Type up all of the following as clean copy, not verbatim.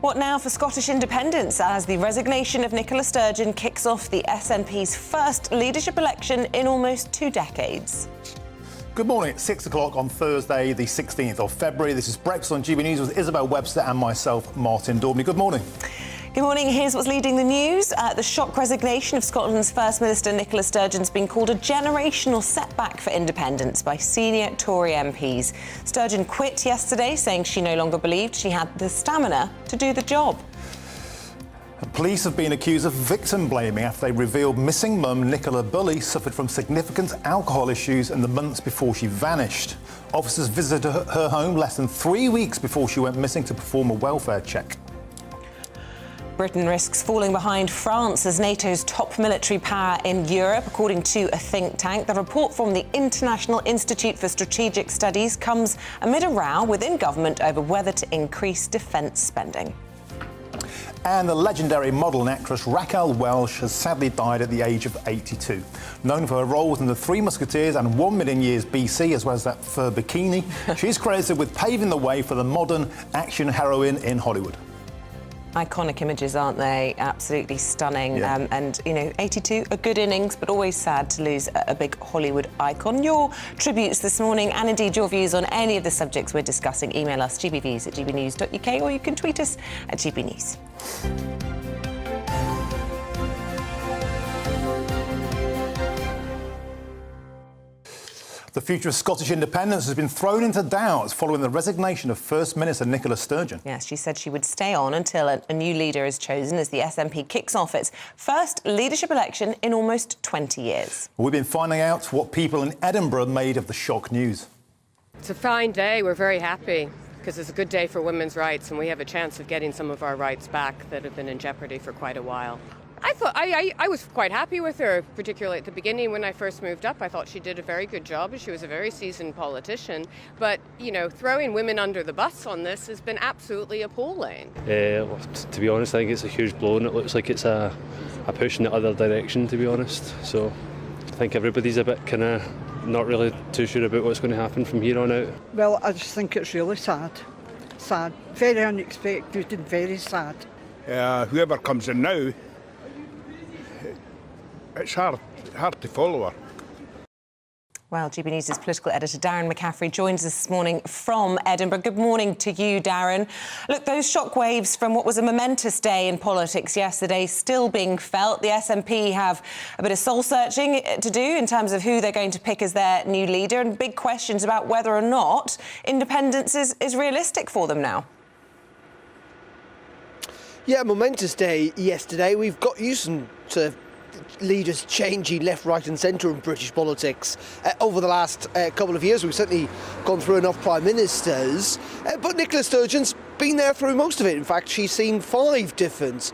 What now for Scottish independence as the resignation of Nicola Sturgeon kicks off the SNP's first leadership election in almost 2 decades? Good morning. It's 6 o'clock on Thursday, the 16th of February. This is Breakfast on GBNews with Isabel, Webster and myself, Martin Daubney. Good morning. Good morning. Here's what's leading the news. The shock resignation of Scotland's First Minister Nicola Sturgeon's been called a generational setback for independence by senior Tory MPs. Sturgeon quit yesterday, saying she no longer believed she had the stamina to do the job. Police have been accused of victim blaming after they revealed missing mum Nicola Bulley suffered from significant alcohol issues in the months before she vanished. Officers visited her home less than 3 weeks before she went missing to perform a welfare check. Britain risks falling behind France as NATO's top military power in Europe, according to a think tank. The report from the International Institute for Strategic Studies comes amid a row within government over whether to increase defence spending. And the legendary model and actress Raquel Welch has sadly died at the age of 82. Known for her roles in The Three Musketeers and 1 Million Years BC, as well as that fur bikini, she's credited with paving the way for the modern action heroine in Hollywood. Iconic images, aren't they? Absolutely stunning. Yeah. And, you know, 82, a good innings, but always sad to lose a big Hollywood icon. Your tributes this morning, and indeed your views on any of the subjects we're discussing, email us gbviews@gbnews.uk, or you can tweet us at GBNews. The future of Scottish independence has been thrown into doubt following the resignation of First Minister Nicola Sturgeon. Yes, she said she would stay on until a new leader is chosen as the SNP kicks off its first leadership election in almost 20 years. We've been finding out what people in Edinburgh made of the shock news. It's a fine day. We're very happy because it's a good day for women's rights and we have a chance of getting some of our rights back that have been in jeopardy for quite a while. I was quite happy with her, particularly at the beginning when I first moved up. I thought she did a very good job. She was a very seasoned politician. But, you know, throwing women under the bus on this has been absolutely appalling. To be honest, I think it's a huge blow and it looks like it's a push in the other direction, to be honest. So I think everybody's a bit kind of not really too sure about what's going to happen from here on out. Well, I just think it's really sad. Sad. Very unexpected and very sad. Whoever comes in now, it's hard to follow her. Well, GB News' political editor Darren McCaffrey joins us this morning from Edinburgh. Good morning to you, Darren. Look, those shockwaves from what was a momentous day in politics yesterday still being felt. The SNP have a bit of soul-searching to do in terms of who they're going to pick as their new leader, and big questions about whether or not independence is realistic for them now. Yeah, momentous day yesterday. We've got used to leaders changing left, right and centre in British politics over the last couple of years. We've certainly gone through enough prime ministers, but Nicola Sturgeon's been there through most of it. In fact, she's seen 5 different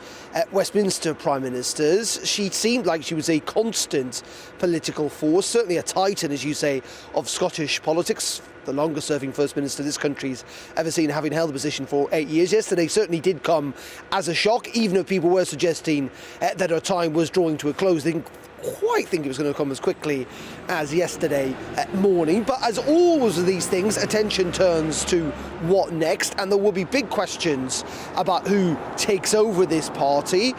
Westminster prime ministers. She seemed like she was a constant political force, certainly a titan, as you say, of Scottish politics. The longest-serving First Minister this country's ever seen, having held the position for 8 years. Yesterday certainly did come as a shock, even if people were suggesting that her time was drawing to a close. They didn't quite think it was going to come as quickly as yesterday morning. But as always with these things, attention turns to what next, and there will be big questions about who takes over this party.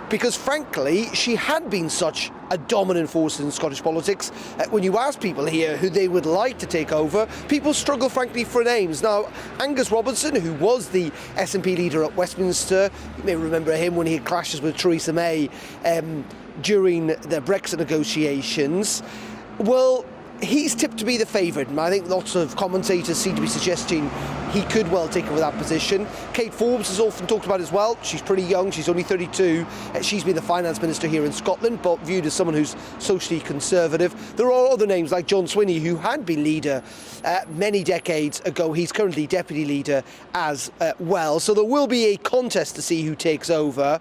Because, frankly, she had been such a dominant force in Scottish politics. When you ask people here who they would like to take over, people struggle, frankly, for names. Now, Angus Robertson, who was the SNP leader at Westminster, you may remember him when he had clashes with Theresa May during the Brexit negotiations. Well, he's tipped to be the favourite, and I think lots of commentators seem to be suggesting he could well take over that position. Kate Forbes is often talked about as well. She's pretty young, she's only 32. She's been the finance minister here in Scotland, but viewed as someone who's socially conservative. There are other names like John Swinney, who had been leader many decades ago. He's currently deputy leader as well. So there will be a contest to see who takes over.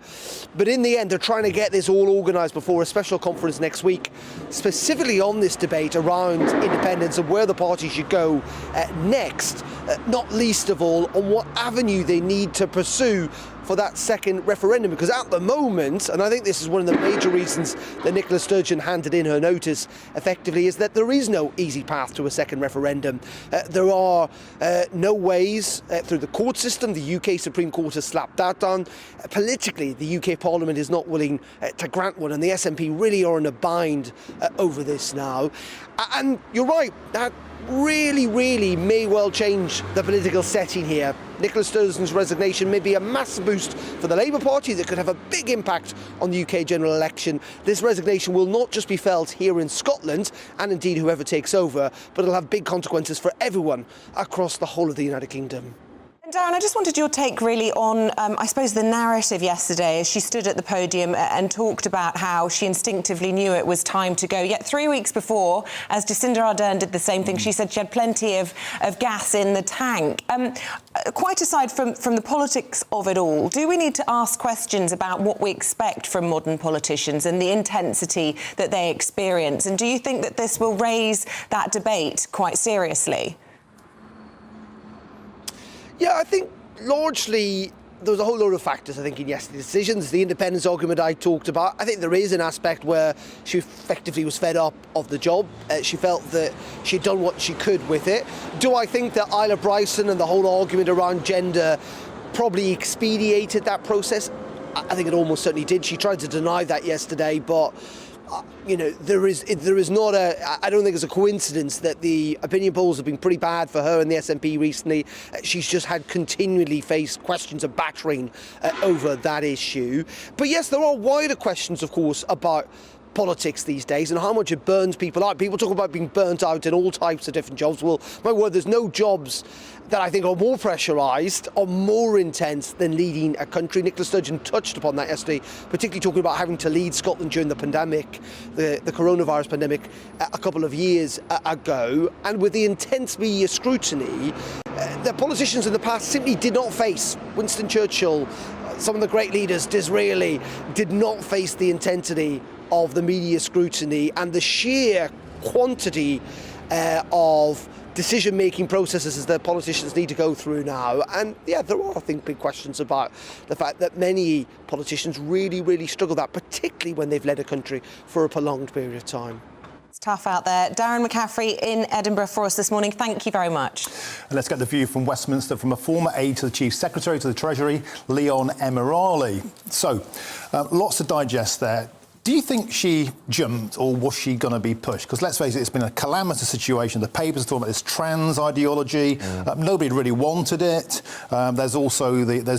But in the end, they're trying to get this all organised before a special conference next week, specifically on this debate around independence and where the party should go next, not least of all on what avenue they need to pursue for that second referendum, because at the moment, and I think this is one of the major reasons that Nicola Sturgeon handed in her notice effectively, is that there is no easy path to a second referendum. There are no ways through the court system. The UK Supreme Court has slapped that down. Politically, the UK Parliament is not willing to grant one, and the SNP really are in a bind over this now. And you're right, that really may well change the political setting here. Nicola Sturgeon's resignation may be a massive boost for the Labour Party that could have a big impact on the UK general election. This resignation will not just be felt here in Scotland, and indeed whoever takes over, but it'll have big consequences for everyone across the whole of the United Kingdom. Darren, I just wanted your take really on, I suppose, the narrative yesterday as she stood at the podium and talked about how she instinctively knew it was time to go. Yet 3 weeks before, as Jacinda Ardern did the same thing, she said she had plenty of gas in the tank. Quite aside from the politics of it all, do we need to ask questions about what we expect from modern politicians and the intensity that they experience? And do you think that this will raise that debate quite seriously? Yeah, I think largely there was a whole load of factors, I think, in yesterday's decisions. The independence argument I talked about, I think there is an aspect where she effectively was fed up of the job. She felt that she'd done what she could with it. Do I think that Isla Bryson and the whole argument around gender probably expedited that process? I think it almost certainly did. She tried to deny that yesterday, but you know, there is not I don't think it's a coincidence that the opinion polls have been pretty bad for her and the SNP recently. She's just had continually faced questions of battering over that issue. But yes, there are wider questions, of course, about politics these days and how much it burns people out. People talk about being burnt out in all types of different jobs. Well, my word, there's no jobs that I think are more pressurised or more intense than leading a country. Nicola Sturgeon touched upon that yesterday, particularly talking about having to lead Scotland during the pandemic, the coronavirus pandemic, a couple of years ago. And with the intense media scrutiny, the politicians in the past simply did not face. Winston Churchill, some of the great leaders, Disraeli, did not face the intensity of the media scrutiny and the sheer quantity of decision-making processes that politicians need to go through now. And yeah, there are, I think, big questions about the fact that many politicians really struggle with that, particularly when they've led a country for a prolonged period of time. It's tough out there. Darren McCaffrey in Edinburgh for us this morning. Thank you very much. And let's get the view from Westminster from a former aide to the Chief Secretary to the Treasury, Leon Emirali. So, lots to digest there. Do you think she jumped, or was she going to be pushed? Because let's face it, it's been a calamitous situation. The papers are talking about this trans ideology. Nobody really wanted it. There's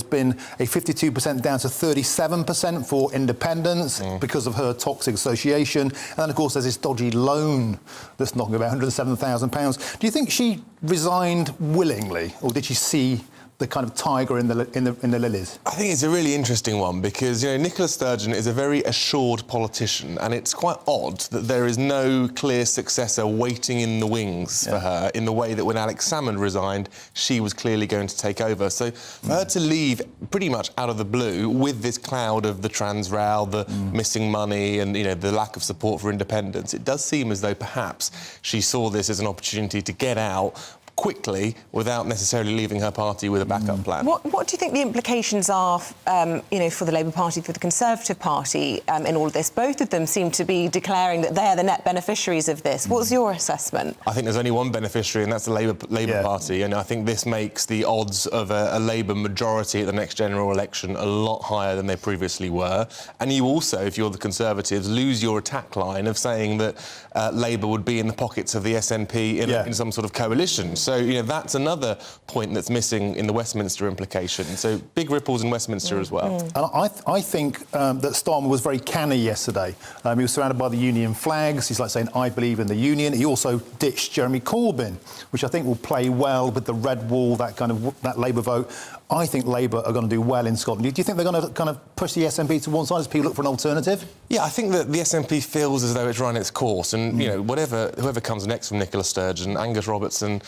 been a 52% down to 37% for independence because of her toxic association. And then, of course, there's this dodgy loan that's knocking about £107,000. Do you think she resigned willingly, or did she see the kind of tiger in the lilies? I think it's a really interesting one because, you know, Nicola Sturgeon is a very assured politician, and it's quite odd that there is no clear successor waiting in the wings for her in the way that when Alex Salmond resigned, she was clearly going to take over. So for her to leave pretty much out of the blue with this cloud of the trans row, the missing money and, you know, the lack of support for independence, it does seem as though perhaps she saw this as an opportunity to get out quickly without necessarily leaving her party with a backup plan. What do you think the implications are, you know, for the Labour Party, for the Conservative Party in all of this? Both of them seem to be declaring that they're the net beneficiaries of this. What's your assessment? I think there's only one beneficiary, and that's the Labour Party, and I think this makes the odds of a Labour majority at the next general election a lot higher than they previously were. And you also, if you're the Conservatives, lose your attack line of saying that Labour would be in the pockets of the SNP in some sort of coalition. So, you know, that's another point that's missing in the Westminster implication. So big ripples in Westminster as well. And I think that Starmer was very canny yesterday. He was surrounded by the union flags. He's like saying, I believe in the union. He also ditched Jeremy Corbyn, which I think will play well with the red wall, that Labour vote. I think Labour are going to do well in Scotland. Do you think they're going to kind of push the SNP to one side as people look for an alternative? Yeah, I think that the SNP feels as though it's run its course, and you know, whoever comes next from Nicola Sturgeon, Angus Robertson,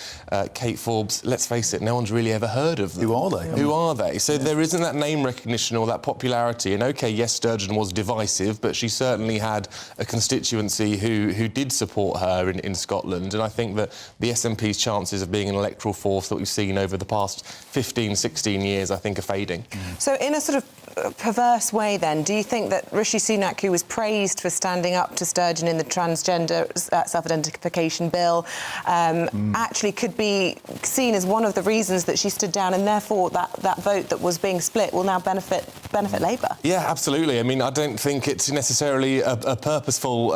Kate Forbes, let's face it, no one's really ever heard of them. Who are they? Who are they? So there isn't that name recognition or that popularity. And OK, yes, Sturgeon was divisive, but she certainly had a constituency who did support her in Scotland. And I think that the SNP's chances of being an electoral force that we've seen over the past 15, 16 15 years, I think, are fading. So in a sort of perverse way then, do you think that Rishi Sunak, who was praised for standing up to Sturgeon in the transgender self-identification bill, actually could be seen as one of the reasons that she stood down, and therefore that vote that was being split will now benefit Labour? Yeah, absolutely. I mean, I don't think it's necessarily a purposeful,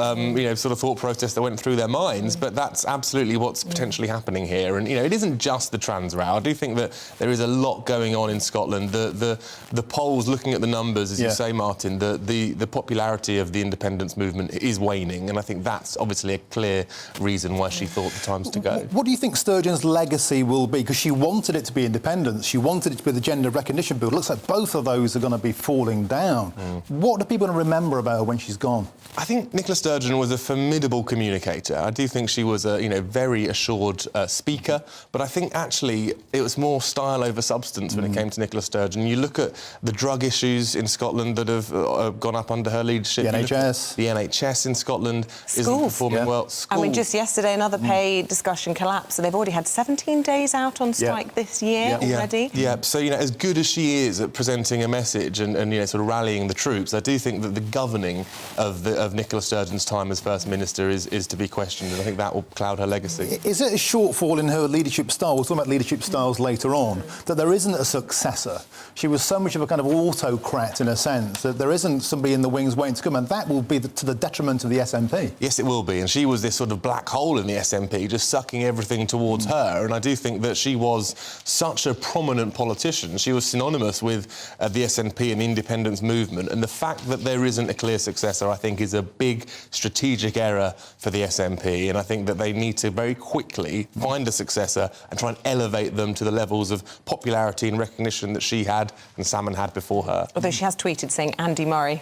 sort of thought process that went through their minds, but that's absolutely what's potentially happening here. And, it isn't just the trans row. I do think that there is a lot going on in Scotland. The polls, looking at the numbers, as you say, Martin, the popularity of the independence movement is waning, and I think that's obviously a clear reason why she thought the time's to go. What do you think Sturgeon's legacy will be? Because she wanted it to be independence, she wanted it to be the gender recognition bill. It looks like both of those are going to be falling down. What are people going to remember about her when she's gone? I think Nicola Sturgeon was a formidable communicator. I do think she was a very assured speaker, but I think actually it was more style over substance when it came to Nicola Sturgeon. You look at the drug issues in Scotland that have gone up under her leadership. The NHS. The NHS in Scotland isn't performing well. I mean, just yesterday, another pay discussion collapsed, and they've already had 17 days out on strike this year already. Yeah, so, as good as she is at presenting a message and sort of rallying the troops, I do think that the governing of Nicola Sturgeon's time as First Minister is to be questioned, and I think that will cloud her legacy. Is it a shortfall in her leadership style? We'll talk about leadership styles later on, that there isn't a successor. She was so much of a kind of autocrat in a sense that there isn't somebody in the wings waiting to come, and that will be to the detriment of the SNP. Yes, it will be, and she was this sort of black hole in the SNP, just sucking everything towards her, and I do think that she was such a prominent politician. She was synonymous with the SNP and the independence movement, and the fact that there isn't a clear successor, I think, is a big strategic error for the SNP, and I think that they need to very quickly find a successor and try and elevate them to the levels of popularity and recognition that she had and Salmon had before her. Although she has tweeted saying Andy Murray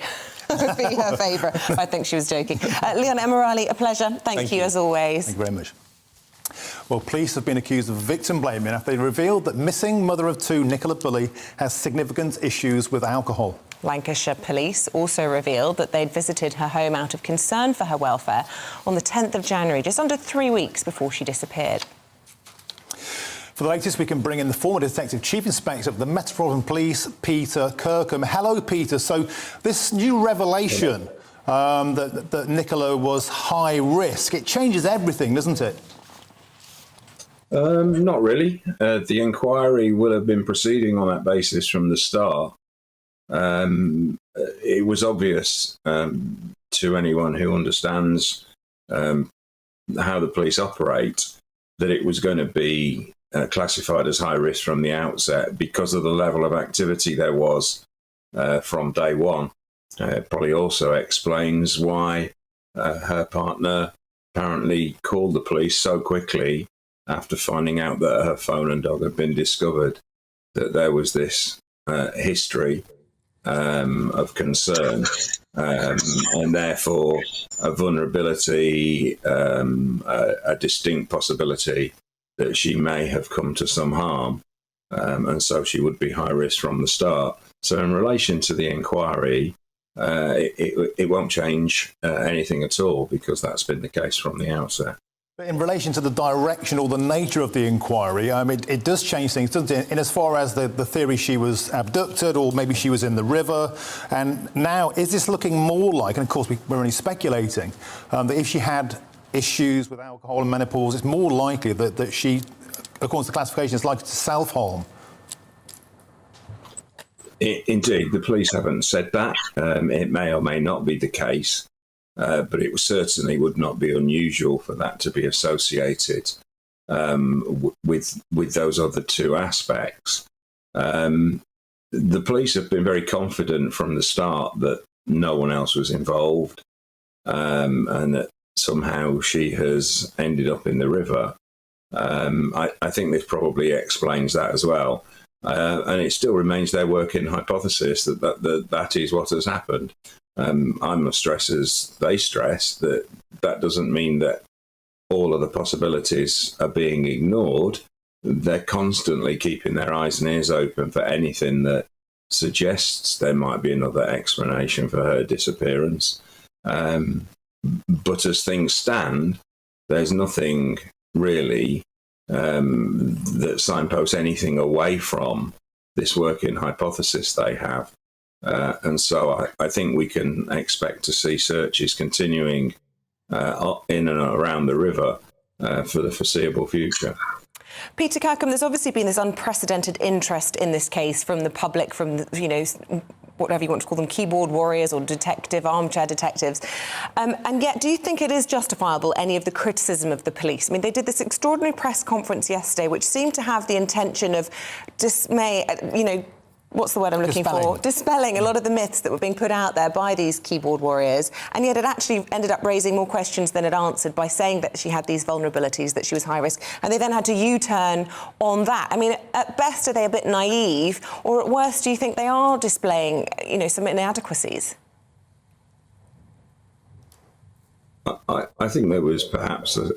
would be her favourite. I think she was joking. Leon Emirali, a pleasure. Thank you as always. Thank you very much. Well, police have been accused of victim blaming after they revealed that missing mother of two, Nicola Bulley, has significant issues with alcohol. Lancashire police also revealed that they'd visited her home out of concern for her welfare on the 10th of January, just under 3 weeks before she disappeared. For the latest, we can bring in the former Detective Chief Inspector of the Metropolitan Police, Peter Kirkham. Hello, Peter. So this new revelation that Nicola was high risk, it changes everything, doesn't it? Not really. The inquiry will have been proceeding on that basis from the start. It was obvious to anyone who understands how the police operate that it was going to be classified as high risk from the outset because of the level of activity there was from day one. It probably also explains why her partner apparently called the police so quickly after finding out that her phone and dog had been discovered, that there was this history of concern and therefore a vulnerability, a distinct possibility that she may have come to some harm, and so she would be high risk from the start. So in relation to the inquiry, it won't change anything at all because that's been the case from the outset. But in relation to the direction or the nature of the inquiry, I mean, it does change things, doesn't it? In as far as the theory she was abducted or maybe she was in the river. And now, is this looking more like, and of course we're only speculating, that if she had issues with alcohol and menopause, it's more likely that she, according to the classification, is likely to self-harm? Indeed, the police haven't said that. It may or may not be the case. But it certainly would not be unusual for that to be associated with those other two aspects. The police have been very confident from the start that no one else was involved and that somehow she has ended up in the river. I think this probably explains that as well. And it still remains their working hypothesis that is what has happened. I must stress, as they stress, that doesn't mean that all of the possibilities are being ignored. They're constantly keeping their eyes and ears open for anything that suggests there might be another explanation for her disappearance. But as things stand, there's nothing really that signposts anything away from this working hypothesis they have. And so I think we can expect to see searches continuing in and around the river for the foreseeable future. Peter Kirkham, there's obviously been this unprecedented interest in this case from the public, from, whatever you want to call them, keyboard warriors or armchair detectives. And yet, do you think it is justifiable, any of the criticism of the police? I mean, they did this extraordinary press conference yesterday, which seemed to have the intention of what's the word I'm looking for? Dispelling a lot of the myths that were being put out there by these keyboard warriors. And yet it actually ended up raising more questions than it answered by saying that she had these vulnerabilities, that she was high risk. And they then had to U-turn on that. I mean, at best, are they a bit naive? Or at worst, do you think they are displaying, some inadequacies? I think there was perhaps a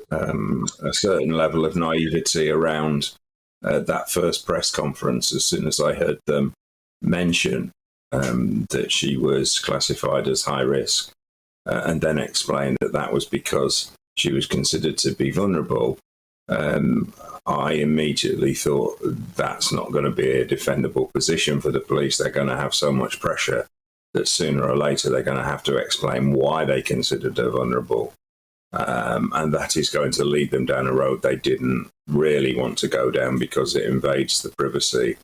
certain level of naivety around that first press conference as soon as I heard them mention that she was classified as high risk and then explain that that was because she was considered to be vulnerable. I immediately thought that's not going to be a defendable position for the police. They're going to have so much pressure that sooner or later they're going to have to explain why they considered her vulnerable. And that is going to lead them down a road they didn't really want to go down, because it invades the privacy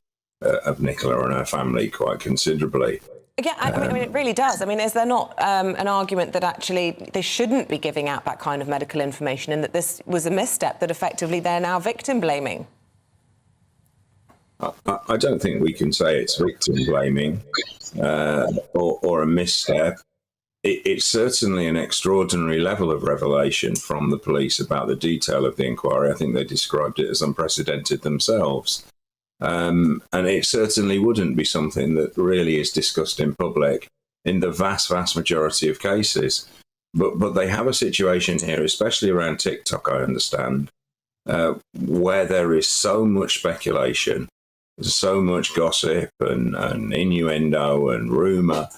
of Nicola and her family quite considerably. Yeah, I mean, it really does. I mean, is there not an argument that actually they shouldn't be giving out that kind of medical information, and that this was a misstep that effectively they're now victim blaming? I don't think we can say it's victim blaming or a misstep. It's certainly an extraordinary level of revelation from the police about the detail of the inquiry. I think they described it as unprecedented themselves. And it certainly wouldn't be something that really is discussed in public in the vast, vast majority of cases. But they have a situation here, especially around TikTok, I understand, where there is so much speculation, so much gossip and innuendo and rumour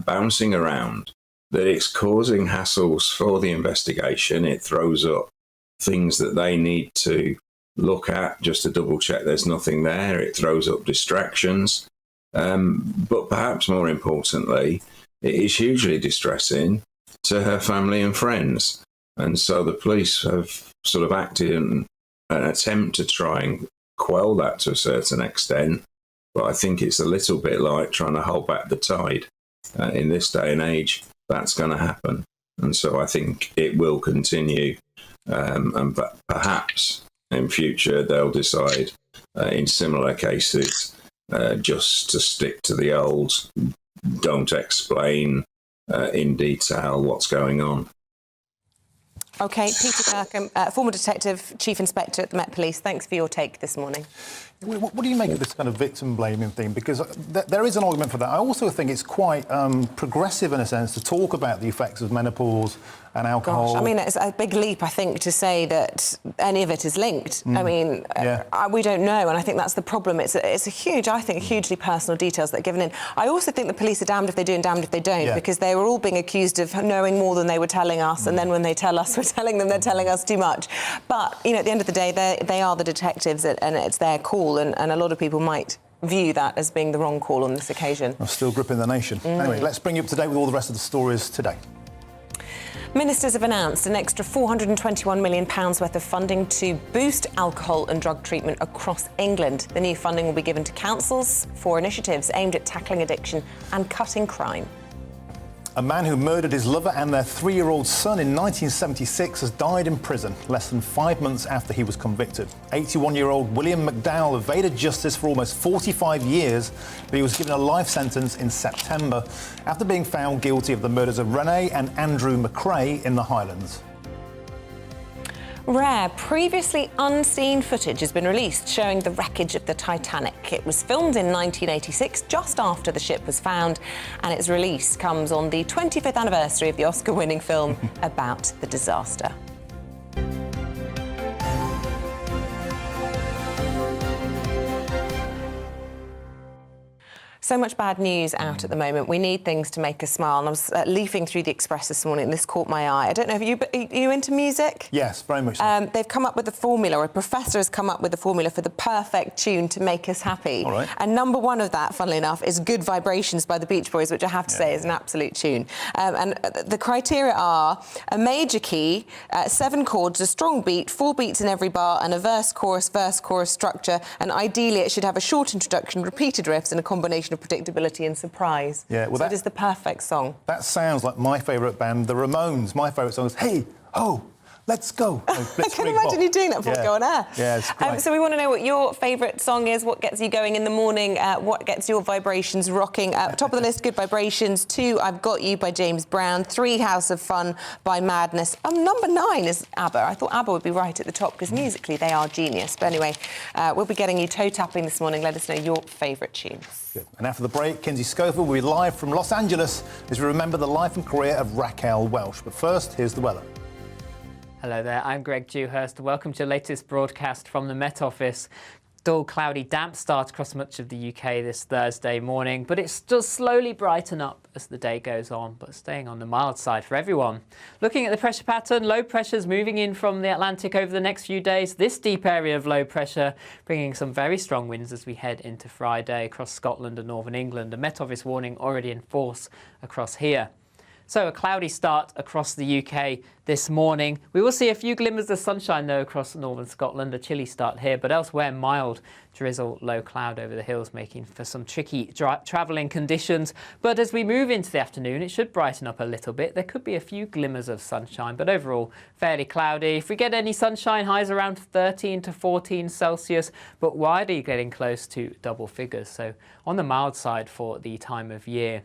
bouncing around, that it's causing hassles for the investigation. It throws up things that they need to look at just to double check there's nothing there. It throws up distractions. But perhaps more importantly, it is hugely distressing to her family and friends. And so the police have sort of acted in an attempt to try and quell that to a certain extent. But I think it's a little bit like trying to hold back the tide. In this day and age, that's going to happen. And so I think it will continue. And perhaps in future they'll decide in similar cases just to stick to the old, don't explain in detail what's going on. OK, Peter Kirkham, former detective, chief inspector at the Met Police, thanks for your take this morning. What do you make of this kind of victim-blaming thing? Because there is an argument for that. I also think it's quite progressive, in a sense, to talk about the effects of menopause and alcohol. Gosh, I mean, it's a big leap, I think, to say that any of it is linked. I mean, we don't know, and I think that's the problem. It's a huge, I think, hugely personal details that are given in. I also think the police are damned if they do and damned if they don't, because they were all being accused of knowing more than they were telling us, and then when they tell us we're telling them, they're telling us too much. But, at the end of the day, they are the detectives, and it's their call. And a lot of people might view that as being the wrong call on this occasion. I'm still gripping the nation. Anyway, let's bring you up to date with all the rest of the stories today. Ministers have announced an extra £421 million worth of funding to boost alcohol and drug treatment across England. The new funding will be given to councils for initiatives aimed at tackling addiction and cutting crime. A man who murdered his lover and their 3-year-old son in 1976 has died in prison less than 5 months after he was convicted. 81-year-old William McDowell evaded justice for almost 45 years, but he was given a life sentence in September after being found guilty of the murders of Renee and Andrew McRae in the Highlands. Rare, previously unseen footage has been released showing the wreckage of the Titanic. It was filmed in 1986, just after the ship was found, and its release comes on the 25th anniversary of the Oscar-winning film about the disaster. So much bad news out at the moment. We need things to make us smile. And I was leafing through the Express this morning and this caught my eye. I don't know, are you into music? Yes, very much so. They've come up with a formula, or a professor has come up with a formula for the perfect tune to make us happy. All right. And number one of that, funnily enough, is Good Vibrations by the Beach Boys, which I have to say is an absolute tune. And the criteria are a major key, 7 chords, a strong beat, 4 beats in every bar, and a verse, chorus, structure. And ideally, it should have a short introduction, repeated riffs, and a combination of predictability and surprise. Yeah, well, so it is the perfect song. That sounds like my favourite band, the Ramones. My favourite song is Hey Ho, Let's Go. I can imagine you doing that before we go on air. Yeah, it's great. So we want to know what your favourite song is, what gets you going in the morning, what gets your vibrations rocking. Top of the list, Good Vibrations. 2, I've Got You by James Brown. 3, House of Fun by Madness. Number 9 is ABBA. I thought ABBA would be right at the top because musically they are genius. But anyway, we'll be getting you toe-tapping this morning. Let us know your favourite tunes. Good. And after the break, Kinsey Schofield will be live from Los Angeles as we remember the life and career of Raquel Welch. But first, here's the weather. Hello there, I'm Greg Dewhurst. Welcome to your latest broadcast from the Met Office. Dull, cloudy, damp start across much of the UK this Thursday morning, but it does slowly brighten up as the day goes on, but staying on the mild side for everyone. Looking at the pressure pattern, low pressures moving in from the Atlantic over the next few days. This deep area of low pressure bringing some very strong winds as we head into Friday across Scotland and northern England. A Met Office warning already in force across here. So a cloudy start across the UK this morning. We will see a few glimmers of sunshine though across northern Scotland, a chilly start here, but elsewhere mild drizzle, low cloud over the hills, making for some tricky travelling conditions. But as we move into the afternoon, it should brighten up a little bit. There could be a few glimmers of sunshine, but overall fairly cloudy. If we get any sunshine, highs around 13 to 14 Celsius, but widely getting close to double figures. So on the mild side for the time of year.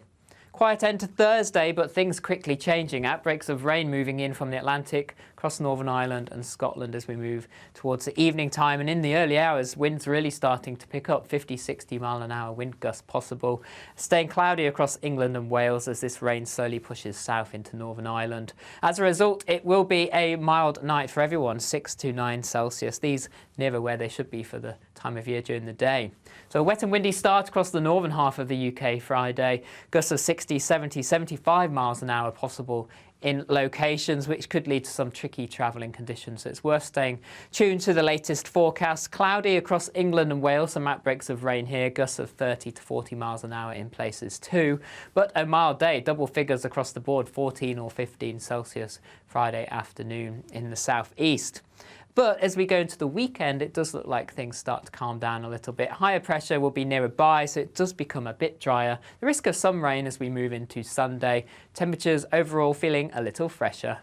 Quiet end to Thursday, but things quickly changing. Outbreaks of rain moving in from the Atlantic across Northern Ireland and Scotland as we move towards the evening time. And in the early hours, winds really starting to pick up, 50, 60 mile an hour wind gusts possible. Staying cloudy across England and Wales as this rain slowly pushes south into Northern Ireland. As a result, it will be a mild night for everyone, 6 to 9 Celsius. These nearer where they should be for the time of year during the day. So a wet and windy start across the northern half of the UK Friday. Gusts of 60, 70, 75 miles an hour possible in locations, which could lead to some tricky travelling conditions. So it's worth staying tuned to the latest forecast. Cloudy across England and Wales, some outbreaks of rain here, gusts of 30 to 40 miles an hour in places too. But a mild day, double figures across the board, 14 or 15 Celsius Friday afternoon in the southeast. But as we go into the weekend, it does look like things start to calm down a little bit. Higher pressure will be nearby, so it does become a bit drier. The risk of some rain as we move into Sunday. Temperatures overall feeling a little fresher.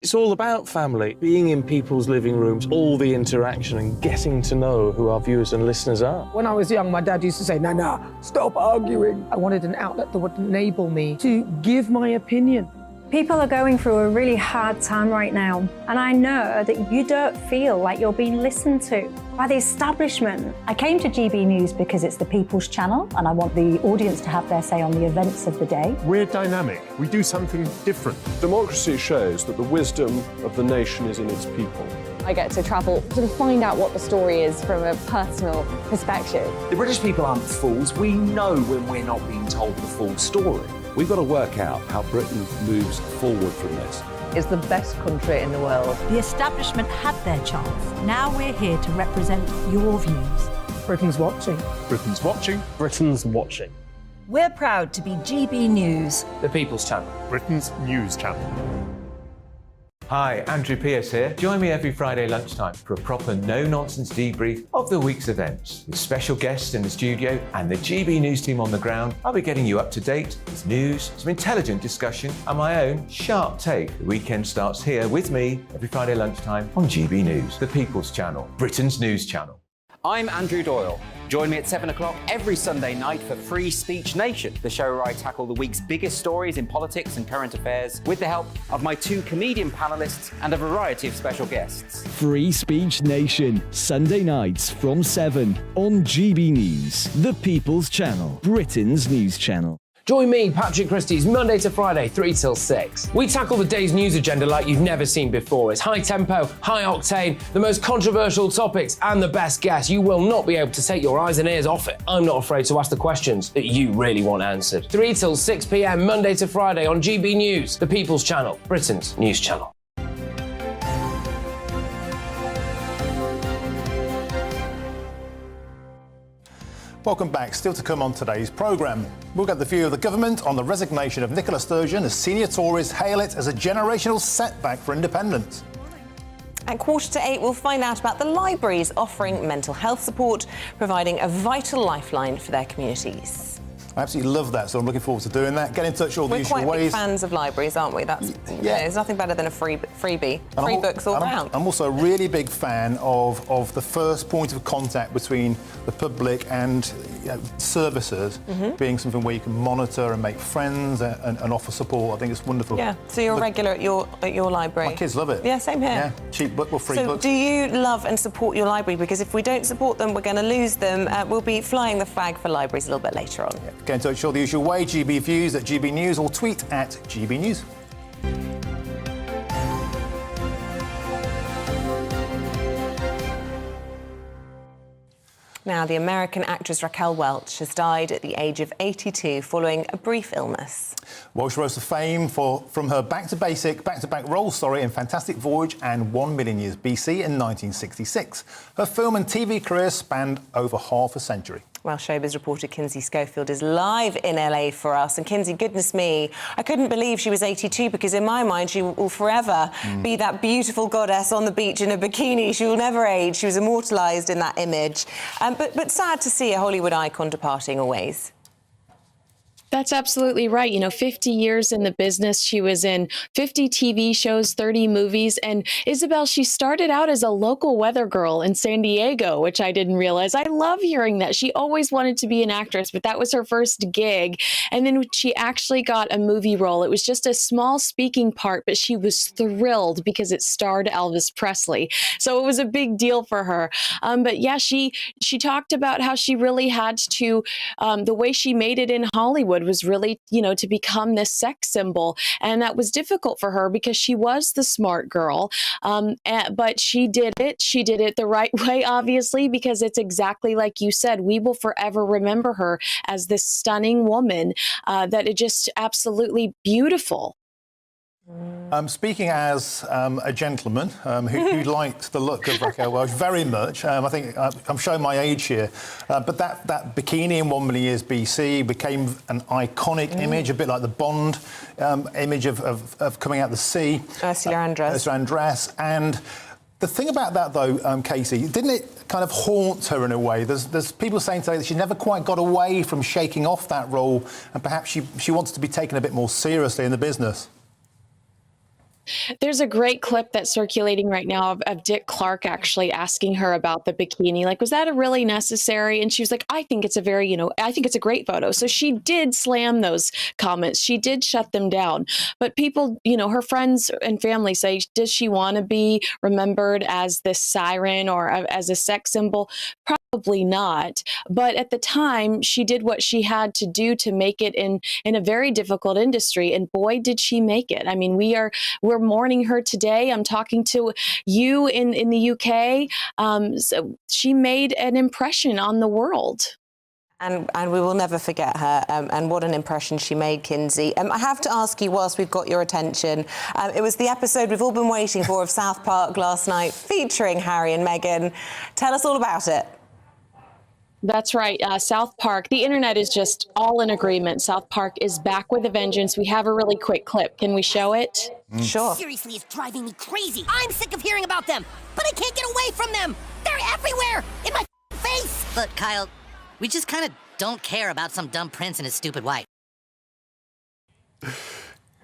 It's all about family, being in people's living rooms, all the interaction and getting to know who our viewers and listeners are. When I was young, my dad used to say, Nana, stop arguing. I wanted an outlet that would enable me to give my opinion. People are going through a really hard time right now, and I know that you don't feel like you're being listened to by the establishment. I came to GB News because it's the People's Channel, and I want the audience to have their say on the events of the day. We're dynamic. We do something different. Democracy shows that the wisdom of the nation is in its people. I get to travel to find out what the story is from a personal perspective. The British people aren't fools. We know when we're not being told the full story. We've got to work out how Britain moves forward from this. It's the best country in the world. The establishment had their chance. Now we're here to represent your views. Britain's watching. Britain's watching. Britain's watching. We're proud to be GB News. The People's Channel. Britain's news channel. Hi, Andrew Pierce here. Join me every Friday lunchtime for a proper no-nonsense debrief of the week's events. With special guests in the studio and the GB News team on the ground, I'll be getting you up to date with news, some intelligent discussion and my own sharp take. The weekend starts here with me every Friday lunchtime on GB News, the People's Channel, Britain's news channel. I'm Andrew Doyle. Join me at 7 o'clock every Sunday night for Free Speech Nation, the show where I tackle the week's biggest stories in politics and current affairs with the help of my 2 comedian panellists and a variety of special guests. Free Speech Nation, Sunday nights from 7 on GB News, the People's Channel, Britain's news channel. Join me, Patrick Christie's Monday to Friday, 3 till 6. We tackle the day's news agenda like you've never seen before. It's high tempo, high octane, the most controversial topics and the best guests. You will not be able to take your eyes and ears off it. I'm not afraid to ask the questions that you really want answered. 3 till 6 p.m. Monday to Friday on GB News, the People's Channel, Britain's news channel. Welcome back. Still to come on today's programme. We'll get the view of the government on the resignation of Nicola Sturgeon as senior Tories hail it as a generational setback for independence. At 7:45, we'll find out about the libraries offering mental health support, providing a vital lifeline for their communities. I absolutely love that, so I'm looking forward to doing that. Get in touch all the usual ways. We're quite big fans of libraries, aren't we? That's there's nothing better than a freebie. Free books all round. I'm also a really big fan of the first point of contact between the public and services being something where you can monitor and make friends and offer support. I think it's wonderful. Yeah, so you're regular at your library. My kids love it. Yeah, same here. Yeah, cheap book or free books. So do you love and support your library? Because if we don't support them, we're going to lose them. We'll be flying the flag for libraries a little bit later on. Yeah. Get in touch all the usual way, GB Views at GB News, or tweet at GB News. Now, the American actress Raquel Welch has died at the age of 82 following a brief illness. Welch rose to fame from her back-to-back roles in Fantastic Voyage and 1 Million Years BC in 1966. Her film and TV career spanned over half a century. Well, showbiz reporter Kinsey Schofield is live in LA for us. And Kinsey, goodness me, I couldn't believe she was 82 because in my mind she will forever be that beautiful goddess on the beach in a bikini. She will never age. She was immortalised in that image. But sad to see a Hollywood icon departing always. That's absolutely right. 50 years in the business. She was in 50 TV shows, 30 movies. And Isabel, she started out as a local weather girl in San Diego, which I didn't realize. I love hearing that. She always wanted to be an actress, but that was her first gig. And then she actually got a movie role. It was just a small speaking part, but she was thrilled because it starred Elvis Presley. So it was a big deal for her. But yeah, she talked about how she really had to, the way she made it in Hollywood was really, to become this sex symbol. And that was difficult for her because she was the smart girl. But she did it. She did it the right way, obviously, because it's exactly like you said. We will forever remember her as this stunning woman that is just absolutely beautiful. Speaking as a gentleman who liked the look of Raquel Welch very much, I think I'm showing my age here, but that bikini in 1 million years BC became an iconic image, a bit like the Bond image of coming out the sea. Ursula Andress. And the thing about that, though, Casey, didn't it kind of haunt her in a way? There's people saying today that she never quite got away from shaking off that role, and perhaps she wants to be taken a bit more seriously in the business. There's a great clip that's circulating right now of Dick Clark actually asking her about the bikini. Like, was that really necessary? And she was like, I think it's a very, I think it's a great photo. So she did slam those comments. She did shut them down. But people, her friends and family say, does she want to be remembered as this siren or as a sex symbol? Probably not. But at the time, she did what she had to do to make it in a very difficult industry. And boy, did she make it. I mean, we're mourning her today. I'm talking to you in the UK. So she made an impression on the world. And we will never forget her, and what an impression she made, Kinsey. I have to ask you, whilst we've got your attention, it was the episode we've all been waiting for of South Park last night, featuring Harry and Meghan. Tell us all about it. That's right. South Park. The internet is just all in agreement. South Park is back with a vengeance. We have a really quick clip. Can we show it? Sure. Seriously, it's driving me crazy. I'm sick of hearing about them, but I can't get away from them. They're everywhere, in my face. Look, Kyle, we just kind of don't care about some dumb prince and his stupid wife.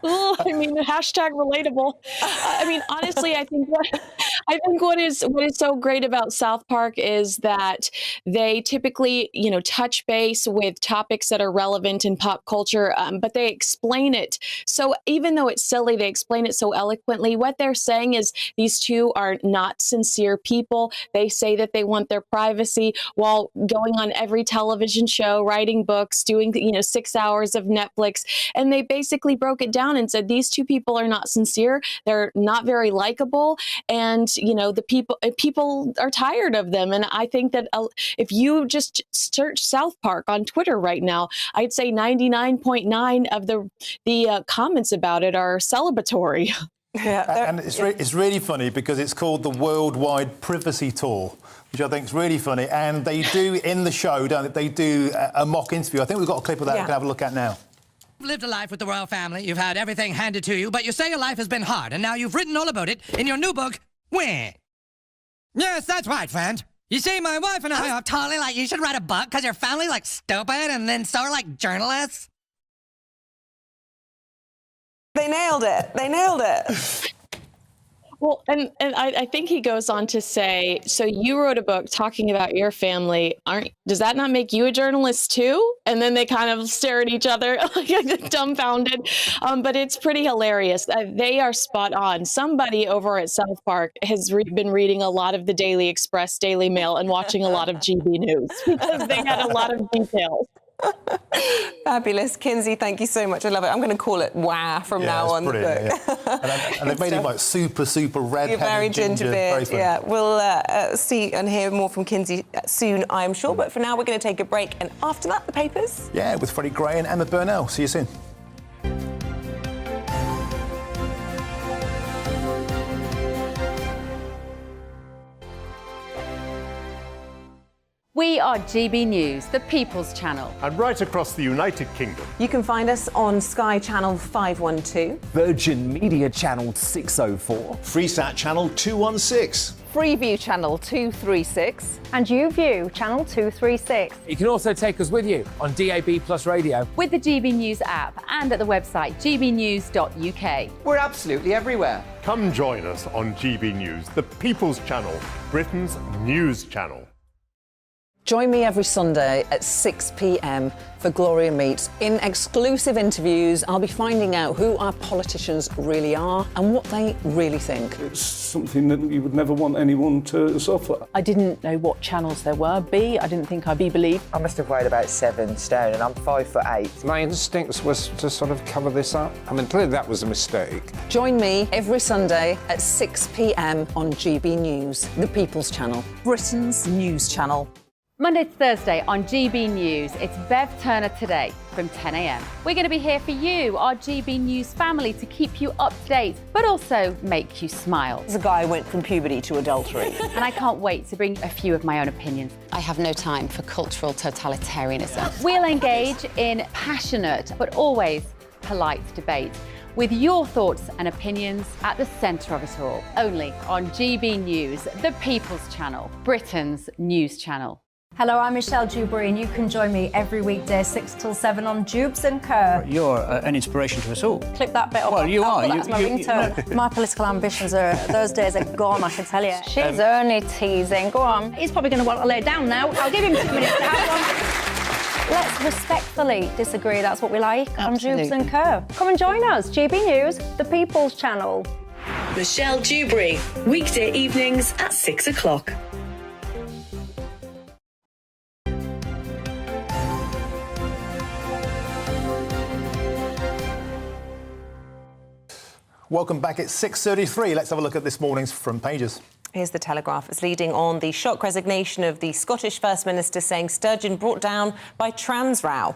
Oh, I mean, hashtag relatable. I mean, honestly, I think I think what is so great about South Park is that they typically, touch base with topics that are relevant in pop culture, but they explain it. So even though it's silly, they explain it so eloquently. What they're saying is these two are not sincere people. They say that they want their privacy while going on every television show, writing books, doing, 6 hours of Netflix. And they basically broke it down and said these two people are not sincere. They're not very likable. And, the people are tired of them. And I think that if you just search South Park on Twitter right now, I'd say 99.9 of the comments about it are celebratory. Yeah, and it's really funny because it's called the Worldwide Privacy Tour, which I think is really funny. And they do, in the show, they do a mock interview. I think we've got a clip of that we can have a look at now. You've lived a life with the royal family, you've had everything handed to you, but you say your life has been hard, and now you've written all about it in your new book, Where? Yes, that's right, friend. You see, my wife and I are totally like, you should write a book because your family's like stupid, and then so are like journalists. They nailed it. They nailed it. Well, and I think he goes on to say, so you wrote a book talking about your family. Does that not make you a journalist too? And then they kind of stare at each other like dumbfounded. But it's pretty hilarious. They are spot on. Somebody over at South Park has been reading a lot of the Daily Express, Daily Mail, and watching a lot of GB News because they had a lot of details. Fabulous. Kinsey, thank you so much. I love it. I'm going to call it WAH from now on. Brilliant, and they've made him like super red-headed, very ginger beard. Yeah, we'll see and hear more from Kinsey soon, I'm sure. But for now, we're going to take a break. And after that, the papers. Yeah, with Freddie Gray and Emma Burnell. See you soon. We are GB News, the People's Channel. And right across the United Kingdom. You can find us on Sky Channel 512. Virgin Media Channel 604. Freesat Channel 216. Freeview Channel 236. And YouView Channel 236. You can also take us with you on DAB Plus Radio. With the GB News app and at the website gbnews.uk. We're absolutely everywhere. Come join us on GB News, the People's Channel, Britain's news channel. Join me every Sunday at 6 p.m. for Gloria Meets. In exclusive interviews, I'll be finding out who our politicians really are and what they really think. It's something that you would never want anyone to suffer. I didn't know what channels there were. I didn't think I'd be believed. I must have weighed about 7 stone and I'm 5'8". My instincts was to sort of cover this up. I mean, clearly that was a mistake. Join me every Sunday at 6 p.m. on GB News, the People's Channel, Britain's news channel. Monday to Thursday on GB News, it's Bev Turner Today from 10 a.m. We're going to be here for you, our GB News family, to keep you up to date, but also make you smile. There's a guy who went from puberty to adultery. And I can't wait to bring a few of my own opinions. I have no time for cultural totalitarianism. We'll engage in passionate, but always polite debate, with your thoughts and opinions at the centre of it all. Only on GB News, the People's Channel, Britain's news channel. Hello, I'm Michelle Dewberry, and you can join me every weekday 6 till 7 on Jubes and Kerr. You're an inspiration to us all. Clip that bit up. Well, you are. That's my ringtone. My political ambitions those days are gone, I can tell you. She's only teasing. Go on. He's probably going to want to lay down now. I'll give him 2 minutes to have one. Let's respectfully disagree. That's what we like on Jubes and Kerr. Come and join us. GB News, the People's Channel. Michelle Dewberry, weekday evenings at 6 o'clock. Welcome back at 6:33. Let's have a look at this morning's front pages. Here's the Telegraph. It's leading on the shock resignation of the Scottish First Minister, saying Sturgeon brought down by trans row.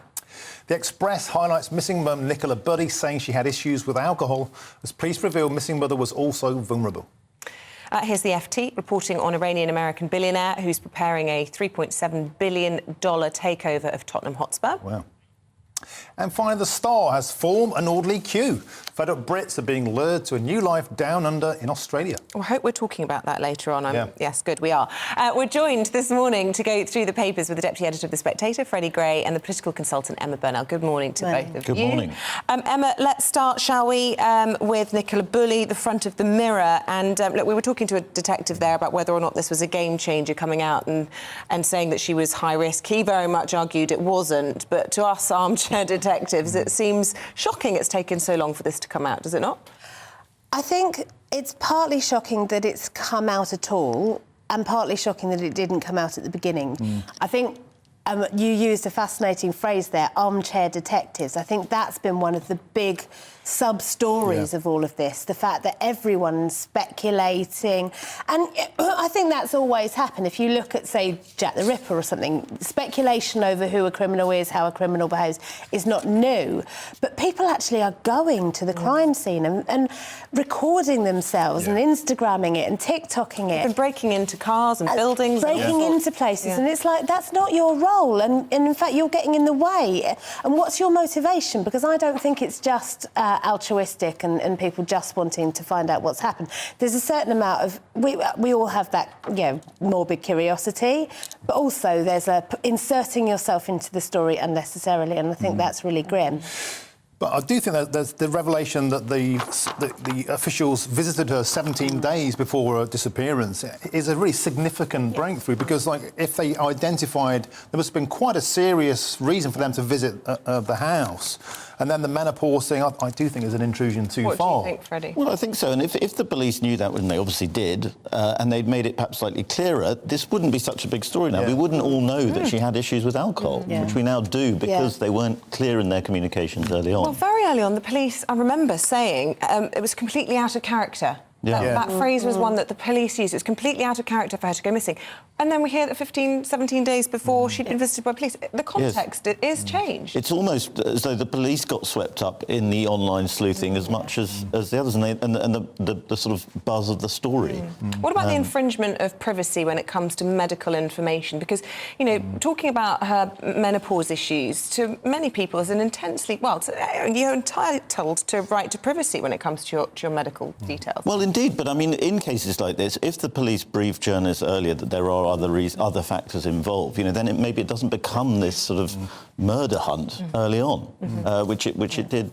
The Express highlights missing mum Nicola Buddy, saying she had issues with alcohol, as police reveal missing mother was also vulnerable. Here's the FT reporting on Iranian-American billionaire who's preparing a $3.7 billion takeover of Tottenham Hotspur. Wow. And finally, The Star has formed an orderly queue. Fed up Brits are being lured to a new life down under in Australia. Well, I hope we're talking about that later on. Yes, good, we are. We're joined this morning to go through the papers with the Deputy Editor of The Spectator, Freddie Gray, and the political consultant, Emma Burnell. Good morning to both of you. Good morning. Emma, let's start, shall we, with Nicola Bulley, the front of the Mirror. And, look, we were talking to a detective there about whether or not this was a game-changer coming out and saying that she was high risk. He very much argued it wasn't. But to us armchair detectives, it seems shocking it's taken so long for this to come out, does it not? I think it's partly shocking that it's come out at all and partly shocking that it didn't come out at the beginning. I think you used a fascinating phrase there, armchair detectives. I think that's been one of the big sub-stories of all of this, the fact that everyone's speculating. And I think that's always happened. If you look at, say, Jack the Ripper or something, speculation over who a criminal is, how a criminal behaves, is not new. But people actually are going to the crime scene and recording themselves and Instagramming it and TikToking it. And breaking into cars and buildings. Breaking into places. And it's like, that's not your role. And in fact, you're getting in the way. And what's your motivation? Because I don't think it's just altruistic and people just wanting to find out what's happened. There's a certain amount of... We all have that, morbid curiosity, but also there's inserting yourself into the story unnecessarily, and I think that's really grim. But I do think that there's the revelation that the officials visited her 17 days before her disappearance is a really significant breakthrough, because, like, if they identified, there must have been quite a serious reason for them to visit the house. And then the menopause thing, I do think is an intrusion too far. What do you think, Freddie? Well, I think so. And if the police knew that, and they obviously did, and they'd made it perhaps slightly clearer, this wouldn't be such a big story now. We wouldn't all know that she had issues with alcohol, which we now do because they weren't clear in their communications early on. Well, very early on, the police, I remember saying it was completely out of character. That phrase was one that the police used. It's completely out of character for her to go missing. And then we hear that 15, 17 days before she'd been visited by police. The context is changed. It's almost as though the police got swept up in the online sleuthing as much as the others, and the sort of buzz of the story. What about the infringement of privacy when it comes to medical information? Because, talking about her menopause issues, to many people is an intensely... Well, you're entitled to right to privacy when it comes to your medical details. Well, indeed, but I mean, in cases like this, if the police brief journalists earlier that there are other factors involved, then maybe it doesn't become this sort of murder hunt early on, which it did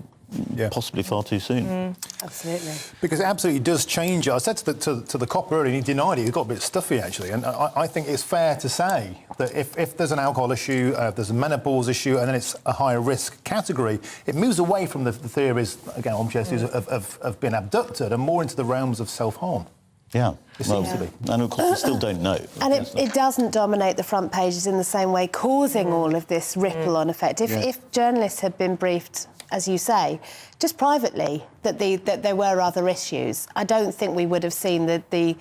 possibly far too soon. Absolutely. Because it absolutely does change it. I said to the cop earlier, and he denied it. He got a bit stuffy, actually. And I think it's fair to say that if there's an alcohol issue, there's a menopause issue, and then it's a higher risk category, it moves away from the theories, again, armchair theories of being abducted and more into the realms of self-harm. Yeah. It seems to be. And of course, we still don't know. And it doesn't dominate the front pages in the same way, causing all of this ripple-on effect. If journalists had been briefed, as you say, just privately, that there were other issues, I don't think we would have seen the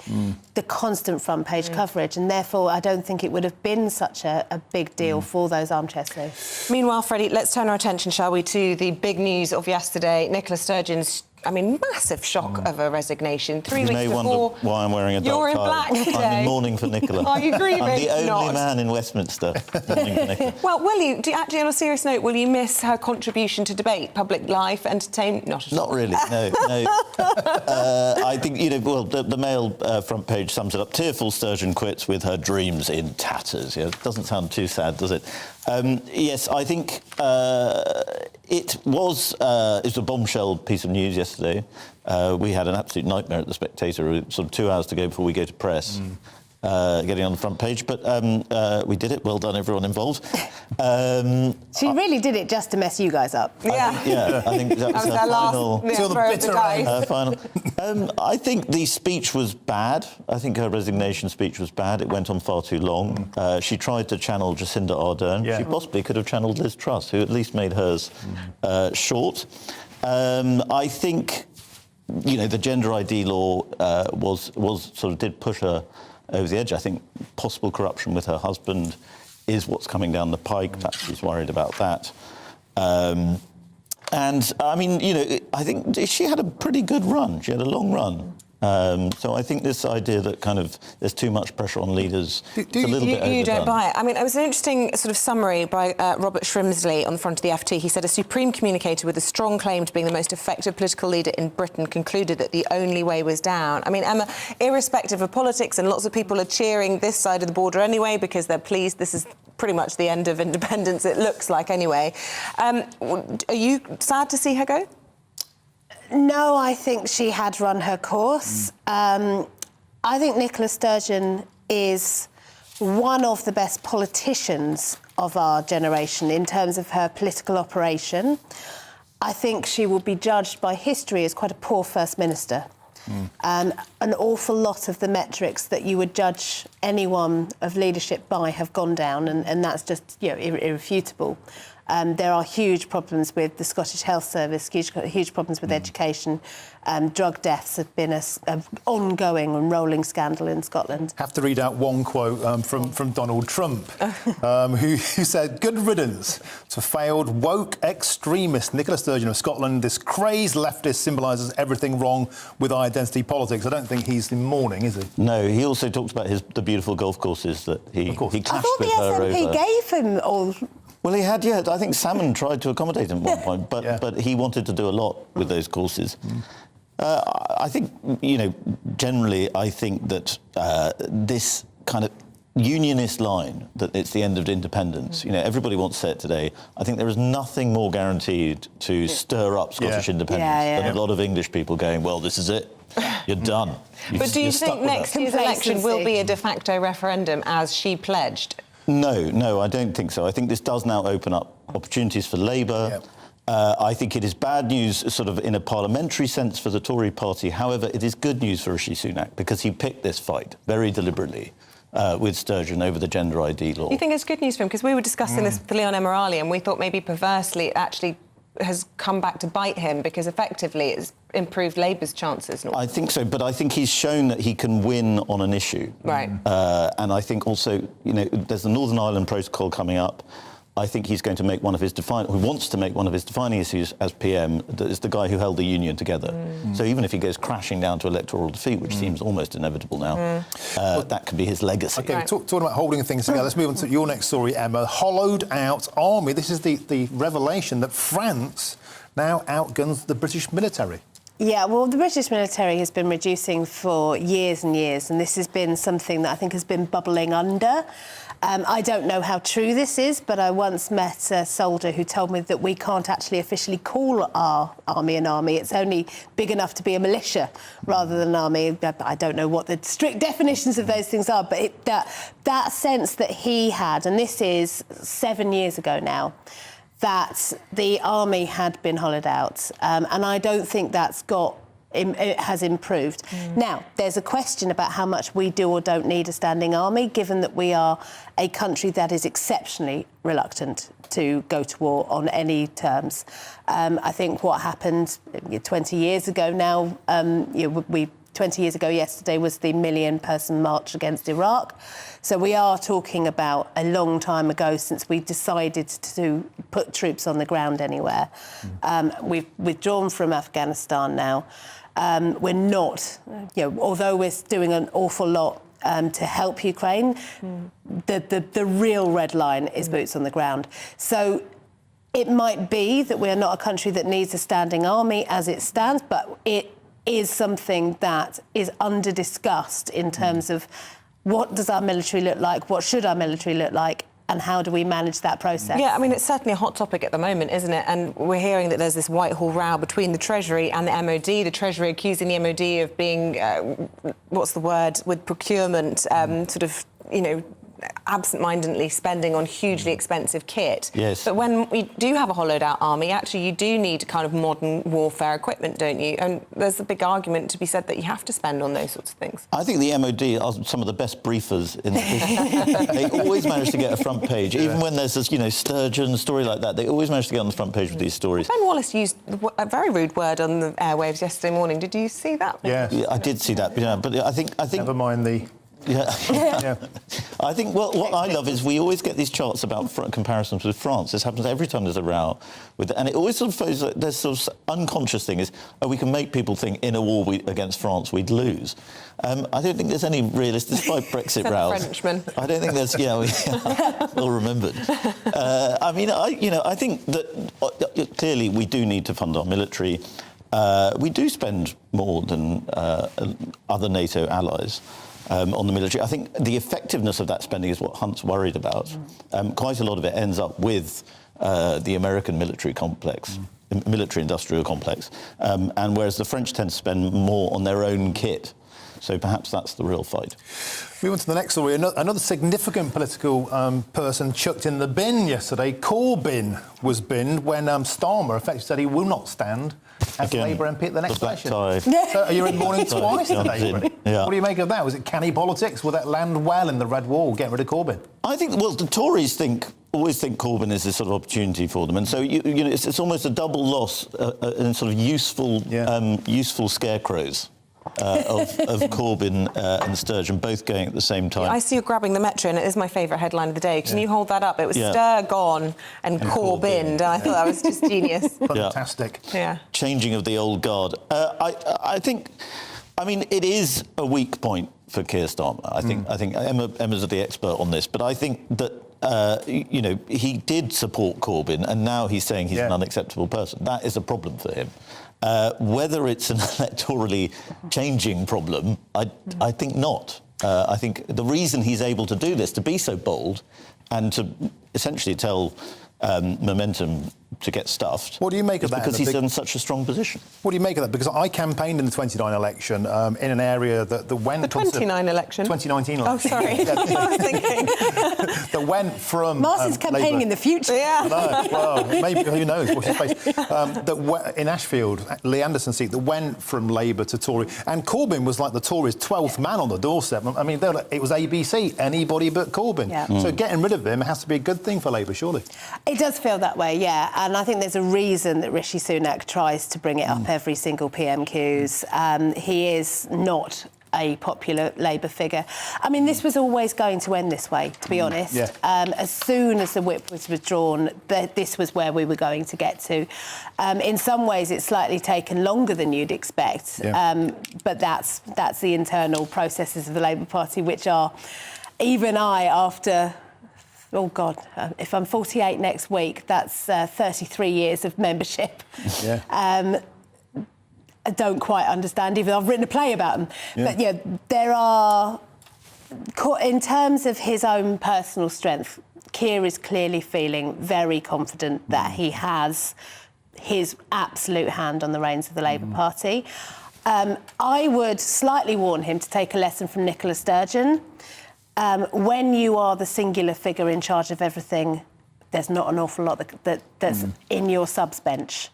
constant front-page coverage, and therefore I don't think it would have been such a big deal for those armchair sleuths. Meanwhile, Freddie, let's turn our attention, shall we, to the big news of yesterday. Nicola Sturgeon's, massive shock of her resignation. 3 weeks before... You may wonder why I'm wearing a dark tie. You're in black today. I'm in mourning for Nicola. Are you grieving? I'm the only man in Westminster mourning for Nicola. Well, will you, actually, on a serious note, will you miss her contribution to debate, public life, entertainment? Not at all. Not really, no. I think, the Mail front page sums it up. Tearful Sturgeon quits with her dreams in tatters. It doesn't sound too sad, does it? Yes, I think it was a bombshell piece of news yesterday. We had an absolute nightmare at The Spectator, sort of 2 hours to go before we go to press. Getting on the front page, but we did it. Well done, everyone involved. She really did it just to mess you guys up. I think that was her final. final. I think the speech was bad. I think her resignation speech was bad. It went on far too long. She tried to channel Jacinda Ardern. She possibly could have channeled Liz Truss, who at least made hers short. I think, the gender ID law was sort of did push her over the edge. I think possible corruption with her husband is what's coming down the pike. Perhaps she's worried about that. And, I mean, I think she had a pretty good run. She had a long run. So I think this idea that kind of there's too much pressure on leaders, it's a little bit overdone. You don't buy it. I mean, it was an interesting sort of summary by Robert Shrimsley on the front of the FT. He said, a supreme communicator with a strong claim to being the most effective political leader in Britain concluded that the only way was down. I mean, Emma, irrespective of politics, and lots of people are cheering this side of the border anyway because they're pleased this is pretty much the end of independence, it looks like anyway. Are you sad to see her go? No, I think she had run her course. I think Nicola Sturgeon is one of the best politicians of our generation in terms of her political operation. I think she will be judged by history as quite a poor First Minister. An awful lot of the metrics that you would judge anyone of leadership by have gone down, and that's just, you know, irrefutable. There are huge problems with the Scottish Health Service, huge problems with education. Drug deaths have been an ongoing and rolling scandal in Scotland. I have to read out one quote from Donald Trump, who said, "Good riddance to failed woke extremist Nicola Sturgeon of Scotland. This crazed leftist symbolises everything wrong with identity politics." I don't think he's in mourning, is he? No, he also talks about the beautiful golf courses that he clashed with her over. I thought the SNP gave him all... Well, he had, yeah. I think Salmon tried to accommodate him at one point, but he wanted to do a lot with those courses. I think, you know, generally, I think that this kind of unionist line, that it's the end of independence, you know, everybody wants to say it today. I think there is nothing more guaranteed to stir up Scottish independence than a lot of English people going, well, this is it. You're done. But do you think next year's election will be a de facto referendum as she pledged? No, I don't think so. I think this does now open up opportunities for Labour. I think it is bad news sort of in a parliamentary sense for the Tory party. However, it is good news for Rishi Sunak because he picked this fight very deliberately with Sturgeon over the gender ID law. You think it's good news for him? Because we were discussing this with Leon Emirali and we thought maybe perversely it actually has come back to bite him because effectively it's improved Labour's chances. I think so, but I think he's shown that he can win on an issue. Right. And I think also, you know, there's the Northern Ireland Protocol coming up. I think he's going to make one of his wants to make one of his defining issues as PM, that is the guy who held the union together. So even if he goes crashing down to electoral defeat, which seems almost inevitable now, that could be his legacy. OK, talking about holding things together, let's move on to your next story, Emma. Hollowed out army. This is the revelation that France now outguns the British military. Yeah, well, the British military has been reducing for years and years, and this has been something that I think has been bubbling under. I don't know how true this is, but I once met a soldier who told me that we can't actually officially call our army an army. It's only big enough to be a militia rather than an army. I don't know what the strict definitions of those things are, but that sense that he had, and this is 7 years ago now, that the army had been hollowed out, and I don't think it has improved. Now, there's a question about how much we do or don't need a standing army, given that we are a country that is exceptionally reluctant to go to war on any terms. I think what happened 20 years ago now, 20 years ago yesterday was the 1 million-person march against Iraq. So we are talking about a long time ago since we decided to put troops on the ground anywhere. We've withdrawn from Afghanistan now. We're not, although we're doing an awful lot to help Ukraine, the real red line is boots on the ground. So it might be that we are not a country that needs a standing army as it stands, but it is something that is under-discussed in terms of what does our military look like, what should our military look like, and how do we manage that process? Yeah, I mean, it's certainly a hot topic at the moment, isn't it? And we're hearing that there's this Whitehall row between the Treasury and the MOD, the Treasury accusing the MOD of being, with procurement, absent-mindedly spending on hugely expensive kit. Yes. But when we do have a hollowed-out army, actually, you do need kind of modern warfare equipment, don't you? And there's a big argument to be said that you have to spend on those sorts of things. I think the MOD are some of the best briefers in the business. They always manage to get a front page, even when there's this, Sturgeon story like that. They always manage to get on the front page with these stories. Ben Wallace used a very rude word on the airwaves yesterday morning. Did you see that? Yeah, I did see that. But I think. Never mind the Yeah. I think what I love is we always get these charts about comparisons with France. This happens every time there's a row, and it always sort of feels like there's sort of unconscious thing is, we can make people think in a war against France we'd lose. I don't think there's any realistic, despite Brexit rows. Frenchman. I don't think there's, well remembered. I think that clearly we do need to fund our military. We do spend more than other NATO allies on the military. I think the effectiveness of that spending is what Hunt's worried about. Quite a lot of it ends up with the American military complex, military-industrial complex, and whereas the French tend to spend more on their own kit. So perhaps that's the real fight. Move on to the next story. Another significant political person chucked in the bin yesterday. Corbyn was binned when Starmer effectively said he will not stand as Labour MP at the next election. So are you in mourning twice today? Yeah. What do you make of that? Was it canny politics? Will that land well in the Red Wall, getting rid of Corbyn? I think, well, the Tories always think Corbyn is this sort of opportunity for them, and so it's almost a double loss in sort of useful scarecrows. Of Corbyn and Sturgeon both going at the same time. I see you grabbing the Metro, and it is my favourite headline of the day. Can you hold that up? It was Stur gone and Corbyn. And I thought that was just genius. Fantastic. Yeah. Changing of the old guard. I think it is a weak point for Keir Starmer. I think Emma's the expert on this, but I think that he did support Corbyn, and now he's saying he's an unacceptable person. That is a problem for him. Whether it's an electorally changing problem, I think not. I think the reason he's able to do this, to be so bold, and to essentially tell Momentum to get stuffed. What do you make of that? Because he's in such a strong position. What do you make of that? Because I campaigned in the 29 election in an area that went... The 29 election? 2019 election. Oh, sorry. I was thinking. That went from... Martin's campaigning Labour. in the future. Yeah. No, well, maybe, who knows, watch his face. In Ashfield, Lee Anderson's seat, that went from Labour to Tory. And Corbyn was like the Tories' 12th man on the doorstep. I mean, it was ABC, anybody but Corbyn. Yeah. So getting rid of him has to be a good thing for Labour, surely. It does feel that way, yeah. And I think there's a reason that Rishi Sunak tries to bring it up every single PMQs. He is not a popular Labour figure. I mean, this was always going to end this way, to be honest. Yeah. As soon as the whip was withdrawn, this was where we were going to get to. In some ways, it's slightly taken longer than you'd expect, but that's the internal processes of the Labour Party, which are, even I, after... Oh, God, if I'm 48 next week, that's 33 years of membership. Yeah. I don't quite understand, even though I've written a play about them. Yeah. But, there are... In terms of his own personal strength, Keir is clearly feeling very confident that he has his absolute hand on the reins of the Labour Party. I would slightly warn him to take a lesson from Nicola Sturgeon. When you are the singular figure in charge of everything, there's not an awful lot that's in your subs bench.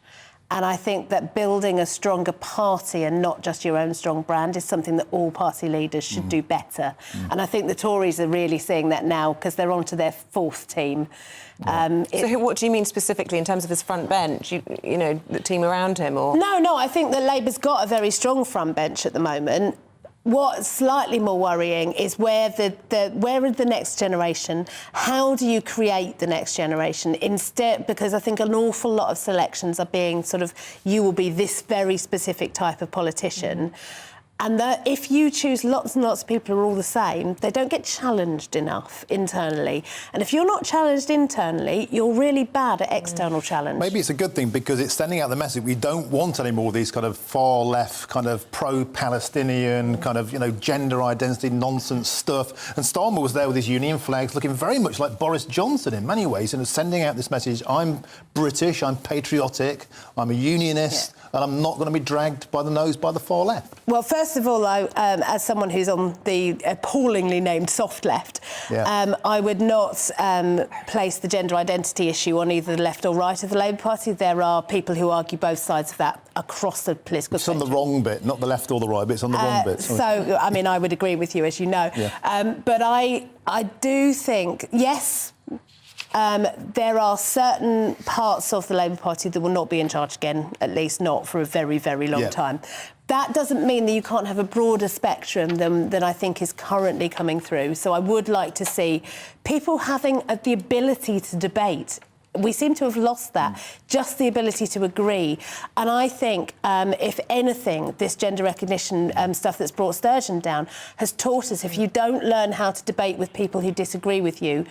And I think that building a stronger party and not just your own strong brand is something that all party leaders should do better. And I think the Tories are really seeing that now because they're on to their fourth team. So what do you mean specifically in terms of his front bench? You know, the team around him, or...? No, I think that Labour's got a very strong front bench at the moment. What's slightly more worrying is where are the next generation? How do you create the next generation? Instead, because I think an awful lot of selections are being sort of, you will be this very specific type of politician. And that if you choose lots and lots of people who are all the same, they don't get challenged enough internally. And if you're not challenged internally, you're really bad at external challenge. Maybe it's a good thing because it's sending out the message we don't want any more of these kind of far-left, kind of pro-Palestinian, kind of, gender identity nonsense stuff. And Starmer was there with his union flags, looking very much like Boris Johnson in many ways, and sending out this message, I'm British, I'm patriotic, I'm a unionist, and I'm not going to be dragged by the nose by the far left. Well, first of all, though, as someone who's on the appallingly named soft left, I would not place the gender identity issue on either the left or right of the Labour Party. There are people who argue both sides of that across the political spectrum. It's on the wrong bit, not the left or the right bit, it's on the wrong bit. So, I mean, I would agree with you, as you know. Yeah. But I do think, yes... there are certain parts of the Labour Party that will not be in charge again, at least not for a very, very long time. That doesn't mean that you can't have a broader spectrum than I think is currently coming through. So I would like to see people having the ability to debate. We seem to have lost that, just the ability to agree. And I think, if anything, this gender recognition stuff that's brought Sturgeon down has taught us if you don't learn how to debate with people who disagree with you,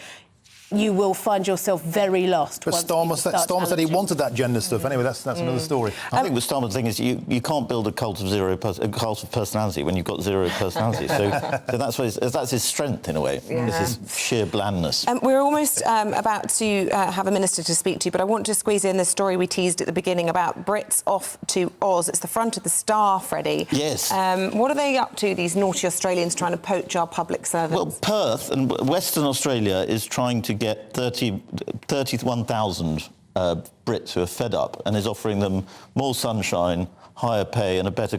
you will find yourself very lost. But Starmer said he wanted that gender stuff. Anyway, that's another story. I think with Starmer, the thing is you can't build a cult of personality when you've got zero personality. So that's his strength in a way. Yeah. It's his sheer blandness. We're almost about to have a minister to speak to, but I want to squeeze in the story we teased at the beginning about Brits off to Oz. It's the front of the Star, Freddie. Yes. What are they up to, these naughty Australians trying to poach our public servants? Well, Perth and Western Australia is trying to get 31,000 Brits who are fed up and is offering them more sunshine, higher pay and a better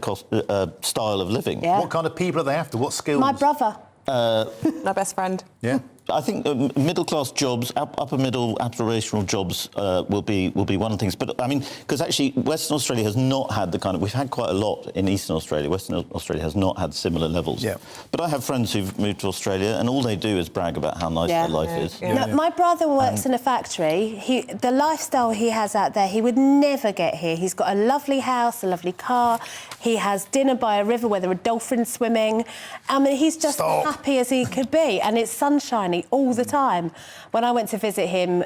style of living. Yeah. What kind of people are they after? What skills? My brother. My best friend. Yeah. I think middle-class jobs, upper middle aspirational jobs will be one of the things. But, I mean, because actually Western Australia has not had the kind of... We've had quite a lot in Eastern Australia. Western Australia has not had similar levels. Yeah. But I have friends who've moved to Australia and all they do is brag about how nice their life is. No, my brother works in a factory. The lifestyle he has out there, he would never get here. He's got a lovely house, a lovely car. He has dinner by a river where there are dolphins swimming. I mean, he's just happy as he could be. And it's sunshiny all the time. When I went to visit him,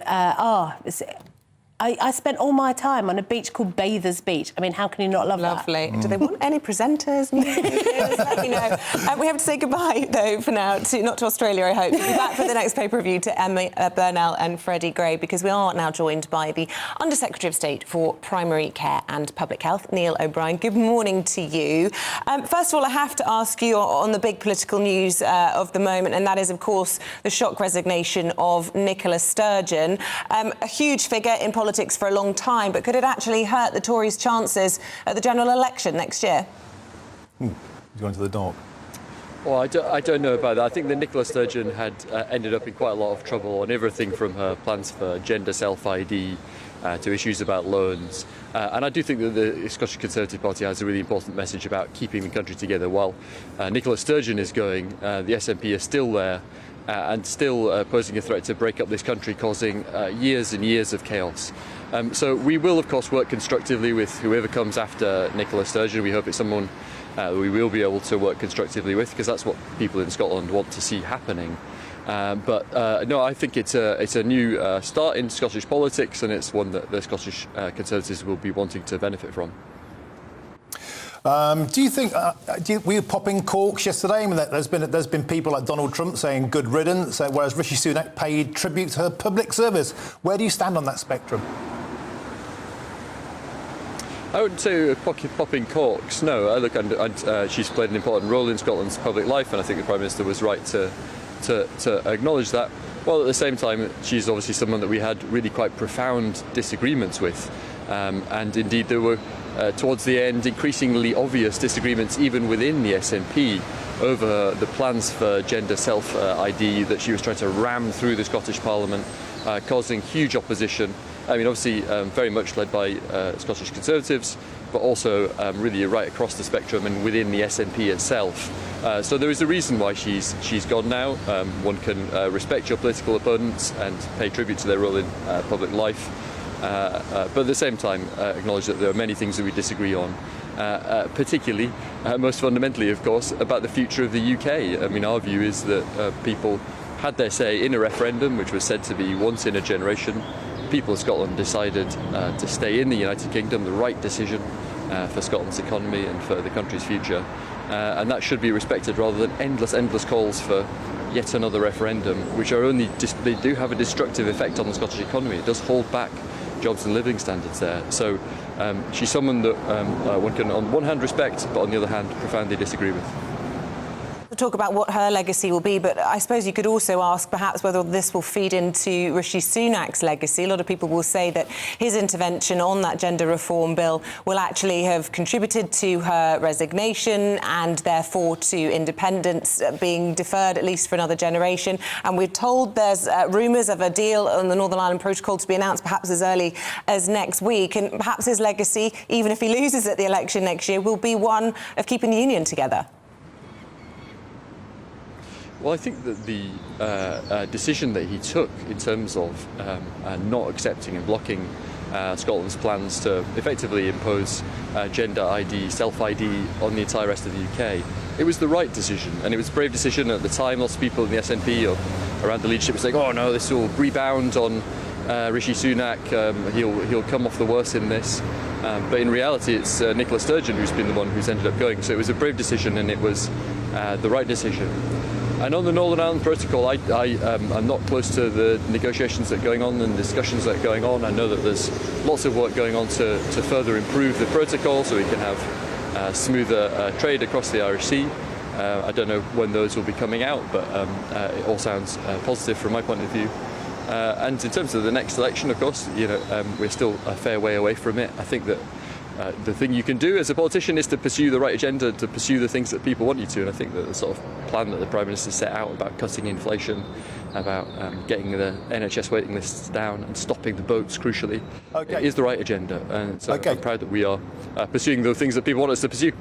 I spent all my time on a beach called Bathers Beach. I mean, how can you not love that? Lovely. Do they want any presenters? Let me know. We have to say goodbye, though, for now, not to Australia, I hope. We'll be back for the next pay-per-view to Emma Burnell and Freddie Gray, because we are now joined by the Under-Secretary of State for Primary Care and Public Health, Neil O'Brien. Good morning to you. First of all, I have to ask you on the big political news of the moment, and that is, of course, the shock resignation of Nicola Sturgeon. A huge figure in politics for a long time, but could it actually hurt the Tories' chances at the general election next year? He's going to the dark. Well, I don't know about that. I think that Nicola Sturgeon had ended up in quite a lot of trouble on everything from her plans for gender self-ID to issues about loans. And I do think that the Scottish Conservative Party has a really important message about keeping the country together. While Nicola Sturgeon is going, the SNP is still there and still posing a threat to break up this country, causing years and years of chaos. So we will, of course, work constructively with whoever comes after Nicola Sturgeon. We hope it's someone we will be able to work constructively with, because that's what people in Scotland want to see happening. No, I think it's a new start in Scottish politics, and it's one that the Scottish Conservatives will be wanting to benefit from. Do you think were you popping corks yesterday? I mean, there's been people like Donald Trump saying good riddance, whereas Rishi Sunak paid tribute to her public service. Where do you stand on that spectrum? I wouldn't say popping corks, no. Look, she's played an important role in Scotland's public life, and I think the Prime Minister was right to acknowledge that. While at the same time, she's obviously someone that we had really quite profound disagreements with. And indeed, there were, towards the end, increasingly obvious disagreements even within the SNP over the plans for gender self-ID that she was trying to ram through the Scottish Parliament, causing huge opposition. I mean, obviously, very much led by Scottish Conservatives, but also really right across the spectrum and within the SNP itself. So there is a reason why she's gone now. One can respect your political opponents and pay tribute to their role in public life, but at the same time acknowledge that there are many things that we disagree on, particularly, most fundamentally, of course, about the future of the UK. I mean, our view is that people had their say in a referendum, which was said to be once in a generation. People of Scotland decided to stay in the United Kingdom, the right decision for Scotland's economy and for the country's future. And that should be respected rather than endless calls for yet another referendum, which are only they do have a destructive effect on the Scottish economy. It does hold back jobs and living standards there. So she's someone that one can on one hand respect, but on the other hand profoundly disagree with. We'll talk about what her legacy will be, but I suppose you could also ask perhaps whether this will feed into Rishi Sunak's legacy. A lot of people will say that his intervention on that gender reform bill will actually have contributed to her resignation and therefore to independence being deferred at least for another generation. And we're told there's rumours of a deal on the Northern Ireland Protocol to be announced perhaps as early as next week. And perhaps his legacy, even if he loses at the election next year, will be one of keeping the union together. Well, I think that the decision that he took in terms of not accepting and blocking Scotland's plans to effectively impose gender ID, self-ID on the entire rest of the UK, it was the right decision, and it was a brave decision at the time. Lots of people in the SNP or around the leadership were saying, "Oh no, this will rebound on Rishi Sunak. He'll come off the worst in this." But in reality, it's Nicola Sturgeon who's been the one who's ended up going. So it was a brave decision, and it was the right decision. And on the Northern Ireland Protocol, I'm not close to the negotiations that are going on and discussions that are going on. I know that there's lots of work going on to further improve the protocol so we can have smoother trade across the Irish Sea. I don't know when those will be coming out, but it all sounds positive from my point of view. And in terms of the next election, of course, we're still a fair way away from it. I think that the thing you can do as a politician is to pursue the right agenda, to pursue the things that people want you to. And I think that the sort of plan that the Prime Minister set out about cutting inflation, about getting the NHS waiting lists down and stopping the boats, crucially, is the right agenda. And so I'm proud that we are pursuing the things that people want us to pursue.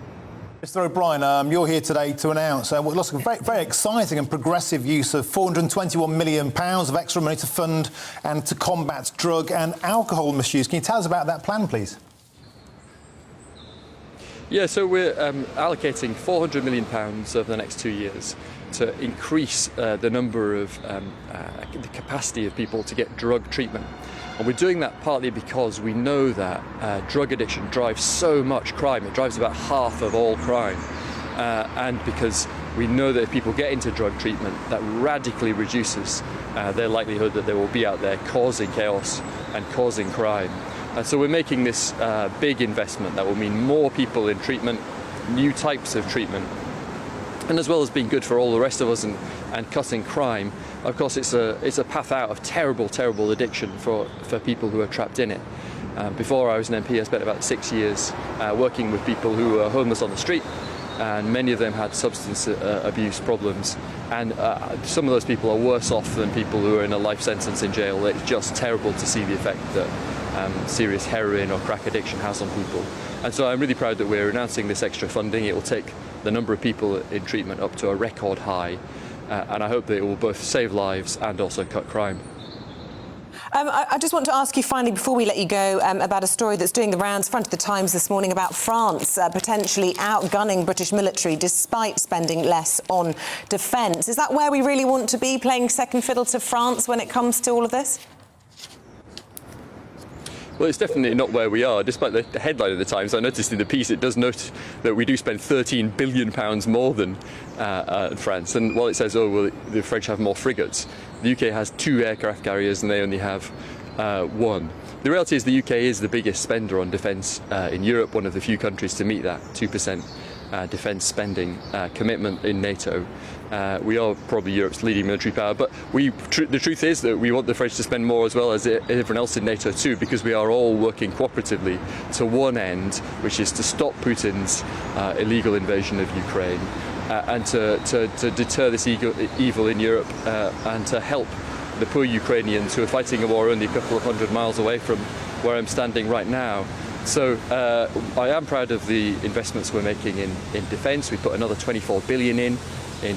Mr O'Brien, you're here today to announce what looks like a very, very exciting and progressive use of £421 million of extra money to fund and to combat drug and alcohol misuse. Can you tell us about that plan, please? Yeah, so we're allocating £400 million over the next 2 years to increase the number of the capacity of people to get drug treatment. And we're doing that partly because we know that drug addiction drives so much crime. It drives about half of all crime. And because we know that if people get into drug treatment, that radically reduces their likelihood that they will be out there causing chaos and causing crime. And so we're making this big investment that will mean more people in treatment, new types of treatment, and as well as being good for all the rest of us and cutting crime. Of course, it's a path out of terrible, terrible addiction for people who are trapped in it. Before I was an MP, I spent about 6 years working with people who were homeless on the street, and many of them had substance abuse problems. And some of those people are worse off than people who are in a life sentence in jail. It's just terrible to see the effect that serious heroin or crack addiction has on people. And so I'm really proud that we're announcing this extra funding. It will take the number of people in treatment up to a record high, and I hope that it will both save lives and also cut crime. I just want to ask you finally, before we let you go, about a story that's doing the rounds front of the Times this morning about France potentially outgunning British military despite spending less on defence. Is that where we really want to be, playing second fiddle to France when it comes to all of this? Well, it's definitely not where we are. Despite the headline of the Times, I noticed in the piece it does note that we do spend £13 billion more than France. And while it says, oh, well, the French have more frigates, the UK has 2 aircraft carriers and they only have 1. The reality is the UK is the biggest spender on defence in Europe, one of the few countries to meet that 2% defence spending commitment in NATO. We are probably Europe's leading military power, but the truth is that we want the French to spend more as well as everyone else in NATO too, because we are all working cooperatively to one end, which is to stop Putin's illegal invasion of Ukraine and to deter this evil in Europe and to help the poor Ukrainians who are fighting a war only a couple of hundred miles away from where I'm standing right now. So I am proud of the investments we're making in defence. We put another 24 billion in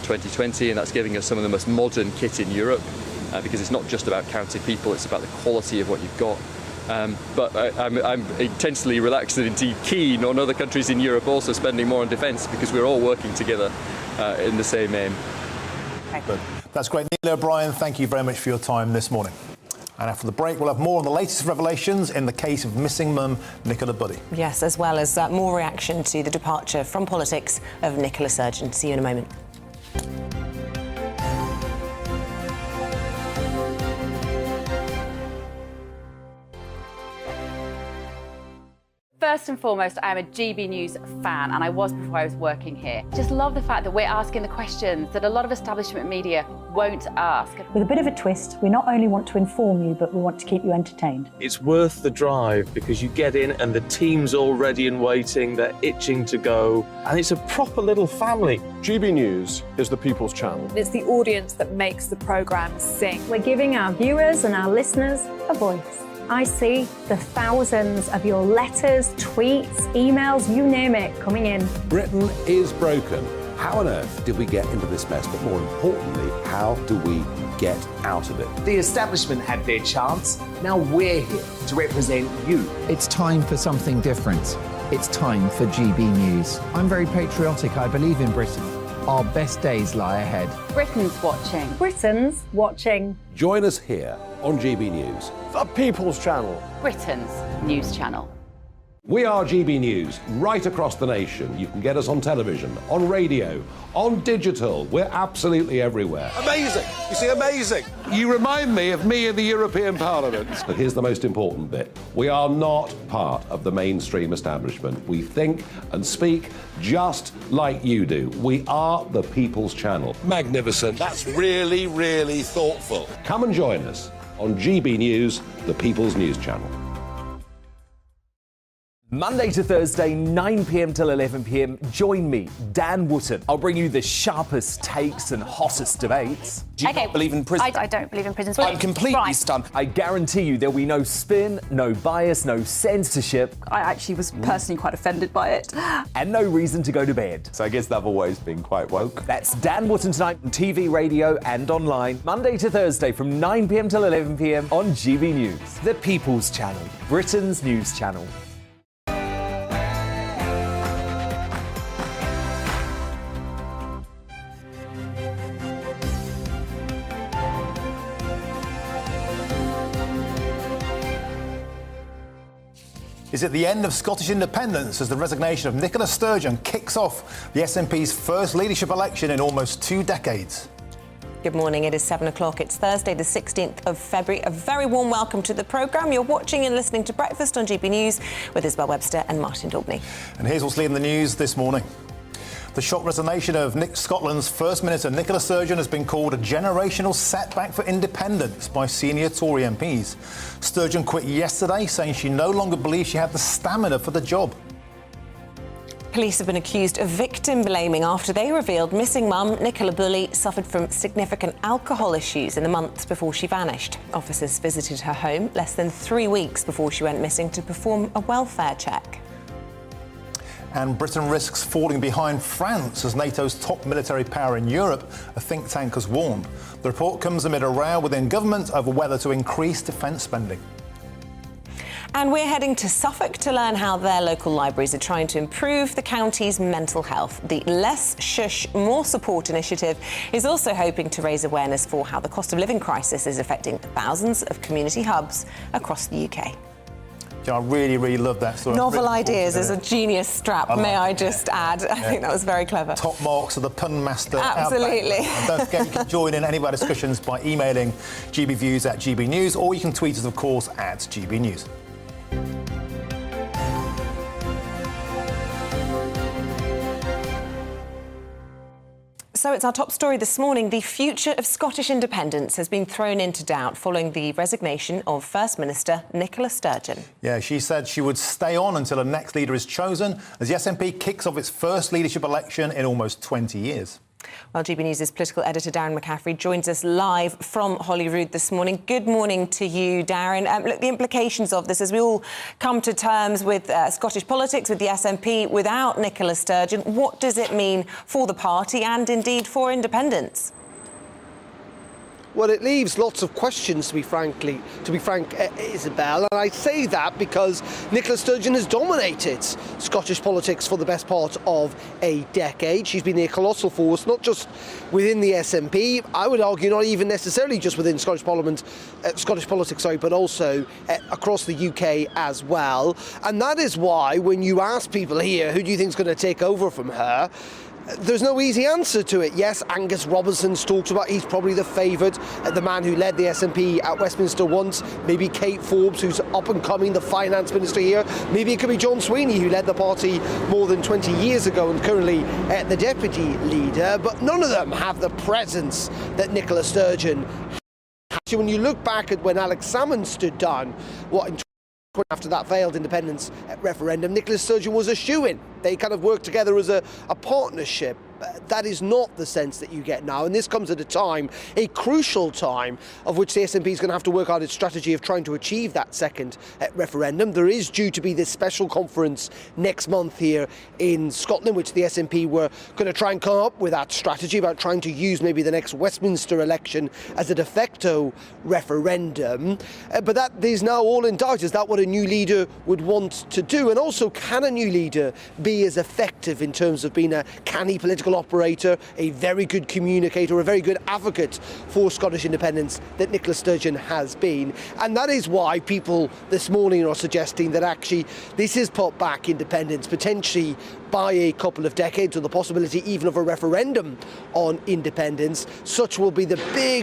2020, and that's giving us some of the most modern kit in Europe, because it's not just about counting people, it's about the quality of what you've got. But I'm intensely relaxed and indeed keen on other countries in Europe also spending more on defence, because we're all working together in the same aim. Good. That's great. Neil O'Brien, thank you very much for your time this morning. And after the break, we'll have more on the latest revelations in the case of missing mum Nicola Buddie. Yes, as well as more reaction to the departure from politics of Nicola Sturgeon. See you in a moment. First and foremost, I am a GB News fan, and I was before I was working here. Just love the fact that we're asking the questions that a lot of establishment media won't ask. With a bit of a twist, we not only want to inform you, but we want to keep you entertained. It's worth the drive because you get in and the team's all ready and waiting, they're itching to go, and it's a proper little family. GB News is the People's Channel. It's the audience that makes the programme sing. We're giving our viewers and our listeners a voice. I see the thousands of your letters, tweets, emails, you name it, coming in. Britain is broken. How on earth did we get into this mess? But more importantly, how do we get out of it? The establishment had their chance. Now we're here to represent you. It's time for something different. It's time for GB News. I'm very patriotic. I believe in Britain. Our best days lie ahead. Britain's watching. Britain's watching. Join us here on GB News. The People's Channel. Britain's news channel. We are GB News, right across the nation. You can get us on television, on radio, on digital. We're absolutely everywhere. Amazing. You see, amazing. You remind me of me in the European Parliament. But here's the most important bit. We are not part of the mainstream establishment. We think and speak just like you do. We are the People's Channel. Magnificent. That's really, really thoughtful. Come and join us on GB News, the People's News Channel. Monday to Thursday, 9 p.m. till 11 p.m. Join me, Dan Wootton. I'll bring you the sharpest takes and hottest debates. Do you not believe in prison? I don't believe in prisons. I'm completely stunned. I guarantee you there'll be no spin, no bias, no censorship. I actually was personally quite offended by it. And no reason to go to bed. So I guess they've always been quite woke. That's Dan Wootton tonight on TV, radio and online. Monday to Thursday from 9 p.m. till 11 p.m. on GB News. The People's Channel. Britain's news channel. Is it the end of Scottish independence as the resignation of Nicola Sturgeon kicks off the SNP's first leadership election in almost 2 decades? Good morning, it is 7 o'clock. It's Thursday, the 16th of February. A very warm welcome to the programme. You're watching and listening to Breakfast on GB News with Isabel, Webster and Martin Daubney. And here's what's leading the news this morning. The shock resignation of Scotland's First Minister Nicola Sturgeon has been called a generational setback for independence by senior Tory MPs. Sturgeon quit yesterday, saying she no longer believes she had the stamina for the job. Police have been accused of victim blaming after they revealed missing mum Nicola Bulley suffered from significant alcohol issues in the months before she vanished. Officers visited her home less than 3 weeks before she went missing to perform a welfare check. And Britain risks falling behind France as NATO's top military power in Europe, a think tank has warned. The report comes amid a row within government over whether to increase defence spending. And we're heading to Suffolk to learn how their local libraries are trying to improve the county's mental health. The Less Shush, More Support initiative is also hoping to raise awareness for how the cost of living crisis is affecting thousands of community hubs across the UK. I really, really love that sort of novel ideas as a genius strap, may I just add. I think that was very clever. Top marks of the pun master. Absolutely. And don't forget, you can join in any of our discussions by emailing gbviews@GB News, or you can tweet us, of course, at GB News. So it's our top story this morning. The future of Scottish independence has been thrown into doubt following the resignation of First Minister Nicola Sturgeon. Yeah, she said she would stay on until the next leader is chosen as the SNP kicks off its first leadership election in almost 20 years. Well, GB News' political editor Darren McCaffrey joins us live from Holyrood this morning. Good morning to you, Darren. Look, the implications of this as we all come to terms with Scottish politics, with the SNP, without Nicola Sturgeon, what does it mean for the party and indeed for independence? Well, it leaves lots of questions, to be frank, Isabel. And I say that because Nicola Sturgeon has dominated Scottish politics for the best part of a decade. She's been a colossal force, not just within the SNP, I would argue not even necessarily just within Scottish politics, but also across the UK as well. And that is why when you ask people here, who do you think is going to take over from her, There's no easy answer to it. Yes, Angus Robertson's talked about he's probably the favourite, the man who led the SNP at Westminster once. Maybe Kate Forbes, who's up and coming, the finance minister here. Maybe it could be John Sweeney, who led the party more than 20 years ago and currently the deputy leader. But none of them have the presence that Nicola Sturgeon has. When you look back at when Alex Salmond stood down, after that failed independence referendum, Nicola Sturgeon was a shoo-in. They kind of worked together as a partnership. That is not the sense that you get now, and this comes at a time, a crucial time, of which the SNP is going to have to work out its strategy of trying to achieve that second referendum. There is due to be this special conference next month here in Scotland, which the SNP were going to try and come up with that strategy about trying to use maybe the next Westminster election as a de facto referendum. But that is now all in doubt. Is that what a new leader would want to do? And also, can a new leader be as effective in terms of being a canny political operator, a very good communicator, a very good advocate for Scottish independence that Nicola Sturgeon has been? And that is why people this morning are suggesting that actually this is put back independence potentially by a couple of decades, or the possibility even of a referendum on independence. Such will be the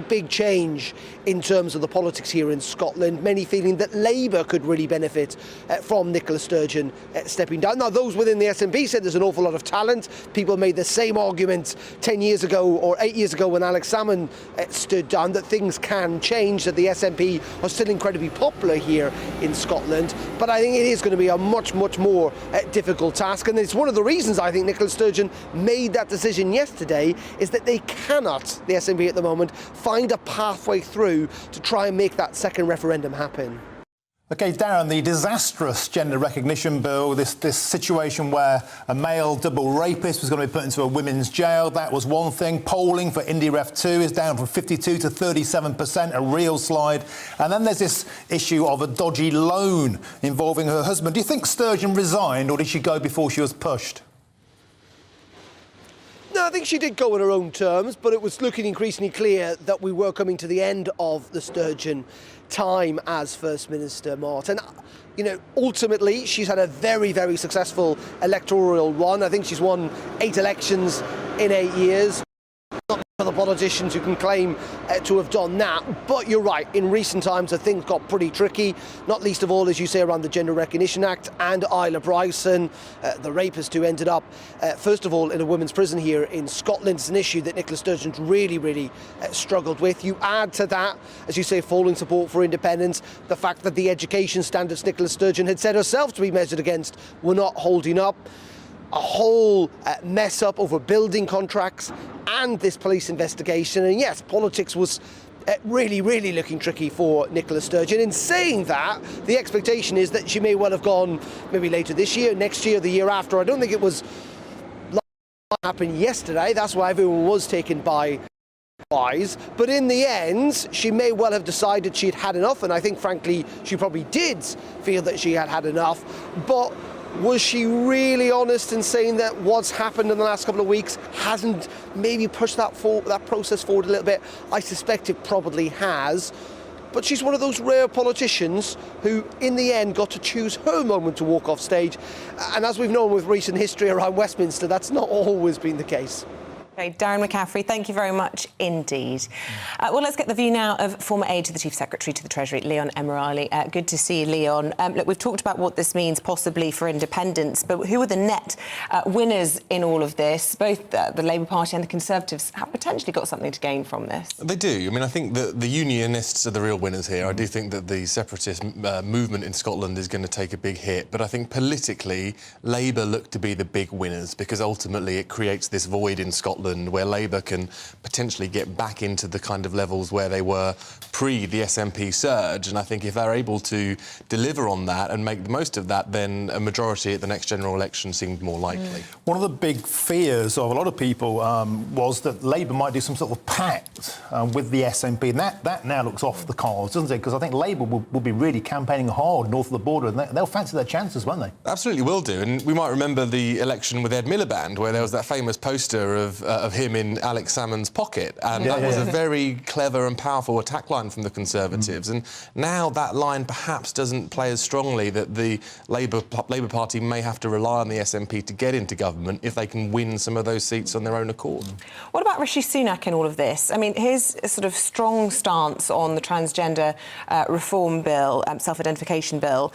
big change in terms of the politics here in Scotland. Many feeling that Labour could really benefit from Nicola Sturgeon stepping down. Now, those within the SNP said there's an awful lot of talent. People made the same argument 10 years ago or 8 years ago when Alex Salmond stood down, that things can change, that the SNP are still incredibly popular here in Scotland. But I think it is going to be a much more difficult task, and it's one of the reasons I think Nicola Sturgeon made that decision yesterday, is that they cannot, the SNP at the moment, find a pathway through to try and make that second referendum happen. OK, Darren, the disastrous gender recognition bill, this situation where a male double rapist was going to be put into a women's jail, that was one thing. Polling for Indie Ref 2 is down from 52 to 37%, a real slide. And then there's this issue of a dodgy loan involving her husband. Do you think Sturgeon resigned, or did she go before she was pushed? No, I think she did go on her own terms, but it was looking increasingly clear that we were coming to the end of the Sturgeon time as First Minister, Martin. You know, ultimately, she's had a very successful electoral run. I think she's won 8 elections in 8 years. Not for the politicians who can claim to have done that. But you're right, in recent times, things got pretty tricky, not least of all, as you say, around the Gender Recognition Act and Isla Bryson, the rapist who ended up, first of all, in a women's prison here in Scotland. It's an issue that Nicola Sturgeon's really struggled with. You add to that, as you say, falling support for independence, the fact that the education standards Nicola Sturgeon had said herself to be measured against were not holding up. A whole mess up over building contracts and this police investigation. And yes, politics was really looking tricky for Nicola Sturgeon. In saying that, the expectation is that she may well have gone maybe later this year, next year, the year after. I don't think it was like what happened yesterday. That's why everyone was taken by surprise. But in the end, she may well have decided she'd had enough. And I think, frankly, she probably did feel that she had had enough. But was she really honest in saying that what's happened in the last couple of weeks hasn't maybe pushed that process forward a little bit? I suspect it probably has. But she's one of those rare politicians who, in the end, got to choose her moment to walk off stage. And as we've known with recent history around Westminster, that's not always been the case. Okay, Darren McCaffrey, thank you very much indeed. Well, let's get the view now of former aide to the Chief Secretary to the Treasury, Leon Emirali. Good to see you, Leon. Look, we've talked about what this means possibly for independence, but who are the net winners in all of this? Both the Labour Party and the Conservatives have potentially got something to gain from this. They do. I mean, I think that the Unionists are the real winners here. I do think that the separatist movement in Scotland is going to take a big hit, but I think politically, Labour look to be the big winners because ultimately it creates this void in Scotland where Labour can potentially get back into the kind of levels where they were pre the SNP surge. And I think if they're able to deliver on that and make the most of that, then a majority at the next general election seemed more likely. One of the big fears of a lot of people was that Labour might do some sort of pact with the SNP, and that now looks off the cards, doesn't it? Because I think Labour will be really campaigning hard north of the border, and they'll fancy their chances, won't they? Absolutely will do. And we might remember the election with Ed Miliband, where there was that famous poster of of him in Alex Salmond's pocket. And that was a very clever and powerful attack line from the Conservatives. And now that line perhaps doesn't play as strongly, that the Labour Party may have to rely on the SNP to get into government if they can win some of those seats on their own accord. What about Rishi Sunak in all of this? I mean, his sort of strong stance on the transgender reform bill, self-identification bill,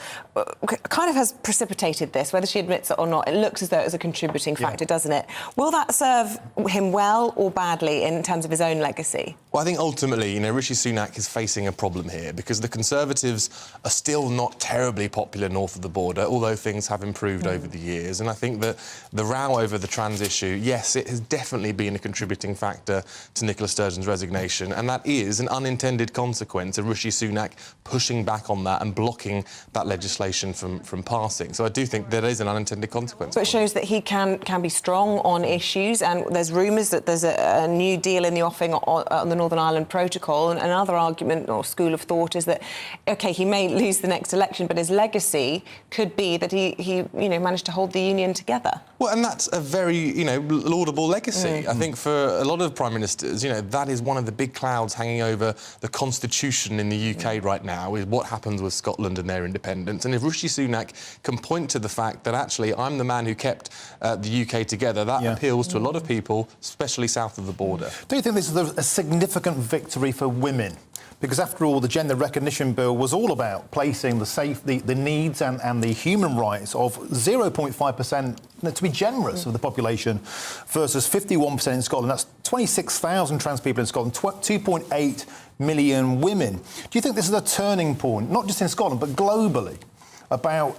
kind of has precipitated this, whether she admits it or not. It looks as though it's a contributing factor, doesn't it? Will that serve him well or badly in terms of his own legacy? Well, I think ultimately, Rishi Sunak is facing a problem here because the Conservatives are still not terribly popular north of the border, although things have improved over the years. And I think that the row over the trans issue, yes, it has definitely been a contributing factor to Nicola Sturgeon's resignation, and that is an unintended consequence of Rishi Sunak pushing back on that and blocking that legislation from passing. So I do think there is an unintended consequence. But it shows that he can be strong on issues, and there's rumours that there's a new deal in the offing on the Northern Ireland Protocol, and another argument or school of thought is that, OK, he may lose the next election, but his legacy could be that he managed to hold the union together. Well, and that's a very, laudable legacy. I think for a lot of Prime Ministers, that is one of the big clouds hanging over the constitution in the UK right now, is what happens with Scotland and their independence. And if Rishi Sunak can point to the fact that actually I'm the man who kept the UK together, that appeals to a lot of people, especially south of the border. Do you think this is a significant victory for women? Because after all, the gender recognition bill was all about placing the needs and the human rights of 0.5%, to be generous, of the population, versus 51% in Scotland. That's 26,000 trans people in Scotland, 2.8 million women. Do you think this is a turning point, not just in Scotland, but globally, about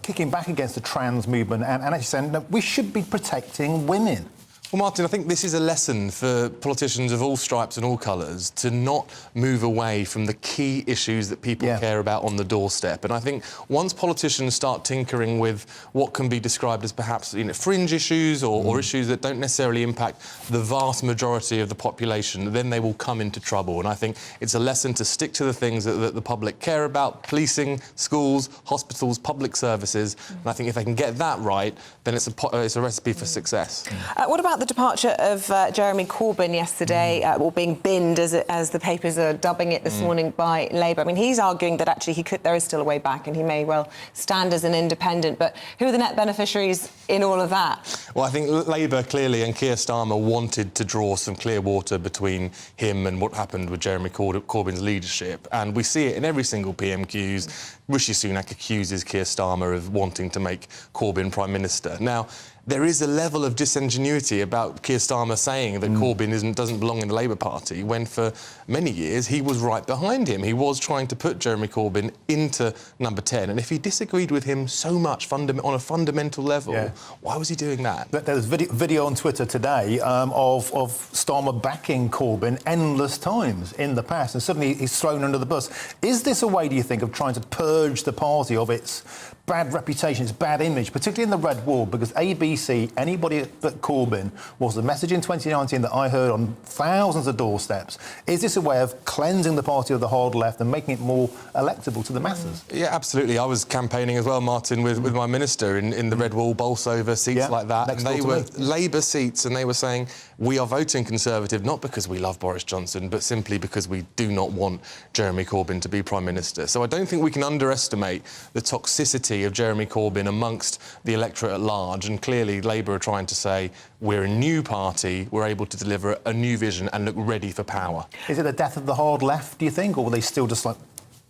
kicking back against the trans movement and actually saying that we should be protecting women? Well, Martin, I think this is a lesson for politicians of all stripes and all colours to not move away from the key issues that people care about on the doorstep. And I think once politicians start tinkering with what can be described as perhaps fringe issues or issues that don't necessarily impact the vast majority of the population, then they will come into trouble. And I think it's a lesson to stick to the things that the public care about: policing, schools, hospitals, public services. And I think if they can get that right, then it's a recipe for success. What about the departure of Jeremy Corbyn yesterday, or being binned, as the papers are dubbing it this morning, by Labour? I mean, he's arguing that actually there is still a way back and he may well stand as an independent. But who are the net beneficiaries in all of that? Well, I think Labour clearly, and Keir Starmer wanted to draw some clear water between him and what happened with Jeremy Corbyn's leadership. And we see it in every single PMQs. Rishi Sunak accuses Keir Starmer of wanting to make Corbyn Prime Minister. Now, there is a level of disingenuity about Keir Starmer saying that Corbyn doesn't belong in the Labour Party, when for many years he was right behind him. He was trying to put Jeremy Corbyn into number 10, and if he disagreed with him so much on a fundamental level, why was he doing that? There's video on Twitter today of Starmer backing Corbyn endless times in the past, and suddenly he's thrown under the bus. Is this a way, do you think, of trying to purge the party of its bad reputation, its bad image, particularly in the Red Wall? Because ABC, anybody but Corbyn, was the message in 2019 that I heard on thousands of doorsteps. Is this a way of cleansing the party of the hard left and making it more electable to the masses? Yeah, absolutely. I was campaigning as well, Martin, with my minister in the Red Wall, Bolsover, seats like that. And they were Labour seats, and they were saying, we are voting Conservative not because we love Boris Johnson, but simply because we do not want Jeremy Corbyn to be Prime Minister. So I don't think we can underestimate the toxicity of Jeremy Corbyn amongst the electorate at large, and clearly Labour are trying to say we're a new party, we're able to deliver a new vision and look ready for power. Is it the death of the hard left, do you think, or will they still just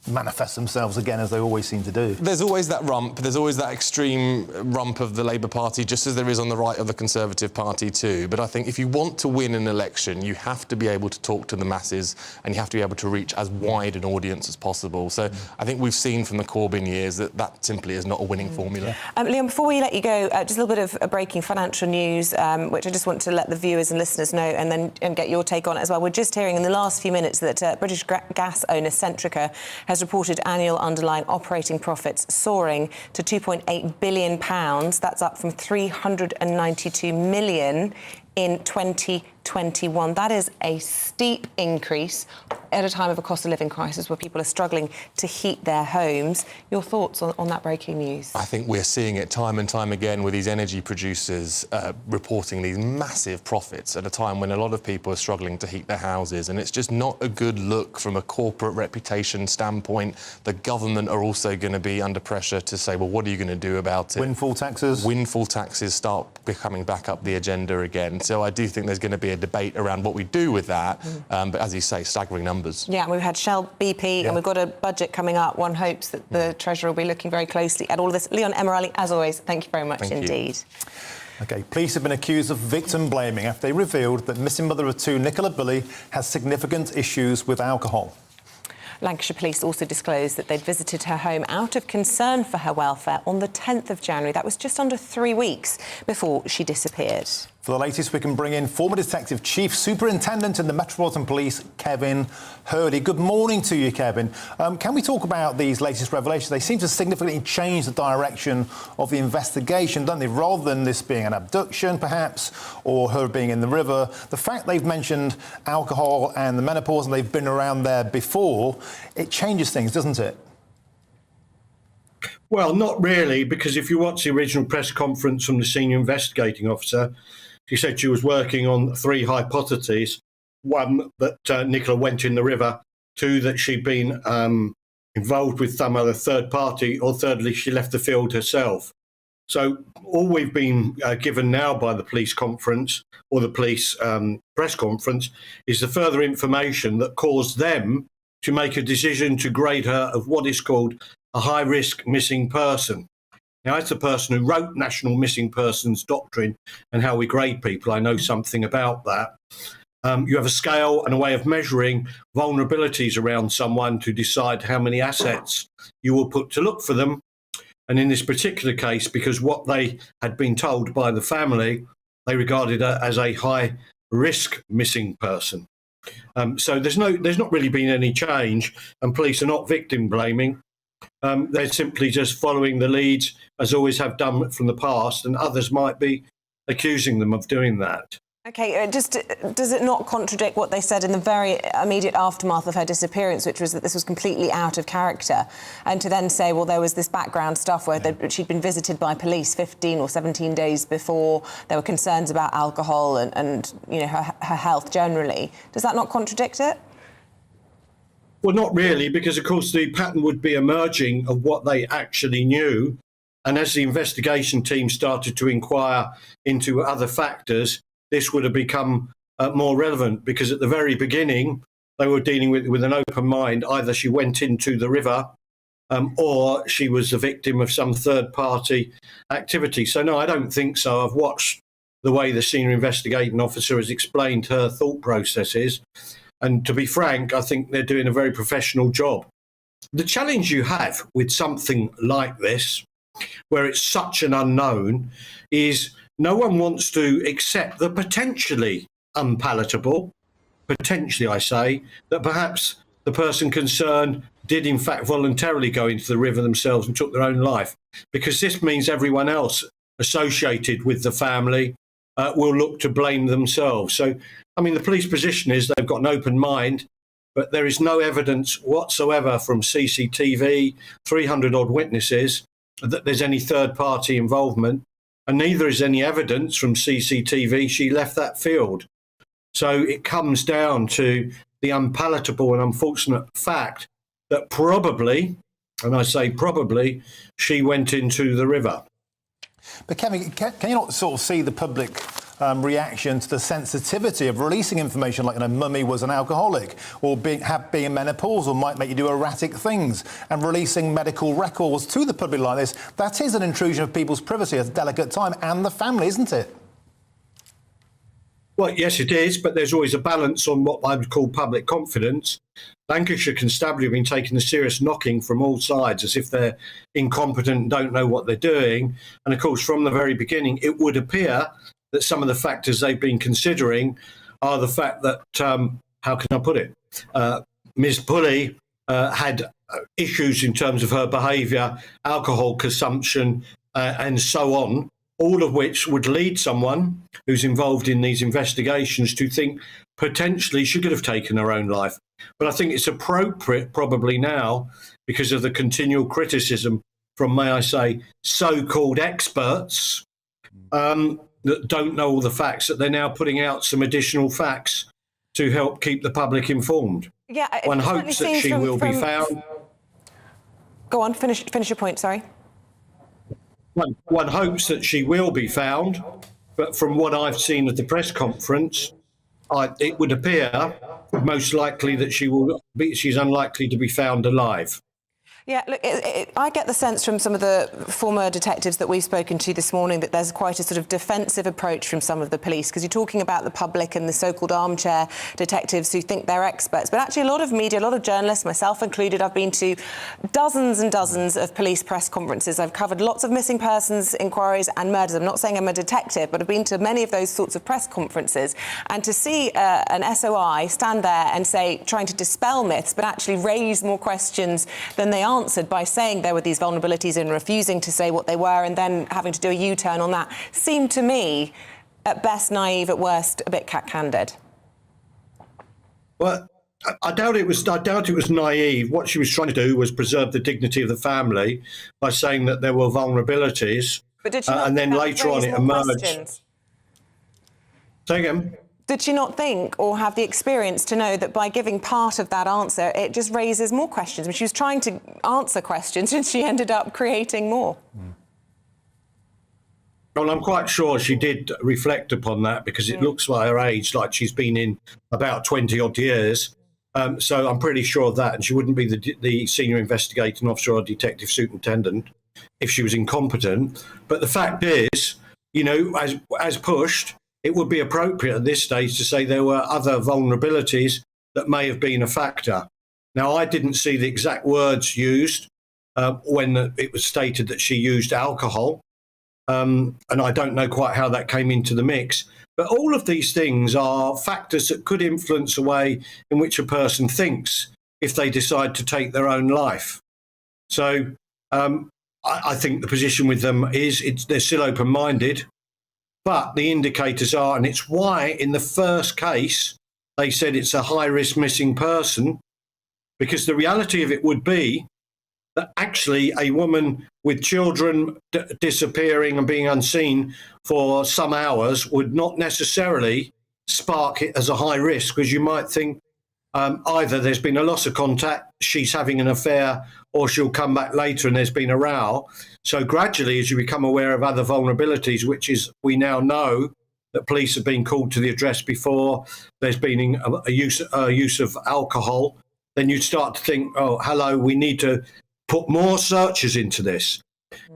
manifest themselves again, as they always seem to do? There's always that rump, there's always that extreme rump of the Labour Party, just as there is on the right of the Conservative Party too. But I think if you want to win an election, you have to be able to talk to the masses and you have to be able to reach as wide an audience as possible. So I think we've seen from the Corbyn years that simply is not a winning formula. Liam, before we let you go, just a little bit of breaking financial news, which I just want to let the viewers and listeners know and get your take on it as well. We're just hearing in the last few minutes that British gas owner Centrica has reported annual underlying operating profits soaring to £2.8 billion. That's up from £392 million in 2021. That is a steep increase at a time of a cost of living crisis where people are struggling to heat their homes. Your thoughts on that breaking news? I think we're seeing it time and time again with these energy producers reporting these massive profits at a time when a lot of people are struggling to heat their houses, and it's just not a good look from a corporate reputation standpoint. The government are also going to be under pressure to say, well, what are you going to do about it? Windfall taxes? Windfall taxes start becoming back up the agenda again. So I do think there's going to be a debate around what we do with that. But as you say, staggering numbers. Yeah, we've had Shell, BP, and we've got a budget coming up. One hopes that the Treasurer will be looking very closely at all of this. Leon Emerali, as always, thank you very much indeed. OK, police have been accused of victim blaming after they revealed that missing mother of two, Nicola Bulley, has significant issues with alcohol. Lancashire Police also disclosed that they'd visited her home out of concern for her welfare on the 10th of January. That was just under 3 weeks before she disappeared. For the latest, we can bring in former Detective Chief Superintendent in the Metropolitan Police, Kevin Hurley. Good morning to you, Kevin. Can we talk about these latest revelations? They seem to significantly change the direction of the investigation, don't they? Rather than this being an abduction, perhaps, or her being in the river, the fact they've mentioned alcohol and the menopause and they've been around there before, it changes things, doesn't it? Well, not really, because if you watch the original press conference from the senior investigating officer, she said she was working on 3 hypotheses. 1, that Nicola went in the river. 2, that she'd been involved with some other third party. Or thirdly, she left the field herself. So all we've been given now by the police conference or the police press conference is the further information that caused them to make a decision to grade her of what is called a high-risk missing person. Now, as the person who wrote National Missing Persons Doctrine and how we grade people, I know something about that. You have a scale and a way of measuring vulnerabilities around someone to decide how many assets you will put to look for them. And in this particular case, because what they had been told by the family, they regarded her as a high-risk missing person. So there's not really been any change, and police are not victim blaming. They're simply just following the leads, as always have done from the past, and others might be accusing them of doing that. OK, just does it not contradict what they said in the very immediate aftermath of her disappearance, which was that this was completely out of character, and to then say, well, there was this background stuff where she'd been visited by police 15 or 17 days before, there were concerns about alcohol and you know, her health generally. Does that not contradict it? Well, not really, because, of course, the pattern would be emerging of what they actually knew. And as the investigation team started to inquire into other factors, this would have become more relevant, because at the very beginning, they were dealing with an open mind. Either she went into the river or she was the victim of some third-party activity. So, no, I don't think so. I've watched the way the senior investigating officer has explained her thought processes. And to be frank, I think they're doing a very professional job. The challenge you have with something like this, where it's such an unknown, is no one wants to accept the potentially unpalatable, potentially I say, that perhaps the person concerned did in fact voluntarily go into the river themselves and took their own life, because this means everyone else associated with the family will look to blame themselves. So, I mean, the police position is they've got an open mind, but there is no evidence whatsoever from CCTV, 300-odd witnesses, that there's any third-party involvement, and neither is any evidence from CCTV she left that field. So it comes down to the unpalatable and unfortunate fact that probably, and I say probably, she went into the river. But Kevin, can you not sort of see the public reaction to the sensitivity of releasing information like, you know, Mummy was an alcoholic, or being menopausal might make you do erratic things, and releasing medical records to the public like this? That is an intrusion of people's privacy at a delicate time, and the family, isn't it? Well, yes, it is, but there's always a balance on what I would call public confidence. Lancashire Constabulary have been taking a serious knocking from all sides, as if they're incompetent and don't know what they're doing. And of course, from the very beginning, it would appear that some of the factors they've been considering are the fact that, how can I put it, Ms. Bulley had issues in terms of her behaviour, alcohol consumption, and so on. all of which would lead someone who's involved in these investigations to think potentially she could have taken her own life. But I think it's appropriate probably now, because of the continual criticism from, may I say, so-called experts that don't know all the facts, that they're now putting out some additional facts to help keep the public informed. Yeah, one hopes that she will be found. Go on, finish your point, sorry. One hopes that she will be found, but from what I've seen at the press conference, it would appear most likely that she's unlikely to be found alive. Yeah, look, I get the sense from some of the former detectives that we've spoken to this morning that there's quite a sort of defensive approach from some of the police, because you're talking about the public and the so-called armchair detectives who think they're experts. But actually a lot of media, a lot of journalists, myself included, I've been to dozens and dozens of police press conferences. I've covered lots of missing persons inquiries and murders. I'm not saying I'm a detective, but I've been to many of those sorts of press conferences. And to see an SOI stand there and say, trying to dispel myths, but actually raise more questions than they answered by saying there were these vulnerabilities and refusing to say what they were and then having to do a U-turn on that, seemed to me, at best naive, at worst a bit cat-handed. Well, I doubt it was naive. What she was trying to do was preserve the dignity of the family by saying that there were vulnerabilities. But did she not and then later on it emerged. Questions? Say again? Did she not think or have the experience to know that by giving part of that answer, it just raises more questions? I mean, she was trying to answer questions and she ended up creating more. Well, I'm quite sure she did reflect upon that, because it looks like her age, like she's been in about 20 odd years. So I'm pretty sure of that. And she wouldn't be the senior investigating officer or detective superintendent if she was incompetent. But the fact is, you know, as pushed, it would be appropriate at this stage to say there were other vulnerabilities that may have been a factor. Now, I didn't see the exact words used when it was stated that she used alcohol, and I don't know quite how that came into the mix. But all of these things are factors that could influence the way in which a person thinks if they decide to take their own life. So I think the position with them is they're still open-minded. But the indicators are, and it's why in the first case they said it's a high-risk missing person, because the reality of it would be that actually a woman with children disappearing and being unseen for some hours would not necessarily spark it as a high risk, because you might think either there's been a loss of contact, she's having an affair, or she'll come back later and there's been a row. So gradually, as you become aware of other vulnerabilities, which is, we now know that police have been called to the address before, there's been a use of alcohol, then you start to think, oh, hello, we need to put more searches into this.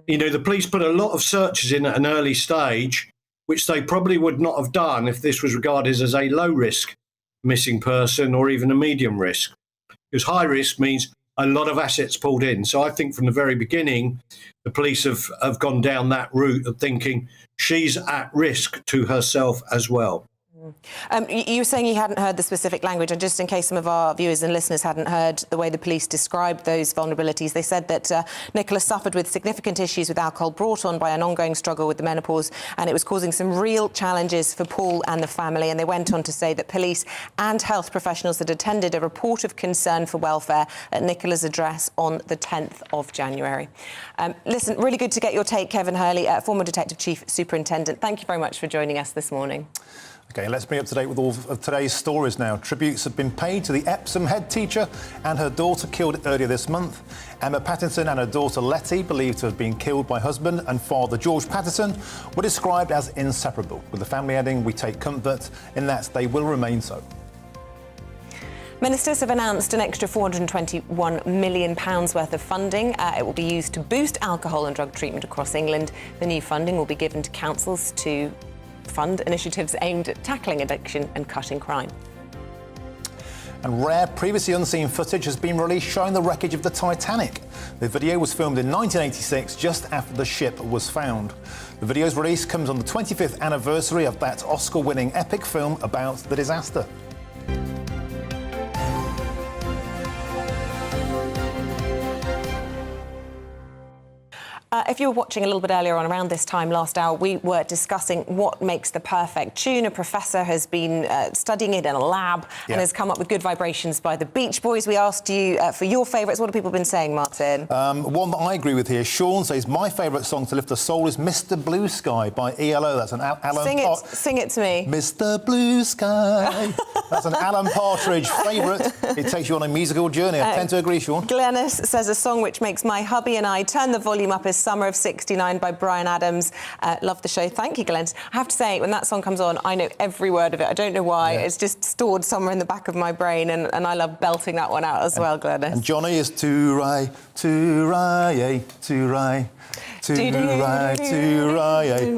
You know, the police put a lot of searches in at an early stage, which they probably would not have done if this was regarded as a low-risk missing person or even a medium risk. Because high risk means a lot of assets pulled in. So I think from the very beginning, the police have gone down that route of thinking she's at risk to herself as well. You were saying you hadn't heard the specific language, and just in case some of our viewers and listeners hadn't heard the way the police described those vulnerabilities, they said that Nicola suffered with significant issues with alcohol brought on by an ongoing struggle with the menopause, and it was causing some real challenges for Paul and the family. And they went on to say that police and health professionals had attended a report of concern for welfare at Nicola's address on the 10th of January. Listen, really good to get your take, Kevin Hurley, former Detective Chief Superintendent. Thank you very much for joining us this morning. OK, let's bring up to date with all of today's stories now. Tributes have been paid to the Epsom head teacher and her daughter killed earlier this month. Emma Pattinson and her daughter Letty, believed to have been killed by husband and father George Pattinson, were described as inseparable, with the family adding, "We take comfort in that they will remain so." Ministers have announced an extra £421 million worth of funding. It will be used to boost alcohol and drug treatment across England. The new funding will be given to councils to fund initiatives aimed at tackling addiction and cutting crime. And rare, previously unseen footage has been released showing the wreckage of the Titanic. The video was filmed in 1986, just after the ship was found. The video's release comes on the 25th anniversary of that Oscar-winning epic film about the disaster. If you were watching a little bit earlier on, around this time last hour, we were discussing what makes the perfect tune. A professor has been studying it in a lab and has come up with Good Vibrations by the Beach Boys. We asked you for your favourites. What have people been saying, Martin? One that I agree with here. Sean says, my favourite song to lift the soul is Mr. Blue Sky by ELO. That's an Alan Sing it to me. Mr. Blue Sky. That's an Alan Partridge favourite. It takes you on a musical journey. I tend to agree, Sean. Glennis says a song which makes my hubby and I turn the volume up is Summer of '69 by Bryan Adams. Love the show. Thank you, Glennis. I have to say, when that song comes on, I know every word of it. I don't know why. Yeah. It's just stored somewhere in the back of my brain, and I love belting that one out as well, Glennis. And Johnny is to-rai, to-rai, to-rai. To-rai.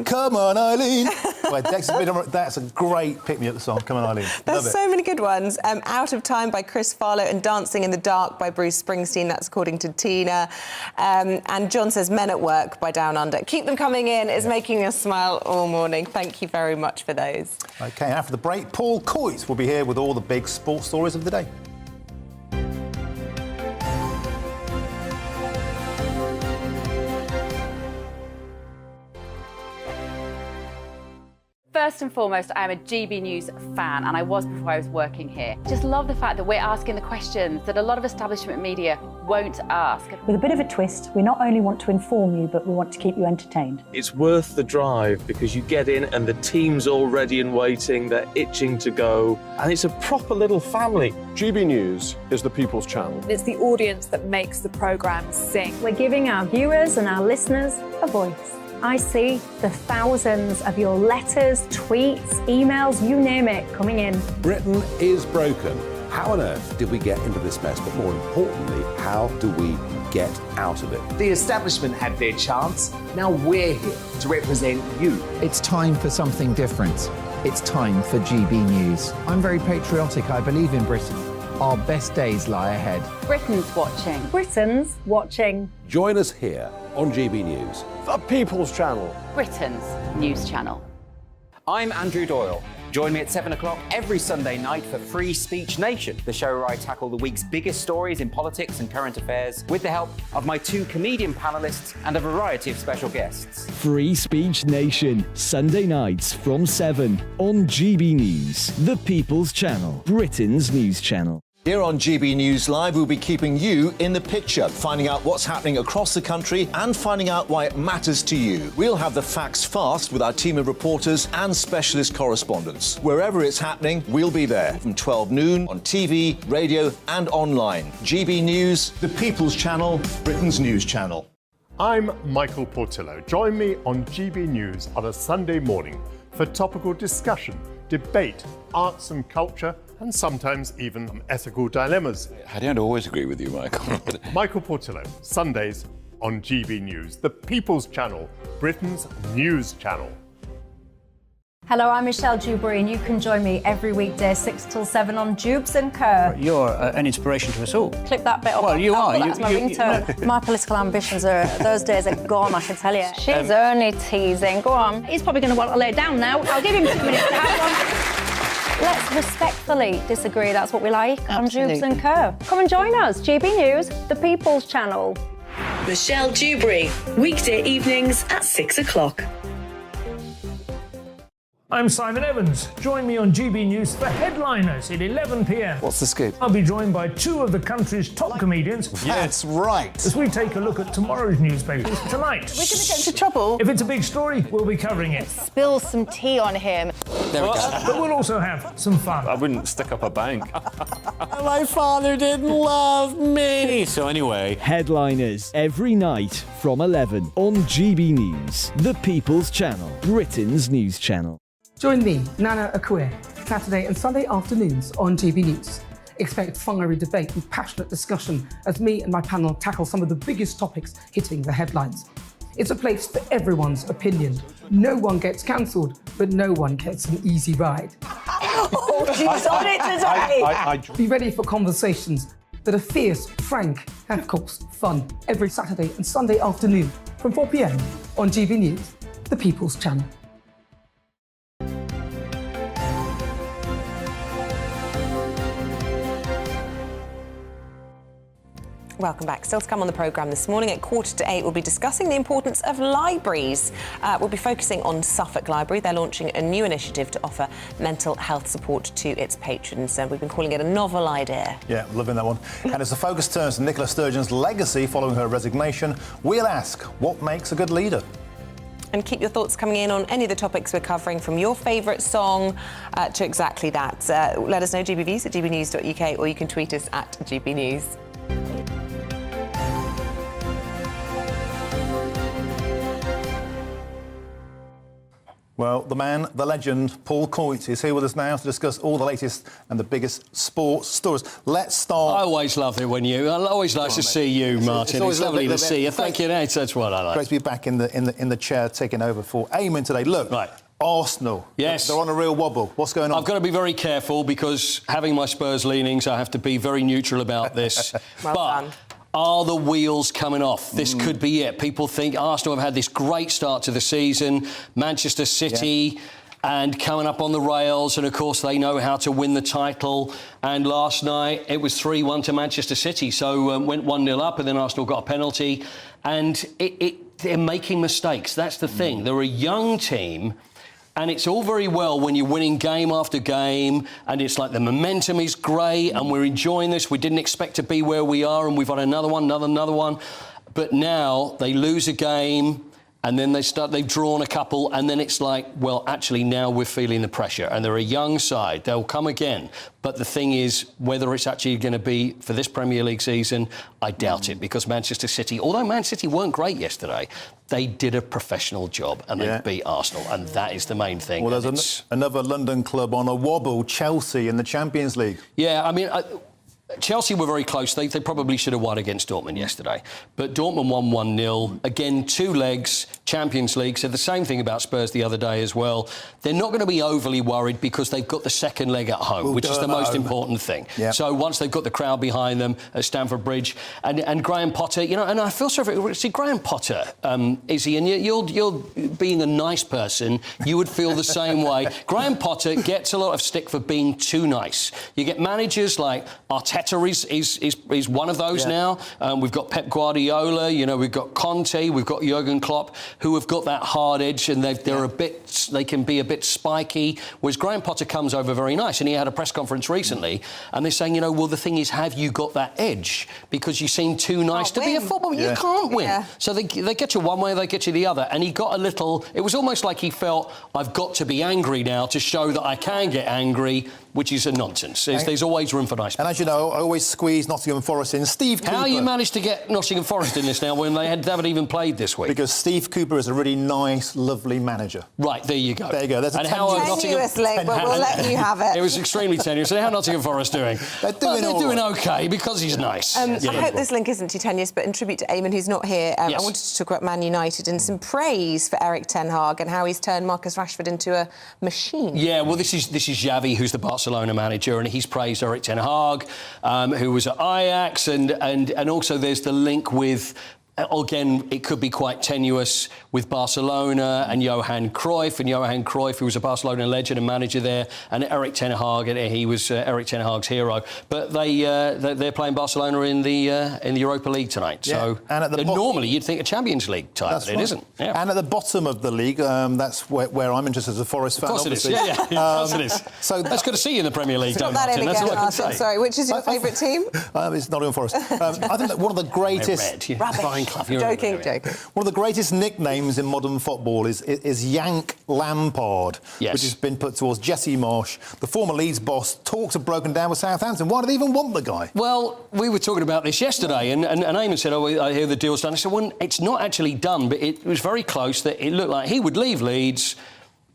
Come on, Eileen. Well, that's a great pick-me-up song. Come on, Eileen. There's so many good ones. Out of Time by Chris Farlow and Dancing in the Dark by Bruce Springsteen. That's according to Tina. And John says Men at Work by Down Under. Keep them coming in. It's making us smile all morning. Thank you very much for those. OK, after the break, Paul Coyte will be here with all the big sports stories of the day. First and foremost, I am a GB News fan, and I was before I was working here. Just love the fact that we're asking the questions that a lot of establishment media won't ask. With a bit of a twist, we not only want to inform you, but we want to keep you entertained. It's worth the drive because you get in and the team's all ready and waiting, they're itching to go, and it's a proper little family. GB News is the People's Channel. It's the audience that makes the programme sing. We're giving our viewers and our listeners a voice. I see the thousands of your letters, tweets, emails, you name it, coming in. Britain is broken. How on earth did we get into this mess? But more importantly, how do we get out of it? The establishment had their chance. Now we're here to represent you. It's time for something different. It's time for GB News. I'm very patriotic. I believe in Britain. Our best days lie ahead. Britain's watching. Britain's watching. Join us here on GB News. The People's Channel. Britain's news channel. I'm Andrew Doyle. Join me at 7 o'clock every Sunday night for Free Speech Nation, the show where I tackle the week's biggest stories in politics and current affairs with the help of my two comedian panellists and a variety of special guests. Free Speech Nation, Sunday nights from 7 on GB News, the People's Channel, Britain's news channel. Here on GB News Live, we'll be keeping you in the picture, finding out what's happening across the country and finding out why it matters to you. We'll have the facts fast with our team of reporters and specialist correspondents. Wherever it's happening, we'll be there from 12 noon on TV, radio and online. GB News, the People's Channel, Britain's news channel. I'm Michael Portillo. Join me on GB News on a Sunday morning for topical discussion, debate, arts and culture, and sometimes even ethical dilemmas. I don't always agree with you, Michael. Michael Portillo, Sundays on GB News, the People's Channel, Britain's news channel. Hello, I'm Michelle Dewberry, and you can join me every weekday 6 till 7 on Jubes and Kerr. You're an inspiration to us all. Clip that bit up. Well, you are. That's my ringtone. My political ambitions those days are gone, I can tell you. She's only teasing. Go on. He's probably going to want to lay down now. I'll give him 2 minutes to have one. Let's respectfully disagree. That's what we like on Jubes and Kerr. Come and join us. GB News, the People's Channel. Michelle Dewberry, weekday evenings at 6 o'clock. I'm Simon Evans. Join me on GB News for Headliners at 11 p.m. What's the scoop? I'll be joined by two of the country's top comedians. That's right. As we take a look at tomorrow's newspapers tonight. We're going to get into trouble. If it's a big story, we'll be covering it. Spill some tea on him. There we go. But we'll also have some fun. I wouldn't stick up a bank. My father didn't love me. So anyway. Headliners every night from 11 on GB News, the People's Channel, Britain's news channel. Join me, Nana Akue, Saturday and Sunday afternoons on GB News. Expect fiery debate and passionate discussion as me and my panel tackle some of the biggest topics hitting the headlines. It's a place for everyone's opinion. No one gets cancelled, but no one gets an easy ride. Oh, she's on it today! Be ready for conversations that are fierce, frank, and of course, fun. Every Saturday and Sunday afternoon from 4 p.m. on GB News, the People's Channel. Welcome back. Still to come on the programme this morning at 7:45, we'll be discussing the importance of libraries. We'll be focusing on Suffolk Library. They're launching a new initiative to offer mental health support to its patrons. We've been calling it a novel idea. Yeah, loving that one. And as the focus turns to Nicola Sturgeon's legacy following her resignation, we'll ask, what makes a good leader? And keep your thoughts coming in on any of the topics we're covering, from your favourite song to exactly that. Let us know, GBVs at gbnews.uk, or you can tweet us at GBnews. Well, the man, the legend, Paul Coyte is here with us now to discuss all the latest and the biggest sports stories. Let's start... I always love it when you... I always like to see you, Martin. It's lovely to see you. Thank you. That's what I like. Great to be back in the chair taking over for Eamonn today. Look, right. Arsenal. Yes. They're on a real wobble. What's going on? I've got to be very careful because, having my Spurs leanings, I have to be very neutral about this. Well done. Are the wheels coming off? This could be it. People think Arsenal have had this great start to the season, Manchester City, and coming up on the rails, and of course they know how to win the title. And last night it was 3-1 to Manchester City, so went 1-0 up, and then Arsenal got a penalty. And they're making mistakes. That's the thing. They're a young team. And it's all very well when you're winning game after game, and it's like the momentum is great, and we're enjoying this. We didn't expect to be where we are, and we've got another one. But now they lose a game, and then they've drawn a couple, and then it's like, well, actually now we're feeling the pressure, and they're a young side. They'll come again. But the thing is, whether it's actually going to be for this Premier League season, I doubt it, because Manchester City, although Man City weren't great yesterday, they did a professional job, and they beat Arsenal, and that is the main thing. Well, there's another London club on a wobble, Chelsea, in the Champions League. Yeah, I mean... Chelsea were very close. They probably should have won against Dortmund yesterday. But Dortmund won 1-0. Again, 2 legs, Champions League. Said the same thing about Spurs the other day as well. They're not going to be overly worried because they've got the second leg at home, which is the most important thing. Yep. So once they've got the crowd behind them at Stamford Bridge, and Graham Potter, you know, and I feel sorry for... See, Graham Potter, Izzy, and you're being a nice person, you would feel the same way. Graham Potter gets a lot of stick for being too nice. You get managers like Arteta is one of those now. We've got Pep Guardiola, you know, we've got Conte, we've got Jurgen Klopp, who have got that hard edge, and they can be a bit spiky. Whereas Graham Potter comes over very nice, and he had a press conference recently, and they're saying, you know, well, the thing is, have you got that edge? Because you seem too nice to be a footballer. You can't win. Yeah. So they get you one way, they get you the other. And he got a little... It was almost like he felt, I've got to be angry now to show that I can get angry, which is a nonsense. There's always room for nice people. And as you know, I always squeeze Nottingham Forest in. Steve Cooper. How you managed to get Nottingham Forest in this now when they haven't even played this week? Because Steve Cooper is a really nice, lovely manager. Right, there you go. There you go. There's a tenuous link, but we'll let you have it. It was extremely tenuous. So how Nottingham Forest doing? They're doing OK, because he's nice. I hope this link isn't too tenuous, but in tribute to Eamonn, who's not here, I wanted to talk about Man United and some praise for Erik ten Hag and how he's turned Marcus Rashford into a machine. Yeah, well, this is Xavi, who's the Barcelona manager, and he's praised Erik ten Hag, who was at Ajax, and also there's the link with... Again, it could be quite tenuous with Barcelona and Johan Cruyff, who was a Barcelona legend and manager there, and Erik ten Hag, and he was Erik ten Hag's hero. But they're playing Barcelona in the Europa League tonight. Yeah. So and normally you'd think a Champions League title, but it isn't. Yeah. And at the bottom of the league, that's where I'm interested as a Forest fan. Of course obviously. it is. Yeah. Of course it is. So that's good to see you in the Premier League, Drop that in again, Martin. Sorry, which is your favourite team? It's Nottingham Forest. I think that one of the greatest... Joking. One of the greatest nicknames in modern football is Yank Lampard, which has been put towards Jesse Marsh. The former Leeds boss. Talks have broken down with Southampton. Why do they even want the guy? Well, we were talking about this yesterday, and Eamonn said, I hear the deal's done. I said, well, it's not actually done, but it was very close that it looked like he would leave Leeds.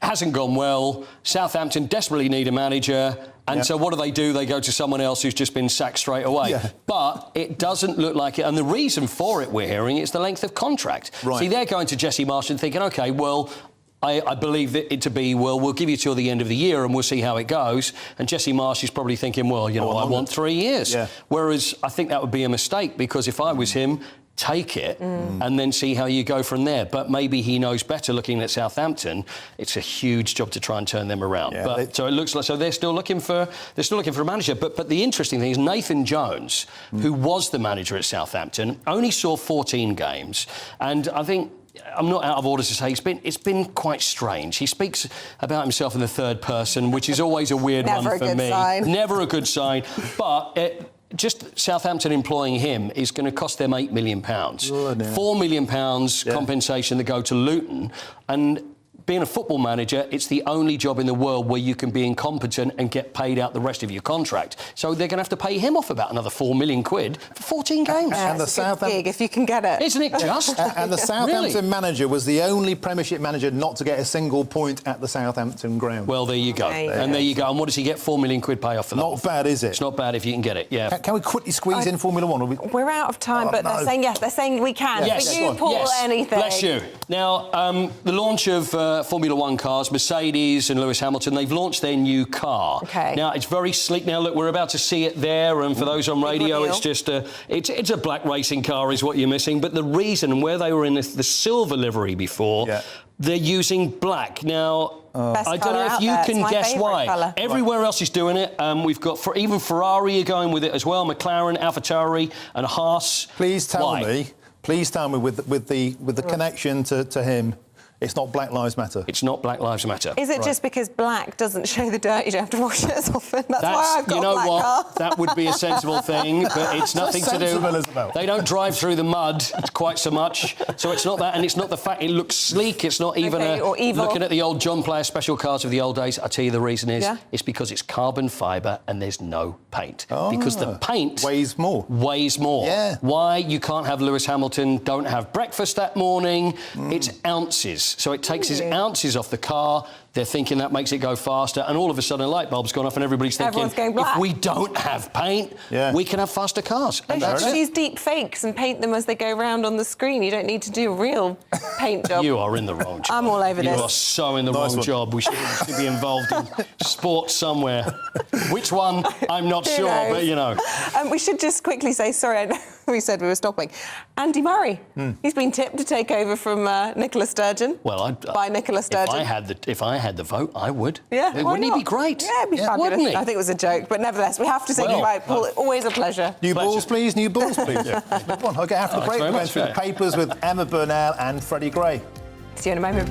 Hasn't gone well. Southampton desperately need a manager. And so what do? They go to someone else who's just been sacked straight away. Yeah. But it doesn't look like it. And the reason for it, we're hearing, is the length of contract. Right. See, they're going to Jesse Marsh and thinking, OK, well, I believe it to be, well, we'll give you till the end of the year and we'll see how it goes. And Jesse Marsh is probably thinking, well, you know, I want 3 years. Yeah. Whereas I think that would be a mistake, because if I was him, take it and then see how you go from there. But maybe he knows better. Looking at Southampton, it's a huge job to try and turn them around. Yeah, so it looks like they're still looking for a manager. But the interesting thing is Nathan Jones, who was the manager at Southampton, only saw 14 games, and I think. I'm not out of order to say it's been quite strange. He speaks about himself in the third person, which is always a weird one for me. Never a good sign. But just Southampton employing him is going to cost them £8 million. £4 million compensation to go to Luton. And being a football manager, it's the only job in the world where you can be incompetent and get paid out the rest of your contract. So they're going to have to pay him off about another £4 million for 14 games. And the Southampton gig, if you can get it, isn't it just? And the Southampton manager was the only Premiership manager not to get a single point at the Southampton ground. Well, there you go. And there you go. And what does he get? £4 million payoff for that? Not bad, is it? It's not bad if you can get it. Yeah. Can we quickly squeeze in Formula One? We're out of time, but they're saying yes. They're saying we can. Yes. For you, Paul, anything. Bless you. Now, the launch of Formula One cars, Mercedes and Lewis Hamilton, they've launched their new car. Okay. Now, it's very sleek. Now, look, we're about to see it there, and for those on radio, it's just it's a black racing car is what you're missing. But the reason, where they were in the silver livery before, they're using black. Now, I don't know if you can guess why. Colour. Everywhere else is doing it. We've got, even Ferrari are going with it as well, McLaren, AlphaTauri and Haas. Please tell me with the connection to him, it's not Black Lives Matter. It's not Black Lives Matter. Is it just because black doesn't show the dirt, you don't have to wash it as often? That's why I've got you know a black what? car. That would be a sensible thing, but it's nothing to do. Isabel. They don't drive through the mud quite so much, so it's not that, and it's not the fact it looks sleek. It's not even or evil. Looking at the old John Player special cars of the old days, I tell you the reason is it's because it's carbon fibre and there's no paint. Because the paint weighs more. Yeah. Why you can't have Lewis Hamilton don't have breakfast that morning? It's ounces, so it takes his ounces off the car. They're thinking that makes it go faster, and all of a sudden a light bulb's gone off and everybody's thinking, if we don't have paint, we can have faster cars. They should use deep fakes and paint them as they go round on the screen. You don't need to do a real paint job. You are in the wrong job. I'm all over this. You are so in the wrong job. We should be involved in sports somewhere. Which one? I'm not sure, but you know. We should just quickly say, sorry, I know we said we were stopping. Andy Murray, he's been tipped to take over from Nicola Sturgeon. Well, by Nicola Sturgeon. If I had the vote, I would. Yeah, wouldn't he be great? Yeah, it'd be fabulous. Wouldn't he? I think it was a joke, but nevertheless, we have to say goodbye. Paul, always a pleasure. New balls, please. New balls, please. Come on, I'll get after the break. We're going through the papers with Emma Burnell and Freddie Gray. See you in a moment.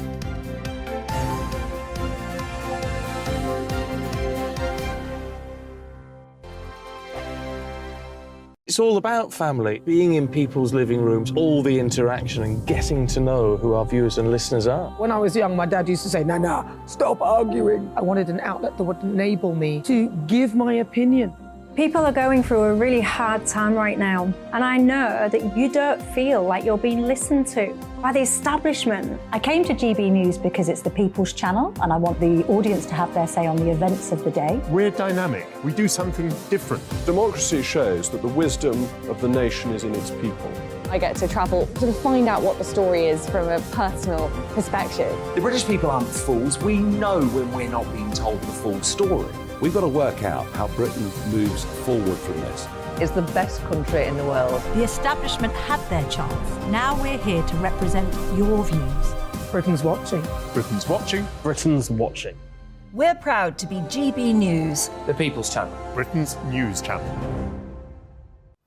It's all about family, being in people's living rooms, all the interaction and getting to know who our viewers and listeners are. When I was young, my dad used to say, Nana, stop arguing. I wanted an outlet that would enable me to give my opinion. People are going through a really hard time right now, and I know that you don't feel like you're being listened to by the establishment. I came to GB News because it's the People's Channel, and I want the audience to have their say on the events of the day. We're dynamic. We do something different. Democracy shows that the wisdom of the nation is in its people. I get to travel to find out what the story is from a personal perspective. The British people aren't fools. We know when we're not being told the full story. We've got to work out how Britain moves forward from this. It's the best country in the world. The establishment had their chance. Now we're here to represent your views. Britain's watching. Britain's watching. Britain's watching. We're proud to be GB News. The People's Channel. Britain's news channel.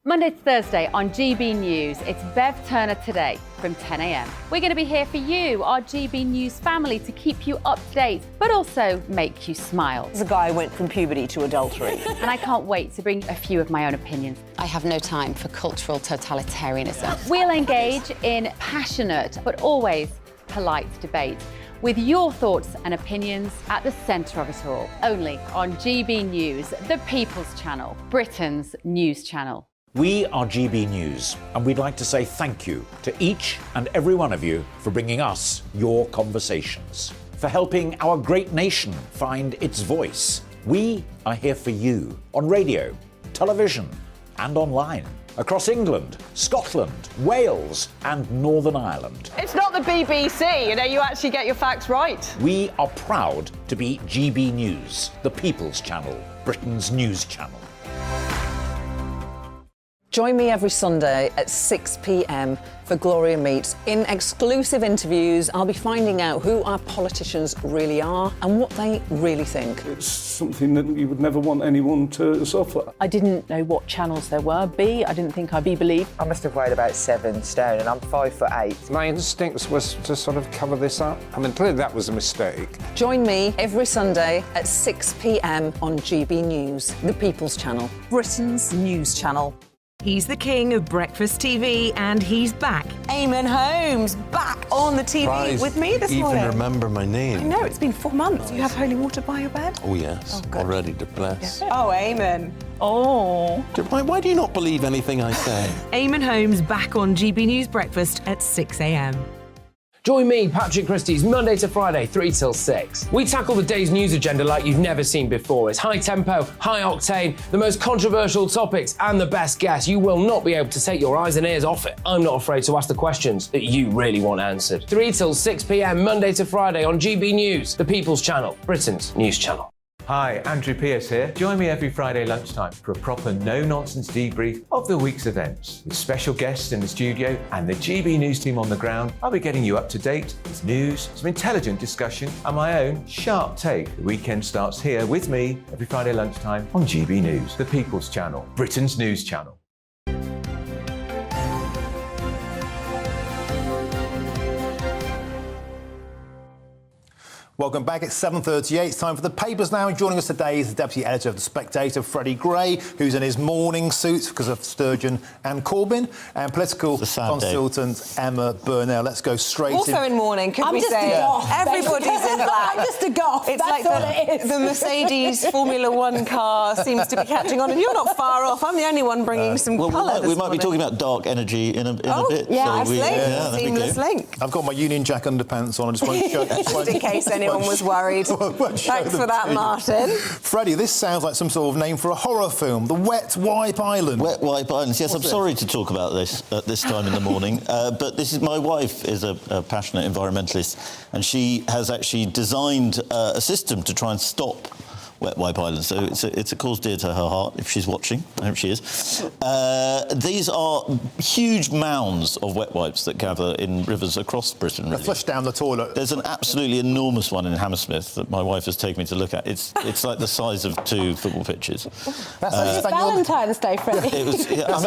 Monday to Thursday on GB News, it's Bev Turner Today from 10 a.m. We're going to be here for you, our GB News family, to keep you up to date, but also make you smile. The guy went from puberty to adultery. And I can't wait to bring a few of my own opinions. I have no time for cultural totalitarianism. We'll engage in passionate, but always polite debate, with your thoughts and opinions at the centre of it all. Only on GB News, the People's Channel, Britain's news channel. We are GB News, and we'd like to say thank you to each and every one of you for bringing us your conversations, for helping our great nation find its voice. We are here for you on radio, television, and online, across England, Scotland, Wales, and Northern Ireland. It's not the BBC, you actually get your facts right. We are proud to be GB News, the People's Channel, Britain's news channel. Join me every Sunday at 6 p.m. for Gloria Meets. In exclusive interviews, I'll be finding out who our politicians really are and what they really think. It's something that you would never want anyone to suffer. I didn't know what channels there were. B, I didn't think I'd be believed. I must have weighed about 7 stone and I'm 5'8". My instincts was to sort of cover this up. I mean, clearly that was a mistake. Join me every Sunday at 6 p.m. on GB News, the People's Channel, Britain's news channel. He's the king of breakfast TV and he's back. Eamonn Holmes back on the TV with me this morning. Even remember my name. I know, it's been 4 months. You have holy water by your bed? Oh, yes. Already to bless. Yeah. Oh, Eamonn. Oh. Why do you not believe anything I say? Eamonn Holmes back on GB News Breakfast at 6 a.m. Join me, Patrick Christie's, Monday to Friday, 3 till 6. We tackle the day's news agenda like you've never seen before. It's high tempo, high octane, the most controversial topics, and the best guests. You will not be able to take your eyes and ears off it. I'm not afraid to ask the questions that you really want answered. 3 till 6 p.m, Monday to Friday on GB News, the People's Channel, Britain's news channel. Hi, Andrew Pierce here. Join me every Friday lunchtime for a proper no-nonsense debrief of the week's events. With special guests in the studio and the GB News team on the ground, I'll be getting you up to date with news, some intelligent discussion and my own sharp take. The weekend starts here with me every Friday lunchtime on GB News, the People's Channel, Britain's news channel. Welcome back. It's 7:38. It's time for the papers now. Joining us today is the Deputy Editor of The Spectator, Freddie Gray, who's in his morning suit because of Sturgeon and Corbyn, and political consultant Emma Burnell. Let's go straight also in mourning, could we say? Everybody's in black. I'm just a goth. It's That's like all it is. the Mercedes Formula One car seems to be catching on, and you're not far off. I'm the only one bringing some colour. We might be talking about dark energy in a bit. Yeah, so seamless link. I've got my Union Jack underpants on. I just want to show just in case anyone was worried. Thanks for that, Martin. Freddie, this sounds like some sort of name for a horror film. The Wet Wipe Island. Wet Wipe Islands. Yes, I'm sorry to talk about this at this time in the morning, but this is my wife is a passionate environmentalist, and she has actually designed a system to try and stop Wet Wipe Island. So it's a cause dear to her heart, if she's watching. I hope she is. These are huge mounds of wet wipes that gather in rivers across Britain, really. They flush down the toilet. There's an absolutely enormous one in Hammersmith that my wife has taken me to look at. It's like the size of 2 football pitches. That's Valentine's Day, Freddie. That's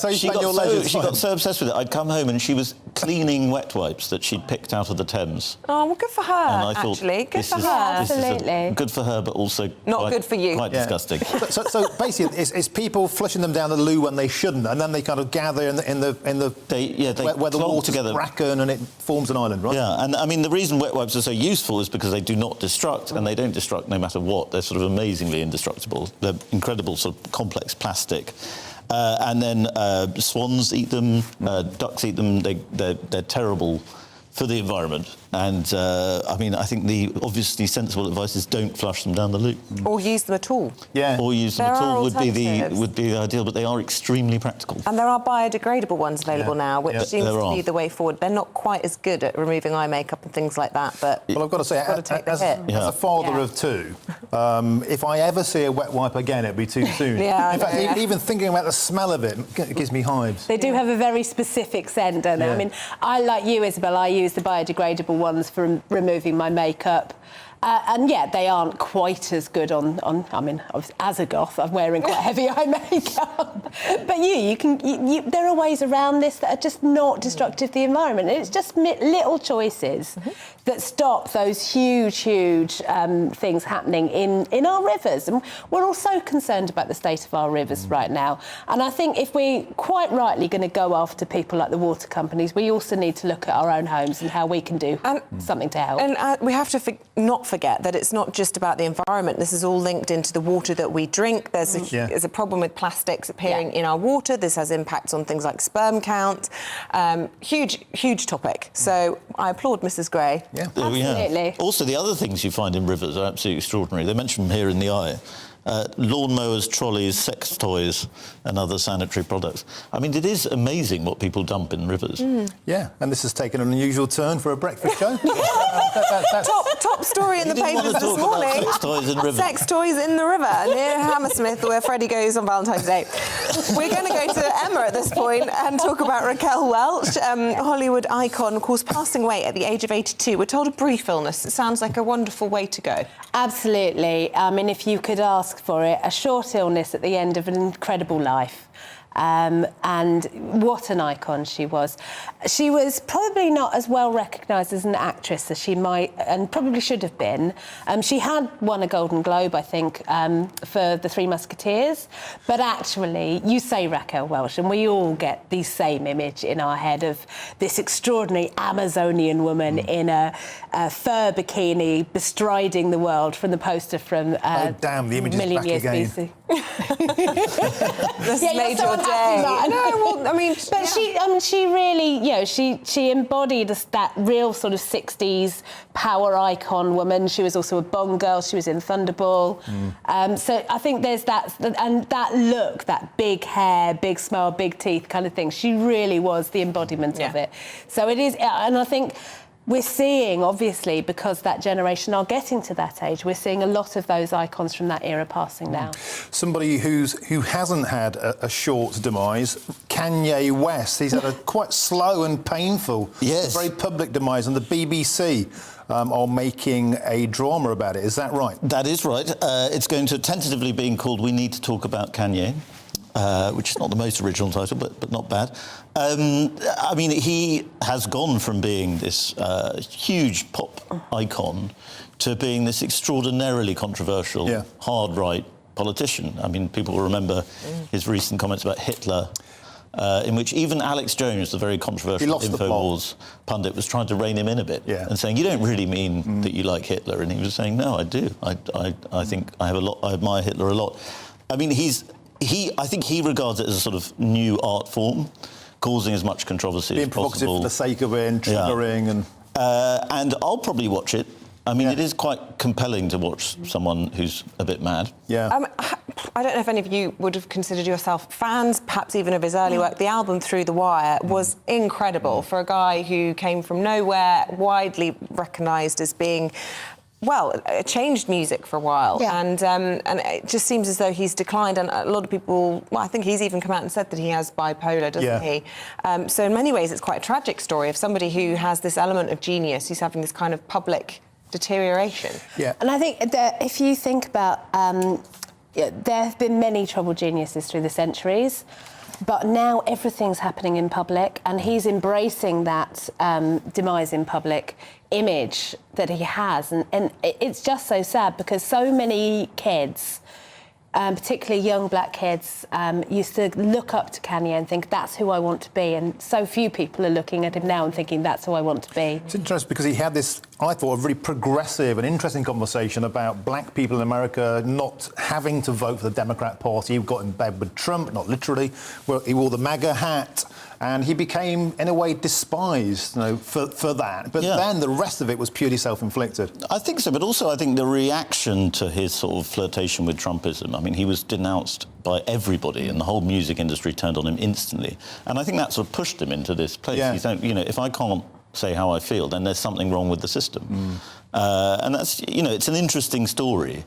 how you spend your leisure. She got so obsessed with it. I'd come home and she was cleaning wet wipes that she'd picked out of the Thames. Oh, well, good for her, actually. Good for her. Absolutely. Good for her, but also not good for you. Quite disgusting. So basically, it's people flushing them down the loo when they shouldn't, and then they kind of gather in the where the water's together. bracken and it forms an island, right? Yeah, and I mean the reason wet wipes are so useful is because they do not destruct, and they don't destruct no matter what. They're sort of amazingly indestructible. They're incredible, sort of complex plastic. And then swans eat them, ducks eat them. They're terrible for the environment. And I mean, I think the obviously sensible advice is don't flush them down the loo, or use them at all. Yeah, or use them at all would be the ideal. But they are extremely practical. And there are biodegradable ones available now, which seems to be the way forward. They're not quite as good at removing eye makeup and things like that, but well, I've got to say, as a father of 2, if I ever see a wet wipe again, it'd be too soon. In fact, even thinking about the smell of it gives me hives. They do have a very specific scent, don't they? I mean, I, like you, Isabel, I use the biodegradable ones for removing my makeup. And yeah, they aren't quite as good on. I mean, as a goth, I'm wearing quite heavy eye makeup. But there are ways around this that are just not destructive to the environment. It's just little choices that stop those huge things happening in our rivers. And we're all so concerned about the state of our rivers right now. And I think if we're quite rightly going to go after people like the water companies, we also need to look at our own homes and how we can do something to help. And we have to not forget that it's not just about the environment. This is all linked into the water that we drink. There's a problem with plastics appearing in our water. This has impacts on things like sperm count. Huge topic. So I applaud Mrs. Gray. Yeah, absolutely. Also, the other things you find in rivers are absolutely extraordinary. They mention them here in the Eye. lawnmowers, trolleys, sex toys, and other sanitary products. I mean, it is amazing what people dump in rivers. Yeah, and this has taken an unusual turn for a breakfast show. Top story in the papers this morning. Sex toys in rivers. Sex toys in the river near Hammersmith, where Freddie goes on Valentine's Day. We're going to go to Emma at this point and talk about Raquel Welch, Hollywood icon, of course, passing away at the age of 82. We're told a brief illness. It sounds like a wonderful way to go. Absolutely. I mean, if you could ask for it, a short illness at the end of an incredible life. And what an icon she was. She was probably not as well recognised as an actress as she might and probably should have been. She had won a Golden Globe, I think, for The Three Musketeers. But actually, you say Raquel Welch, and we all get the same image in our head of this extraordinary Amazonian woman in a fur bikini bestriding the world from the poster from oh, damn, the image is Million back Years again. BC. This made your day. No, well, I mean, but she really, you know, she embodied that real sort of 60s power icon woman. She was also a Bond girl. She was in Thunderball. So I think there's that, and that look, that big hair, big smile, big teeth kind of thing. She really was the embodiment of it. So it is, and I think we're seeing, obviously, because that generation are getting to that age, we're seeing a lot of those icons from that era passing now. Somebody who hasn't had a short demise, Kanye West. He's had a quite slow and painful, very public demise, and the BBC are making a drama about it. Is that right? That is right. It's going to tentatively being called We Need to Talk About Kanye. Which is not the most original title, but not bad. I mean, he has gone from being this huge pop icon to being this extraordinarily controversial, hard-right politician. I mean, people will remember his recent comments about Hitler, in which even Alex Jones, the very controversial InfoWars pundit, was trying to rein him in a bit and saying, you don't really mean that you like Hitler. And he was saying, no, I do. I think I admire Hitler a lot. I mean, I think he regards it as a sort of new art form, causing as much controversy as possible. Being provocative for the sake of it and triggering. And I'll probably watch it. I mean, it is quite compelling to watch someone who's a bit mad. I don't know if any of you would have considered yourself fans, perhaps even of his early work. The album Through the Wire was incredible for a guy who came from nowhere, widely recognised as being... well, changed music for a while, and it just seems as though he's declined, and a lot of people, well, I think he's even come out and said that he has bipolar, doesn't he? So in many ways, it's quite a tragic story of somebody who has this element of genius, who's having this kind of public deterioration. And I think that if you think about, there have been many troubled geniuses through the centuries, but now everything's happening in public, and he's embracing that demise in public image that he has. And it's just so sad because so many kids, particularly young black kids, used to look up to Kanye and think, that's who I want to be. And so few people are looking at him now and thinking, that's who I want to be. It's interesting because he had this, I thought, a really progressive and interesting conversation about black people in America not having to vote for the Democrat Party. He got in bed with Trump, not literally. Well, he wore the MAGA hat. And he became, in a way, despised, for that. But then the rest of it was purely self-inflicted. I think so, but also I think the reaction to his sort of flirtation with Trumpism, I mean, he was denounced by everybody and the whole music industry turned on him instantly. And I think that sort of pushed him into this place. He's like, if I can't say how I feel, then there's something wrong with the system. And that's, it's an interesting story.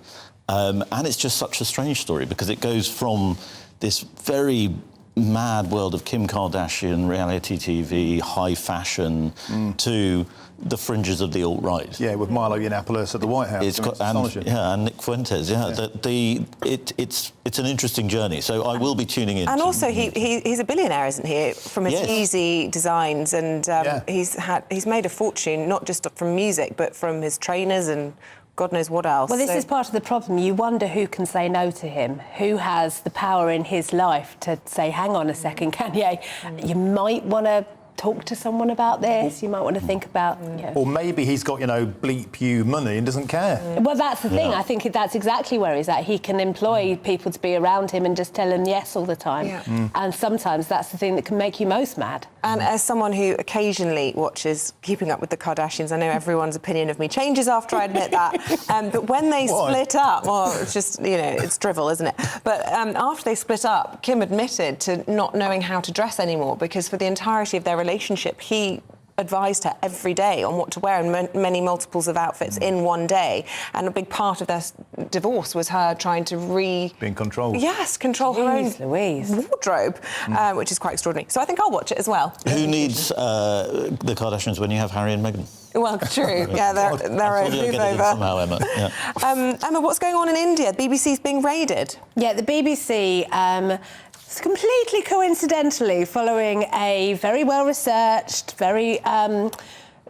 And it's just such a strange story because it goes from this very mad world of Kim Kardashian, reality TV, high fashion, to the fringes of the alt-right. Yeah, with Milo Yiannopoulos at the White House. And Nick Fuentes, it's an interesting journey, so I will be tuning in. And also, he's a billionaire, isn't he, from his easy designs, and he's made a fortune, not just from music, but from his trainers and God knows what else. Well, this is part of the problem. You wonder who can say no to him, who has the power in his life to say, hang on a second, Kanye, you might want to talk to someone about this. You might want to think about... Or maybe he's got, bleep you money and doesn't care. Well, that's the thing. I think that's exactly where he's at. He can employ people to be around him and just tell them yes all the time. And sometimes that's the thing that can make you most mad. And as someone who occasionally watches Keeping Up with the Kardashians, I know everyone's opinion of me changes after I admit that. But when they split up, well, it's just, it's drivel, isn't it? But after they split up, Kim admitted to not knowing how to dress anymore because for the entirety of their relationship, he advised her every day on what to wear and many multiples of outfits in one day. And a big part of their divorce was her trying to being controlled. Yes, control her own wardrobe, which is quite extraordinary. So I think I'll watch it as well. Who needs the Kardashians when you have Harry and Meghan? Well, true. Yeah, they're a move over. Somehow, Emma. Yeah. Emma, what's going on in India? The BBC's being raided. Yeah, the BBC... completely coincidentally, following a very well-researched, very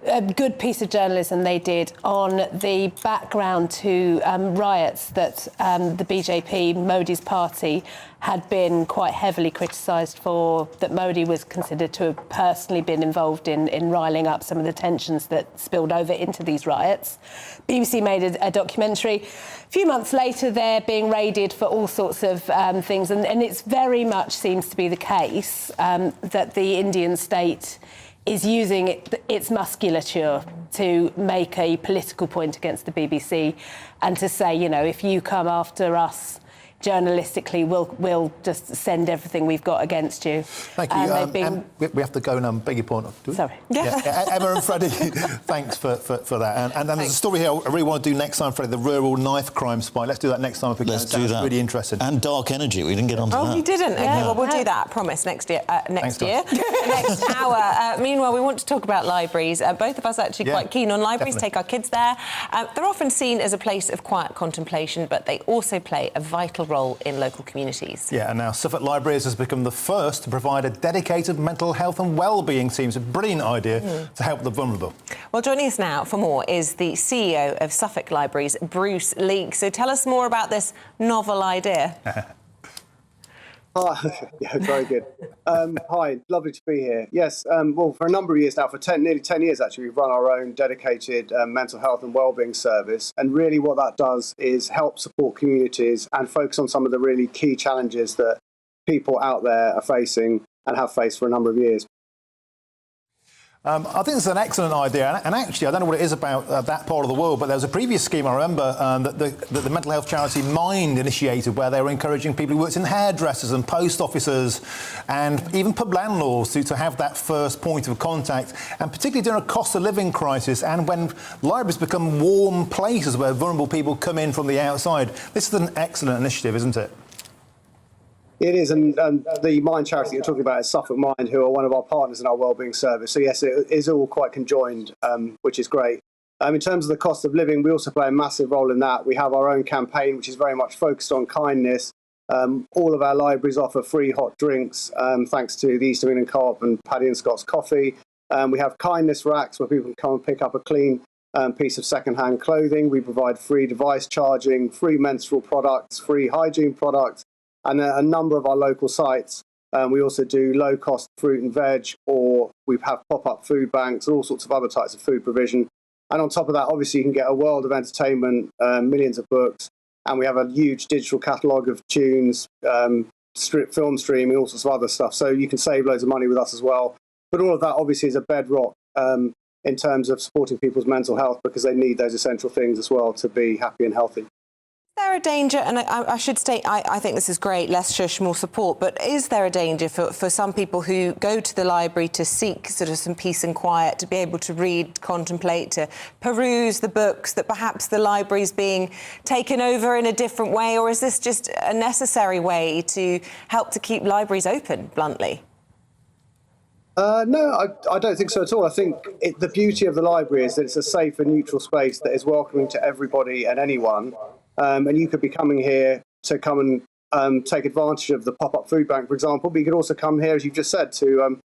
a good piece of journalism they did on the background to riots that the BJP, Modi's party, had been quite heavily criticised for, that Modi was considered to have personally been involved in riling up some of the tensions that spilled over into these riots. BBC made a documentary. A few months later, they're being raided for all sorts of things, and it's very much seems to be the case that the Indian state is using its musculature to make a political point against the BBC and to say, if you come after us journalistically, we'll just send everything we've got against you. Thank you. We have to go now. Beg your pardon. Sorry. Emma and Freddie, thanks for that. And there's a story here I really want to do next time, Freddie, the rural knife crime spy. Let's do that next time. Let's do that. Really interesting. And dark energy. We didn't get onto that. Oh, you didn't? OK, well, we'll do that. Promise. Next year. Next hour. Meanwhile, we want to talk about libraries. Both of us are actually quite keen on libraries. Definitely. Take our kids there. They're often seen as a place of quiet contemplation, but they also play a vital role in local communities. Yeah, and now Suffolk Libraries has become the first to provide a dedicated mental health and well-being team. It's a brilliant idea to help the vulnerable. Well, joining us now for more is the CEO of Suffolk Libraries, Bruce Leake. So tell us more about this novel idea. Yeah, very good. Hi, lovely to be here. Yes, well, for a number of years now, for nearly 10 years actually, we've run our own dedicated mental health and wellbeing service. And really what that does is help support communities and focus on some of the really key challenges that people out there are facing and have faced for a number of years. I think it's an excellent idea, and actually, I don't know what it is about that part of the world, but there was a previous scheme, I remember, that the mental health charity Mind initiated, where they were encouraging people who worked in hairdressers and post officers and even pub landlords to have that first point of contact, and particularly during a cost of living crisis and when libraries become warm places where vulnerable people come in from the outside. This is an excellent initiative, isn't it? It is, and the Mind charity you're talking about is Suffolk Mind, who are one of our partners in our wellbeing service. So yes, it is all quite conjoined, which is great. In terms of the cost of living, we also play a massive role in that. We have our own campaign, which is very much focused on kindness. All of our libraries offer free hot drinks, thanks to the East of England Co-op and Paddy and Scott's Coffee. We have kindness racks where people can come and pick up a clean piece of second-hand clothing. We provide free device charging, free menstrual products, free hygiene products. And a number of our local sites, we also do low-cost fruit and veg, or we have pop-up food banks and all sorts of other types of food provision. And on top of that, obviously, you can get a world of entertainment, millions of books, and we have a huge digital catalogue of tunes, film streaming, all sorts of other stuff. So you can save loads of money with us as well. But all of that, obviously, is a bedrock in terms of supporting people's mental health, because they need those essential things as well to be happy and healthy. Is there a danger, and I should state, I think this is great, less shush, more support, but is there a danger for some people who go to the library to seek sort of some peace and quiet, to be able to read, contemplate, to peruse the books, that perhaps the library's being taken over in a different way, or is this just a necessary way to help to keep libraries open, bluntly? No, I don't think so at all. I think the beauty of the library is that it's a safe and neutral space that is welcoming to everybody and anyone. And you could be coming here to come and take advantage of the pop-up food bank, for example, but you could also come here, as you've just said, to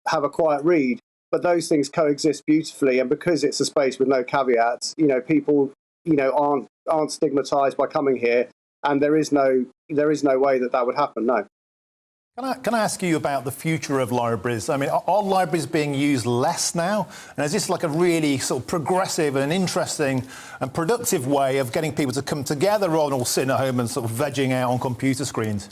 have a quiet read. But those things coexist beautifully, and because it's a space with no caveats, people, aren't stigmatised by coming here, and there is no way that would happen. No. Can I ask you about the future of libraries? I mean, are libraries being used less now? And is this like a really sort of progressive and interesting and productive way of getting people to come together rather than all sitting at home and sort of vegging out on computer screens?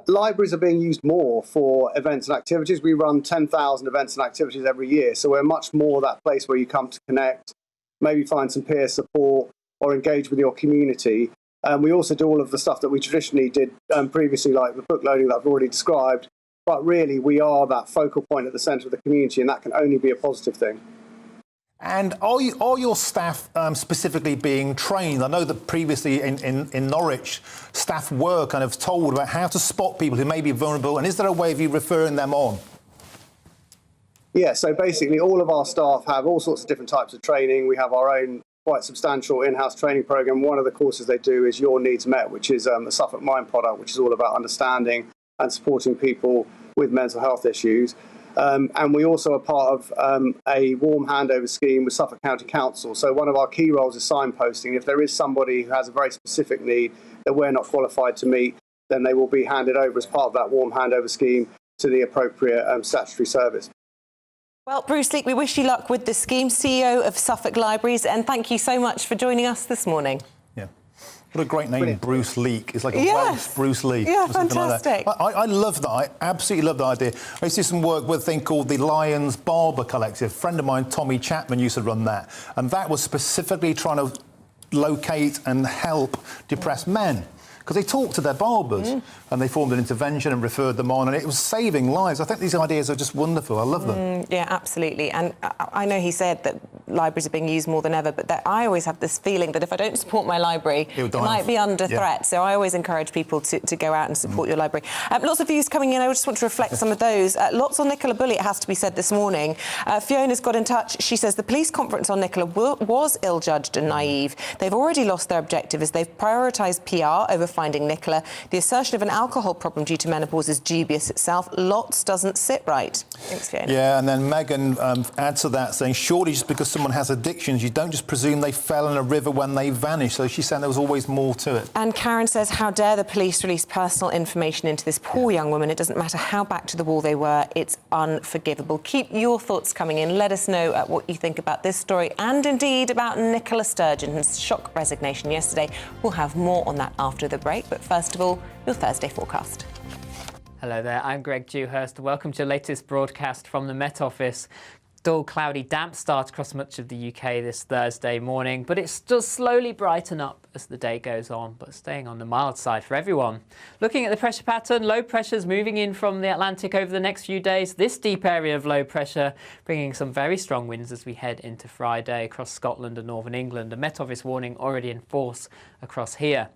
Libraries are being used more for events and activities. We run 10,000 events and activities every year, so we're much more that place where you come to connect, maybe find some peer support or engage with your community. We also do all of the stuff that we traditionally did previously, like the book loading that I've already described. But really, we are that focal point at the centre of the community, and that can only be a positive thing. And are your staff specifically being trained? I know that previously in Norwich, staff were kind of told about how to spot people who may be vulnerable. And is there a way of you referring them on? Yeah, so basically all of our staff have all sorts of different types of training. We have our own quite substantial in-house training program. One of the courses they do is Your Needs Met, which is a Suffolk Mind product, which is all about understanding and supporting people with mental health issues. And we also are part of a warm handover scheme with Suffolk County Council. So one of our key roles is signposting. If there is somebody who has a very specific need that we're not qualified to meet, then they will be handed over as part of that warm handover scheme to the appropriate statutory service. Well, Bruce Leake, we wish you luck with the scheme, CEO of Suffolk Libraries, and thank you so much for joining us this morning. Yeah. What a great name, Brilliant. Bruce Leake. It's like a Welsh Bruce Lee. Yeah, or something fantastic. Like that. I love that. I absolutely love that idea. I used to do some work with a thing called the Lions Barber Collective. A friend of mine, Tommy Chapman, used to run that. And that was specifically trying to locate and help depressed men. Because they talked to their barbers and they formed an intervention and referred them on, and it was saving lives. I think these ideas are just wonderful. I love them. Yeah, absolutely. And I know he said that libraries are being used more than ever, but I always have this feeling that if I don't support my library, it might be under threat. So I always encourage people to go out and support your library. Lots of views coming in. I just want to reflect some of those. Lots on Nicola Bulley, it has to be said this morning. Fiona's got in touch. She says the police conference on Nicola was ill-judged and naive. They've already lost their objective as they've prioritised PR over finding Nicola. The assertion of an alcohol problem due to menopause is dubious itself. Lots doesn't sit right. Thanks, Fiona. Yeah, and then Megan adds to that saying, surely just because someone has addictions, you don't just presume they fell in a river when they vanished. So she's saying there was always more to it. And Karen says, how dare the police release personal information into this poor young woman? It doesn't matter how back to the wall they were. It's unforgivable. Keep your thoughts coming in. Let us know what you think about this story and indeed about Nicola Sturgeon's shock resignation yesterday. We'll have more on that after the break. But first of all, your Thursday forecast. Hello there, I'm Greg Dewhurst. Welcome to your latest broadcast from the Met Office. Dull, cloudy, damp start across much of the UK this Thursday morning, but it does slowly brighten up as the day goes on, but staying on the mild side for everyone. Looking at the pressure pattern, low pressures moving in from the Atlantic over the next few days. This deep area of low pressure bringing some very strong winds as we head into Friday across Scotland and northern England. A Met Office warning already in force across here.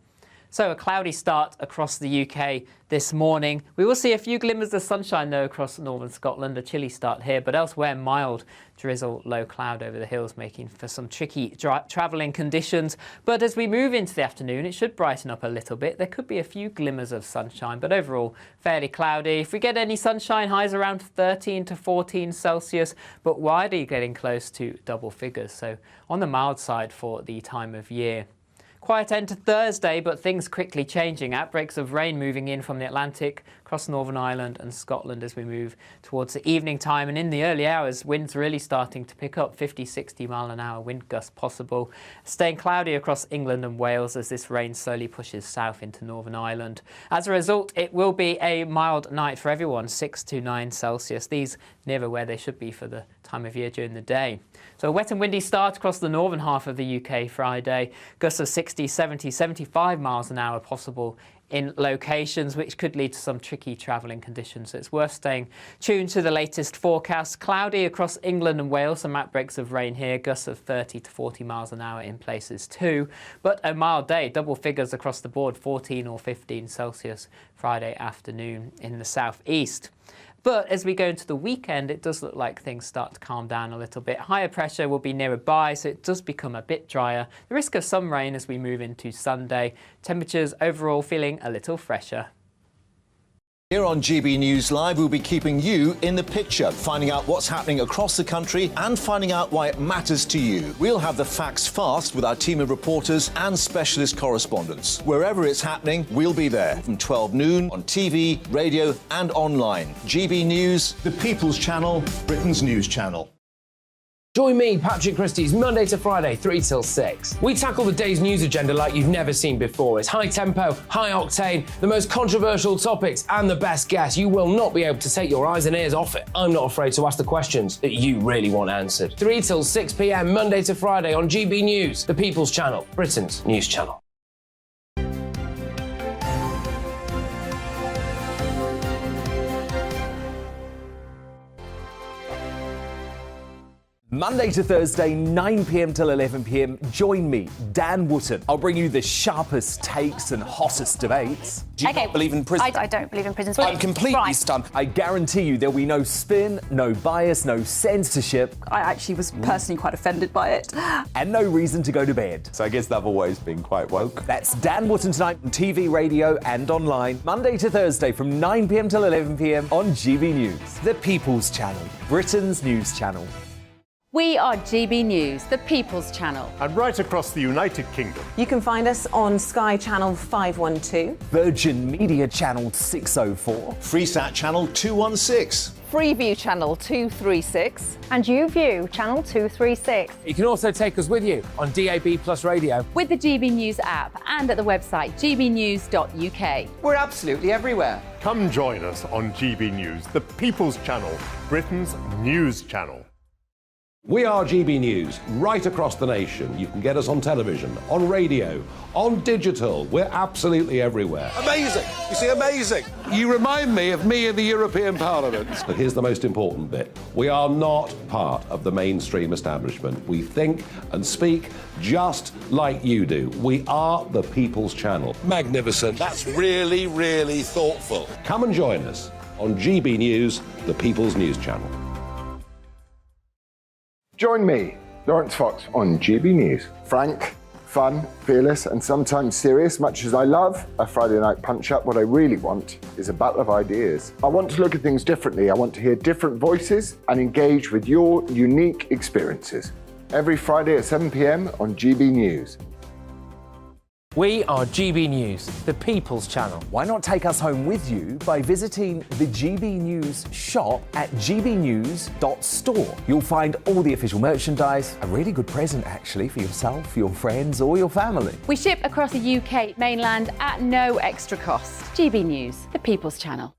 So a cloudy start across the UK this morning. We will see a few glimmers of sunshine though across northern Scotland, a chilly start here, but elsewhere mild drizzle, low cloud over the hills, making for some tricky travelling conditions. But as we move into the afternoon, it should brighten up a little bit. There could be a few glimmers of sunshine, but overall fairly cloudy. If we get any sunshine, highs around 13 to 14 Celsius, but widely getting close to double figures. So on the mild side for the time of year. Quiet end to Thursday, but things quickly changing. Outbreaks of rain moving in from the Atlantic across Northern Ireland and Scotland as we move towards the evening time. And in the early hours, winds really starting to pick up, 50, 60 mile an hour wind gusts possible. Staying cloudy across England and Wales as this rain slowly pushes south into Northern Ireland. As a result, it will be a mild night for everyone, 6 to 9 Celsius. These nearer where they should be for the time of year during the day. So a wet and windy start across the northern half of the UK Friday. Gusts of 60, 70, 75 miles an hour possible in locations which could lead to some tricky travelling conditions. So it's worth staying tuned to the latest forecast. Cloudy across England and Wales, some outbreaks of rain here, gusts of 30 to 40 miles an hour in places too. But a mild day, double figures across the board, 14 or 15 Celsius Friday afternoon in the southeast. But as we go into the weekend, it does look like things start to calm down a little bit. Higher pressure will be nearby, so it does become a bit drier. The risk of some rain as we move into Sunday. Temperatures overall feeling a little fresher. Here on GB News Live, we'll be keeping you in the picture, finding out what's happening across the country and finding out why it matters to you. We'll have the facts fast with our team of reporters and specialist correspondents. Wherever it's happening, we'll be there from 12 noon on TV, radio and online. GB News, the People's Channel, Britain's news channel. Join me, Patrick Christie's Monday to Friday, 3 till 6. We tackle the day's news agenda like you've never seen before. It's high tempo, high octane, the most controversial topics and the best guests. You will not be able to take your eyes and ears off it. I'm not afraid to ask the questions that you really want answered. 3 till 6 p.m, Monday to Friday on GB News, the People's Channel, Britain's news channel. Monday to Thursday, 9 p.m. till 11 p.m. Join me, Dan Wootton. I'll bring you the sharpest takes and hottest debates. Do you not believe in prisons? I don't believe in prisons. I'm completely stunned. I guarantee you there'll be no spin, no bias, no censorship. I actually was personally quite offended by it. And no reason to go to bed. So I guess they've always been quite woke. That's Dan Wootton tonight on TV, radio and online. Monday to Thursday from 9 p.m. till 11 p.m. on GB News, the People's Channel, Britain's news channel. We are GB News, the People's Channel. And right across the United Kingdom. You can find us on Sky Channel 512. Virgin Media Channel 604. Freesat Channel 216. Freeview Channel 236. And YouView Channel 236. You can also take us with you on DAB Plus Radio. With the GB News app and at the website gbnews.uk. We're absolutely everywhere. Come join us on GB News, the People's Channel, Britain's news channel. We are GB News, right across the nation. You can get us on television, on radio, on digital. We're absolutely everywhere. Amazing. You see, amazing. You remind me of me in the European Parliament. But here's the most important bit. We are not part of the mainstream establishment. We think and speak just like you do. We are the People's Channel. Magnificent. That's really, really thoughtful. Come and join us on GB News, the People's News Channel. Join me, Lawrence Fox, on GB News. Frank, fun, fearless, and sometimes serious. Much as I love a Friday night punch-up, what I really want is a battle of ideas. I want to look at things differently. I want to hear different voices and engage with your unique experiences. Every Friday at 7 p.m. on GB News. We are GB News, the People's Channel. Why not take us home with you by visiting the GB News shop at gbnews.store. You'll find all the official merchandise, a really good present actually for yourself, your friends or your family. We ship across the UK mainland at no extra cost. GB News, the People's Channel.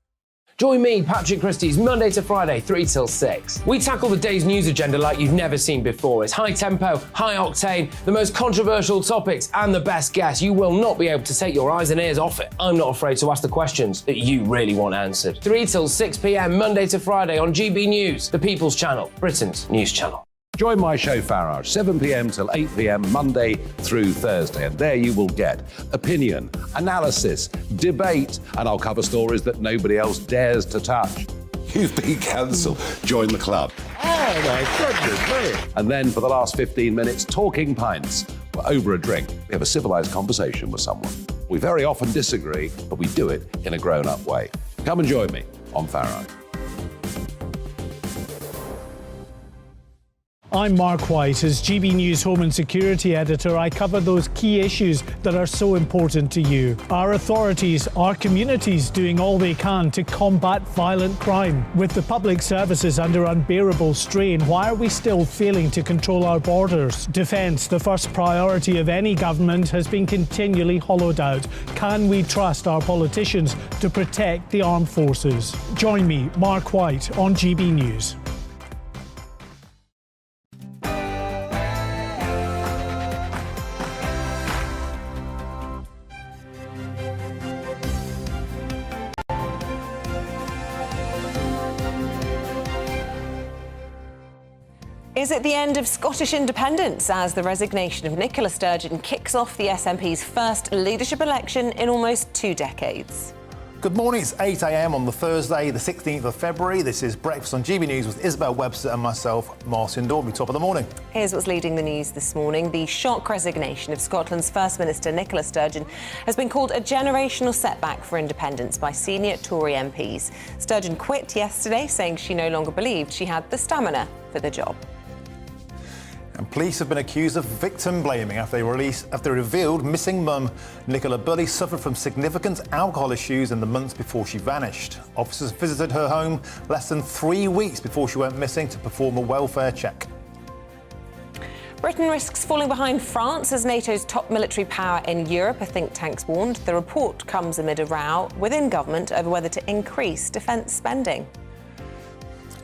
Join me, Patrick Christie's Monday to Friday, 3 till 6. We tackle the day's news agenda like you've never seen before. It's high tempo, high octane, the most controversial topics and the best guests. You will not be able to take your eyes and ears off it. I'm not afraid to ask the questions that you really want answered. 3 till 6 p.m, Monday to Friday on GB News, the People's Channel, Britain's news channel. Join my show Farage, 7 p.m. till 8 p.m. Monday through Thursday. And there you will get opinion, analysis, debate, and I'll cover stories that nobody else dares to touch. You've been cancelled. Join the club. Oh, my goodness me. And then for the last 15 minutes, talking pints. We're over a drink. We have a civilised conversation with someone. We very often disagree, but we do it in a grown-up way. Come and join me on Farage. I'm Mark White. As GB News Home and Security Editor, I cover those key issues that are so important to you. Our authorities, our communities doing all they can to combat violent crime. With the public services under unbearable strain, why are we still failing to control our borders? Defence, the first priority of any government, has been continually hollowed out. Can we trust our politicians to protect the armed forces? Join me, Mark White, on GB News. Is it the end of Scottish independence as the resignation of Nicola Sturgeon kicks off the SNP's first leadership election in almost 2 decades? Good morning, it's 8 a.m. on the Thursday, the 16th of February. This is Breakfast on GB News with Isabel, Webster and myself, Martin Dorby. Top of the morning. Here's what's leading the news this morning. The shock resignation of Scotland's First Minister Nicola Sturgeon has been called a generational setback for independence by senior Tory MPs. Sturgeon quit yesterday, saying she no longer believed she had the stamina for the job. And police have been accused of victim blaming after they revealed missing mum Nicola Bully suffered from significant alcohol issues in the months before she vanished. Officers visited her home less than 3 weeks before she went missing to perform a welfare check. Britain risks falling behind France as NATO's top military power in Europe, a think tank's warned. The report comes amid a row within government over whether to increase defence spending.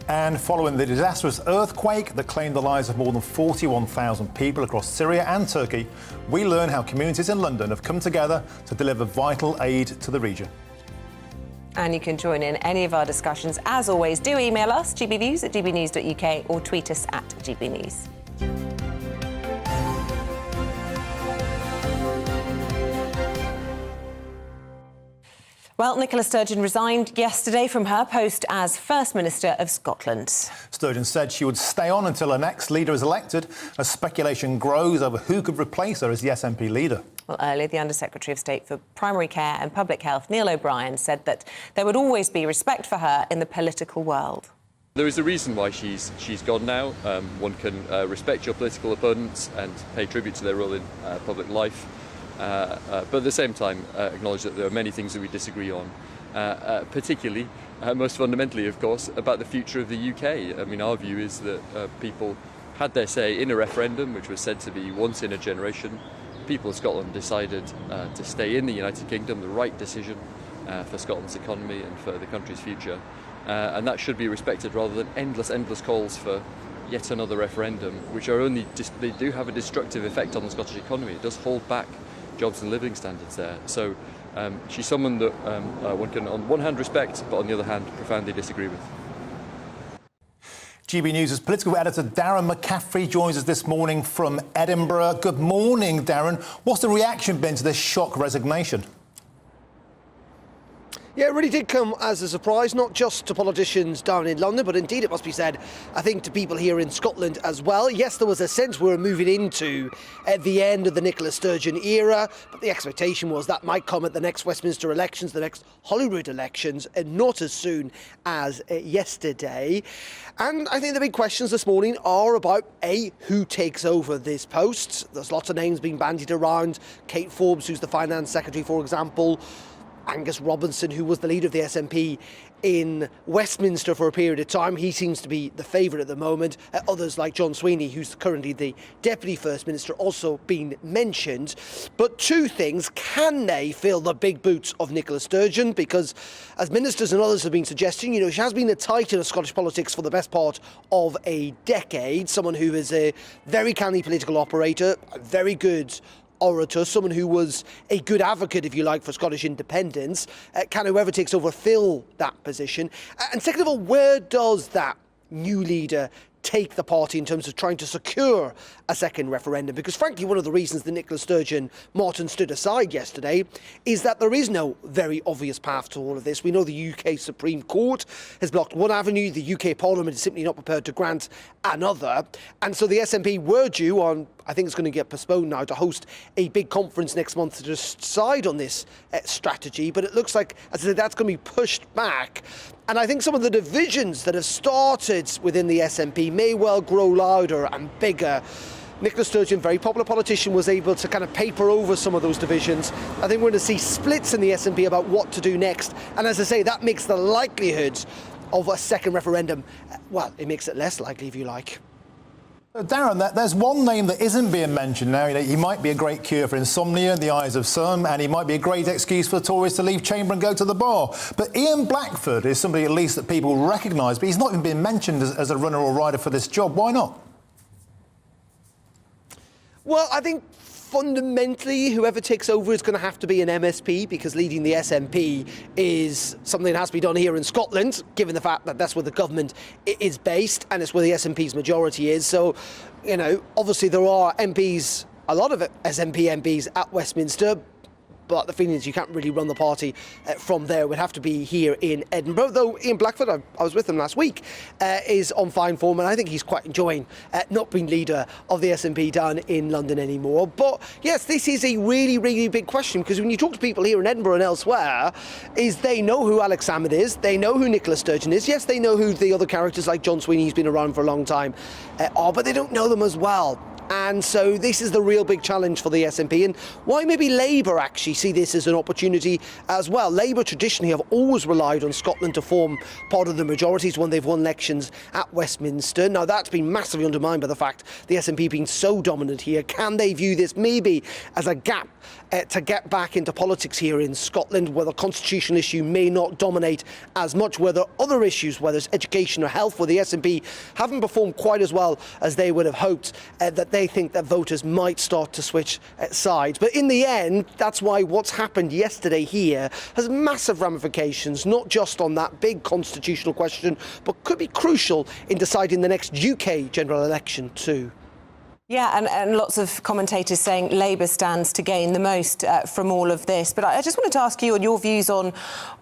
And following the disastrous earthquake that claimed the lives of more than 41,000 people across Syria and Turkey, we learn how communities in London have come together to deliver vital aid to the region. And you can join in any of our discussions. As always, do email us, gbnews@gbnews.uk, or tweet us at gbnews. Well, Nicola Sturgeon resigned yesterday from her post as First Minister of Scotland. Sturgeon said she would stay on until her next leader is elected, as speculation grows over who could replace her as the SNP leader. Well, earlier, the Under-Secretary of State for Primary Care and Public Health, Neil O'Brien, said that there would always be respect for her in the political world. There is a reason why she's gone now. One can respect your political opponents and pay tribute to their role in public life. But at the same time, acknowledge that there are many things that we disagree on, particularly, most fundamentally, of course, about the future of the UK. I mean, our view is that people had their say in a referendum, which was said to be once in a generation. People of Scotland decided to stay in the United Kingdom, the right decision for Scotland's economy and for the country's future. And that should be respected rather than endless calls for yet another referendum, which are they do have a destructive effect on the Scottish economy. It does hold back jobs and living standards there. So she's someone that one can on one hand respect, but on the other hand profoundly disagree with. GB News' political editor Darren McCaffrey joins us this morning from Edinburgh. Good morning, Darren. What's the reaction been to this shock resignation? Yeah, it really did come as a surprise, not just to politicians down in London, but indeed, it must be said, I think to people here in Scotland as well. Yes, there was a sense we were moving into the end of the Nicola Sturgeon era, but the expectation was that might come at the next Westminster elections, the next Holyrood elections, and not as soon as yesterday. And I think the big questions this morning are about, A, who takes over this post. There's lots of names being bandied around. Kate Forbes, who's the Finance Secretary, for example. Angus Robinson, who was the leader of the SNP in Westminster for a period of time. He seems to be the favourite at the moment. Others like John Sweeney, who's currently the Deputy First Minister, also being mentioned. But two things. Can they fill the big boots of Nicola Sturgeon? Because as ministers and others have been suggesting, you know, she has been a titan of Scottish politics for the best part of a decade. Someone who is a very canny political operator, a very good orator, someone who was a good advocate, if you like, for Scottish independence. Can whoever takes over fill that position? And second of all, where does that new leader take the party in terms of trying to secure a second referendum? Because frankly, one of the reasons that Nicola Sturgeon Martin stood aside yesterday is that there is no very obvious path to all of this. We know the UK Supreme Court has blocked one avenue, the UK Parliament is simply not prepared to grant another, and so the SNP were due on, I think it's going to get postponed now, to host a big conference next month to decide on this strategy, but it looks like, as I said, that's going to be pushed back. And I think some of the divisions that have started within the SNP may well grow louder and bigger. Nicola Sturgeon, very popular politician, was able to kind of paper over some of those divisions. I think we're going to see splits in the SNP about what to do next. And as I say, that makes the likelihood of a second referendum, well, it makes it less likely, if you like. Darren, there's one name that isn't being mentioned now. You know, he might be a great cure for insomnia in the eyes of some, and he might be a great excuse for the Tories to leave Chamber and go to the bar. But Ian Blackford is somebody at least that people recognise, but he's not even being mentioned as a runner or rider for this job. Why not? Well, I think fundamentally, whoever takes over is going to have to be an MSP, because leading the SNP is something that has to be done here in Scotland, given the fact that that's where the government is based and it's where the SNP's majority is. So, you know, obviously there are MPs, a lot of SNP MPs at Westminster. but the feeling is you can't really run the party from there. It would have to be here in Edinburgh, though Ian Blackford, I was with him last week, is on fine form, and I think he's quite enjoying not being leader of the SNP down in London anymore. But yes, this is a really, really big question, because when you talk to people here in Edinburgh and elsewhere, is they know who Alex Salmond is, they know who Nicola Sturgeon is, yes, they know who the other characters like John Sweeney, who's been around for a long time, are, but they don't know them as well. And so this is the real big challenge for the SNP, and why maybe Labour actually see this as an opportunity as well. Labour traditionally have always relied on Scotland to form part of the majorities when they've won elections at Westminster. Now that's been massively undermined by the fact the SNP being so dominant here. Can they view this maybe as a gap to get back into politics here in Scotland, where the constitutional issue may not dominate as much, where there are other issues, whether it's education or health, where the SNP haven't performed quite as well as they would have hoped, that they think that voters might start to switch sides. But in the end, that's why what's happened yesterday here has massive ramifications, not just on that big constitutional question, but could be crucial in deciding the next UK general election too. Yeah, and lots of commentators saying Labour stands to gain the most from all of this. But I just wanted to ask you on your views on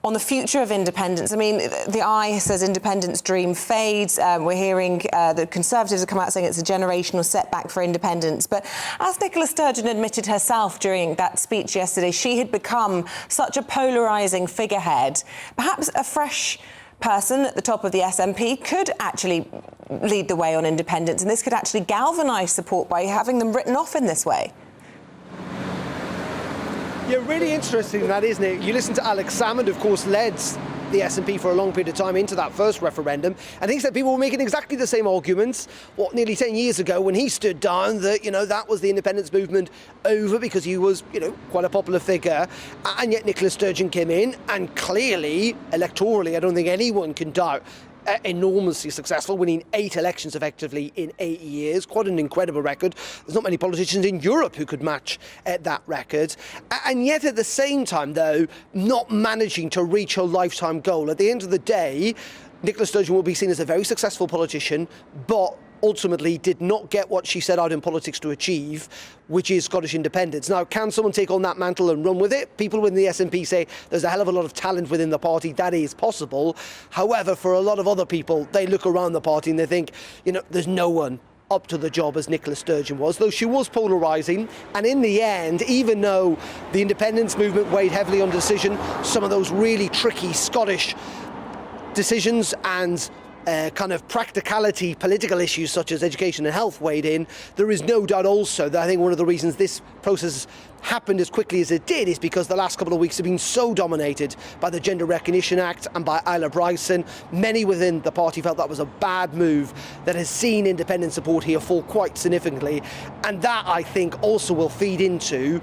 the future of independence. I mean, the Eye says independence dream fades. We're hearing the Conservatives have come out saying it's a generational setback for independence. But as Nicola Sturgeon admitted herself during that speech yesterday, she had become such a polarising figurehead. Perhaps a fresh person at the top of the SNP could actually lead the way on independence, and this could actually galvanise support by having them written off in this way. Yeah, really interesting that, isn't it? You listen to Alex Salmond, of course, led the SNP for a long period of time into that first referendum, and he said people were making exactly the same arguments nearly 10 years ago when he stood down, that that was the independence movement over because he was quite a popular figure, and yet Nicola Sturgeon came in and clearly electorally I don't think anyone can doubt enormously successful, winning 8 elections effectively in 8 years. Quite an incredible record. There's not many politicians in Europe who could match that record. And yet at the same time, though, not managing to reach her lifetime goal. At the end of the day, Nicola Sturgeon will be seen as a very successful politician, but ultimately did not get what she set out in politics to achieve, which is Scottish independence. Now, can someone take on that mantle and run with it? People within the SNP say there's a hell of a lot of talent within the party. That is possible. However, for a lot of other people, they look around the party and they think, there's no one up to the job as Nicola Sturgeon was, though she was polarising. And in the end, even though the independence movement weighed heavily on decision, some of those really tricky Scottish decisions and kind of practicality political issues such as education and health weighed in, there is no doubt also that I think one of the reasons this process happened as quickly as it did is because the last couple of weeks have been so dominated by the Gender Recognition Act and by Isla Bryson. Many within the party felt that was a bad move that has seen independent support here fall quite significantly, and that I think also will feed into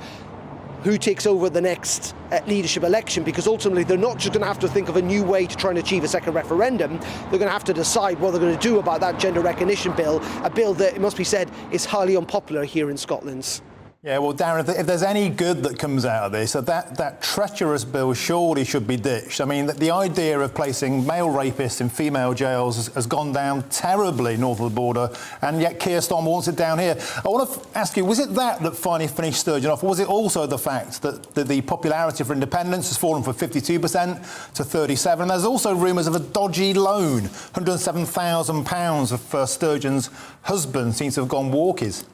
who takes over the next leadership election, because ultimately they're not just going to have to think of a new way to try and achieve a second referendum. They're going to have to decide what they're going to do about that gender recognition bill, a bill that, it must be said, is highly unpopular here in Scotland. Yeah, well, Darren, if there's any good that comes out of this, that treacherous bill surely should be ditched. I mean, the idea of placing male rapists in female jails has gone down terribly north of the border, and yet Keir Starmer wants it down here. I want to ask you, was it that finally finished Sturgeon off, or was it also the fact that the popularity for independence has fallen from 52% to 37%? And there's also rumours of a dodgy loan, £107,000 for Sturgeon's husband seems to have gone walkies.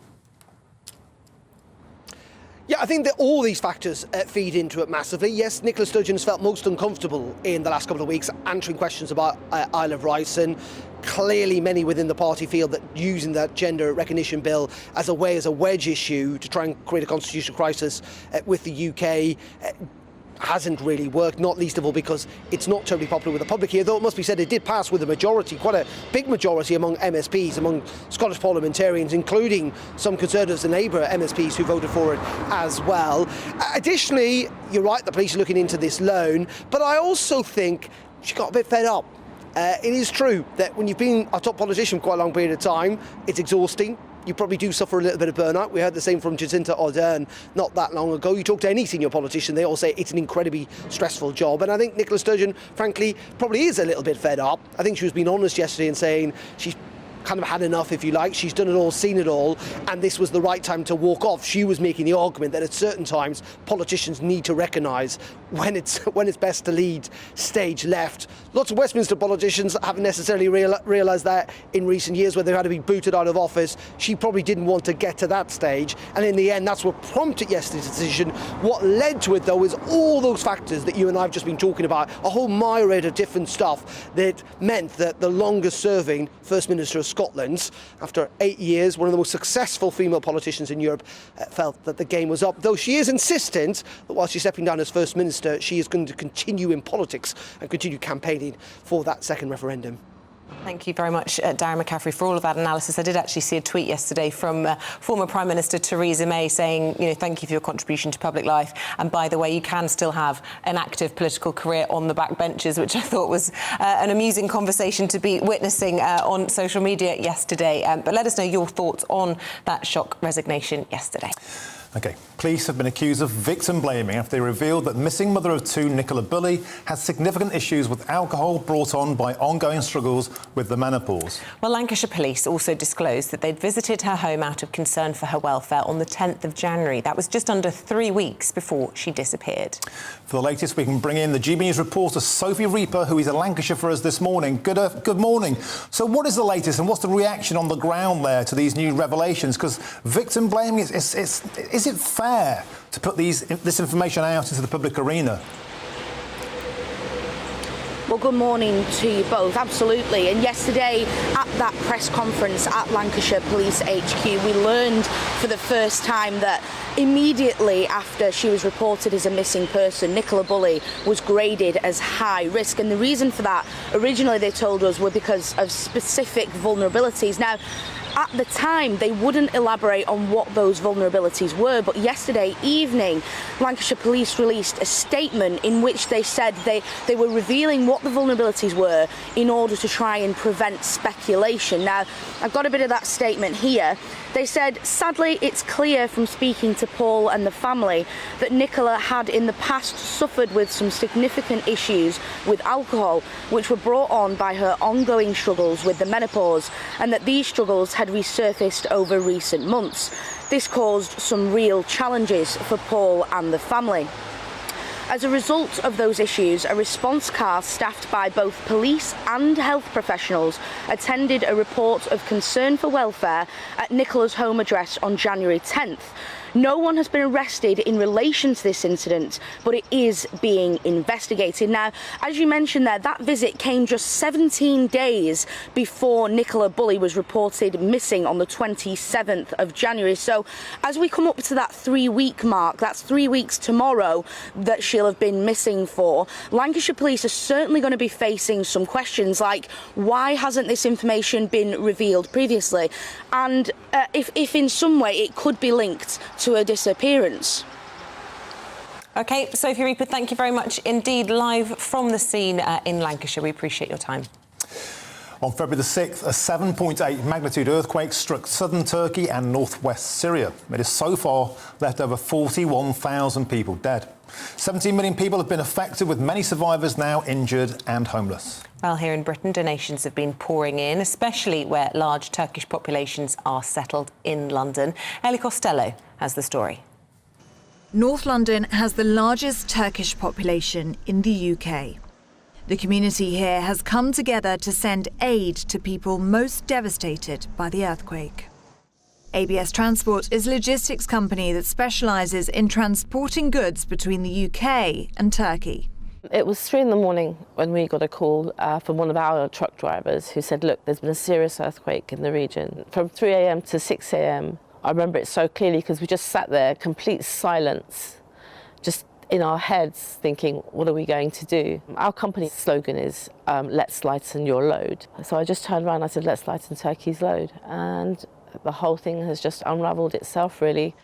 Yeah, I think that all these factors feed into it massively. Yes, Nicola Sturgeon has felt most uncomfortable in the last couple of weeks answering questions about Isla Bryson. Clearly, many within the party feel that using that gender recognition bill as a wedge issue to try and create a constitutional crisis with the UK hasn't really worked, not least of all because it's not terribly popular with the public here, though it must be said it did pass with a majority, quite a big majority among MSPs, among Scottish parliamentarians, including some Conservatives and Labour MSPs who voted for it as well. Additionally, you're right, the police are looking into this loan, but I also think she got a bit fed up. It is true that when you've been a top politician for quite a long period of time, it's exhausting. You probably do suffer a little bit of burnout. We heard the same from Jacinta Ardern not that long ago. You talk to any senior politician, they all say it's an incredibly stressful job. And I think Nicola Sturgeon, frankly, probably is a little bit fed up. I think she was being honest yesterday in saying she's kind of had enough, if you like. She's done it all, seen it all, and this was the right time to walk off. She was making the argument that at certain times politicians need to recognise when it's best to lead stage left. Lots of Westminster politicians haven't necessarily realised that in recent years, where they've had to be booted out of office. She probably didn't want to get to that stage, and in the end that's what prompted yesterday's decision. What led to it, though, is all those factors that you and I have just been talking about, a whole myriad of different stuff that meant that the longest serving First Minister of Scotland, after 8 years, one of the most successful female politicians in Europe, felt that the game was up. Though she is insistent that while she's stepping down as First Minister, she is going to continue in politics and continue campaigning for that second referendum. Thank you very much, Darren McCaffrey, for all of that analysis. I did actually see a tweet yesterday from former Prime Minister Theresa May saying, thank you for your contribution to public life. And by the way, you can still have an active political career on the backbenches, which I thought was an amusing conversation to be witnessing on social media yesterday. But let us know your thoughts on that shock resignation yesterday. OK, police have been accused of victim blaming after they revealed that missing mother of two, Nicola Bulley, has significant issues with alcohol brought on by ongoing struggles with the menopause. Well, Lancashire Police also disclosed that they'd visited her home out of concern for her welfare on the 10th of January. That was just under 3 weeks before she disappeared. For the latest, we can bring in the GBNews reporter Sophie Reaper, who is in Lancashire for us this morning. Good morning. So what is the latest and what's the reaction on the ground there to these new revelations? Because victim blaming, is it fair to put this information out into the public arena? Well, good morning to you both. Absolutely. And yesterday at that press conference at Lancashire Police HQ, we learned for the first time that immediately after she was reported as a missing person, Nicola Bulley was graded as high risk. And the reason for that, originally they told us, were because of specific vulnerabilities. Now, at the time, they wouldn't elaborate on what those vulnerabilities were, but yesterday evening, Lancashire Police released a statement in which they said they were revealing what the vulnerabilities were in order to try and prevent speculation. Now, I've got a bit of that statement here. They said, sadly, it's clear from speaking to Paul and the family that Nicola had in the past suffered with some significant issues with alcohol, which were brought on by her ongoing struggles with the menopause, and that these struggles had resurfaced over recent months. This caused some real challenges for Paul and the family. As a result of those issues, a response car staffed by both police and health professionals attended a report of concern for welfare at Nicola's home address on January 10th. No one has been arrested in relation to this incident, but it is being investigated. Now, as you mentioned there, that visit came just 17 days before Nicola Bulley was reported missing on the 27th of January. So as we come up to that 3-week mark, that's 3 weeks tomorrow that she'll have been missing for, Lancashire Police are certainly going to be facing some questions like, why hasn't this information been revealed previously? And if in some way it could be linked to a disappearance. OK, Sophie Reaper, thank you very much indeed. Live from the scene in Lancashire. We appreciate your time. On February the 6th, a 7.8 magnitude earthquake struck southern Turkey and northwest Syria. It has so far left over 41,000 people dead. 17 million people have been affected, with many survivors now injured and homeless. Well, here in Britain, donations have been pouring in, especially where large Turkish populations are settled in London. Ellie Costello has the story. North London has the largest Turkish population in the UK. The community here has come together to send aid to people most devastated by the earthquake. ABS Transport is a logistics company that specialises in transporting goods between the UK and Turkey. It was 3 in the morning when we got a call from one of our truck drivers who said, look, there's been a serious earthquake in the region. From 3 a.m. to 6 a.m, I remember it so clearly because we just sat there, complete silence, just in our heads thinking, what are we going to do? Our company's slogan is, let's lighten your load. So I just turned around and I said, let's lighten Turkey's load. And the whole thing has just unravelled itself, really.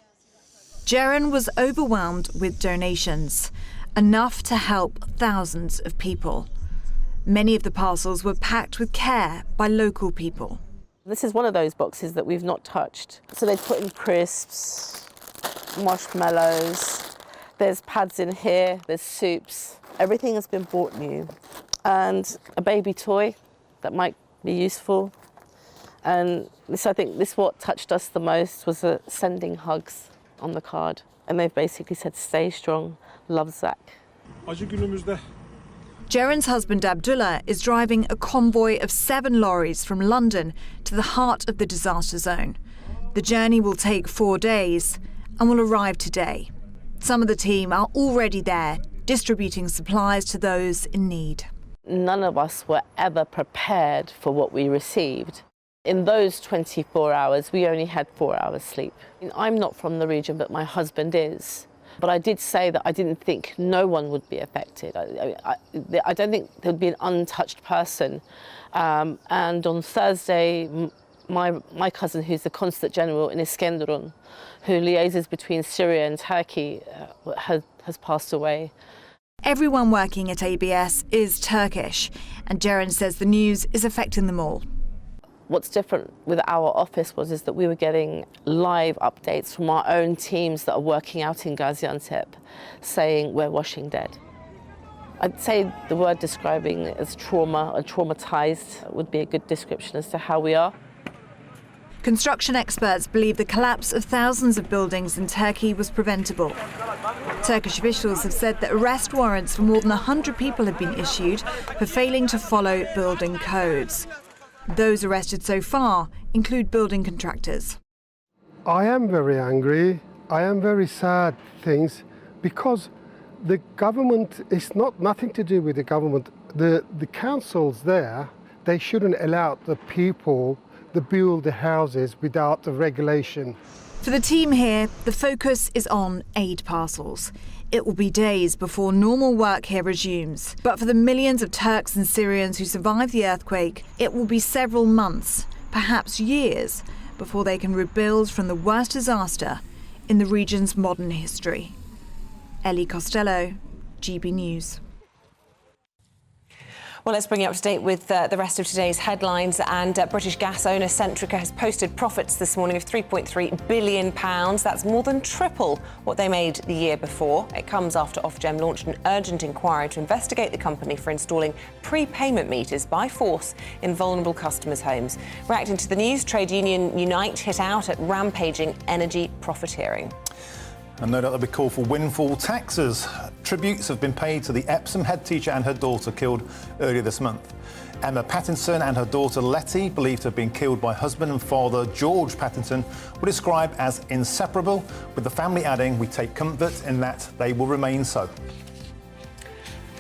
Jeren was overwhelmed with donations, enough to help thousands of people. Many of the parcels were packed with care by local people. This is one of those boxes that we've not touched. So they've put in crisps, marshmallows, there's pads in here, there's soups. Everything has been bought new. And a baby toy that might be useful. And I think what touched us the most was sending hugs on the card. And they've basically said, stay strong, love Zach. Jeren's husband Abdullah is driving a convoy of 7 lorries from London to the heart of the disaster zone. The journey will take 4 days and will arrive today. Some of the team are already there, distributing supplies to those in need. None of us were ever prepared for what we received. In those 24 hours, we only had 4 hours sleep. I'm not from the region, but my husband is. But I did say that I didn't think no one would be affected. I don't think there would be an untouched person. And on Thursday, my cousin, who's the Consulate General in Iskenderun, who liaises between Syria and Turkey, has passed away. Everyone working at ABS is Turkish, and Jeren says the news is affecting them all. What's different with our office is that we were getting live updates from our own teams that are working out in Gaziantep, saying we're washing dead. I'd say the word describing it as trauma or traumatized would be a good description as to how we are. Construction experts believe the collapse of thousands of buildings in Turkey was preventable. Turkish officials have said that arrest warrants for more than 100 people have been issued for failing to follow building codes. Those arrested so far include building contractors. I am very angry. I am very sad things because the government, it's nothing to do with the government. The councils there, they shouldn't allow the people to build the houses without the regulation. For the team here, the focus is on aid parcels. It will be days before normal work here resumes. But for the millions of Turks and Syrians who survived the earthquake, it will be several months, perhaps years, before they can rebuild from the worst disaster in the region's modern history. Ellie Costello, GB News. Well, let's bring you up to date with the rest of today's headlines. And British gas owner Centrica has posted profits this morning of £3.3 billion. That's more than triple what they made the year before. It comes after Ofgem launched an urgent inquiry to investigate the company for installing prepayment meters by force in vulnerable customers' homes. Reacting to the news, trade union Unite hit out at rampaging energy profiteering. And no doubt there'll be call for windfall taxes. Tributes have been paid to the Epsom head teacher and her daughter killed earlier this month. Emma Pattinson and her daughter Letty, believed to have been killed by husband and father George Pattinson, were described as inseparable, with the family adding, "We take comfort in that they will remain so."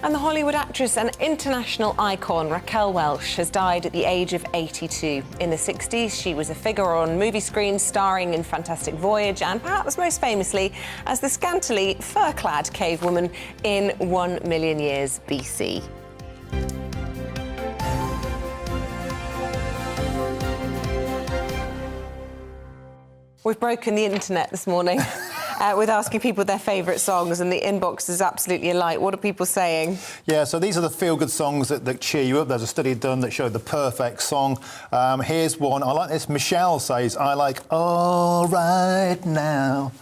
And the Hollywood actress and international icon Raquel Welch has died at the age of 82. In the 60s, she was a figure on movie screens starring in Fantastic Voyage and perhaps most famously as the scantily fur-clad cave woman in 1 Million Years BC. We've broken the internet this morning. With asking people their favourite songs, and the inbox is absolutely alight. What are people saying? Yeah, so these are the feel-good songs that cheer you up. There's a study done that showed the perfect song. Here's one. I like this. Michelle says, "I like All Right Now."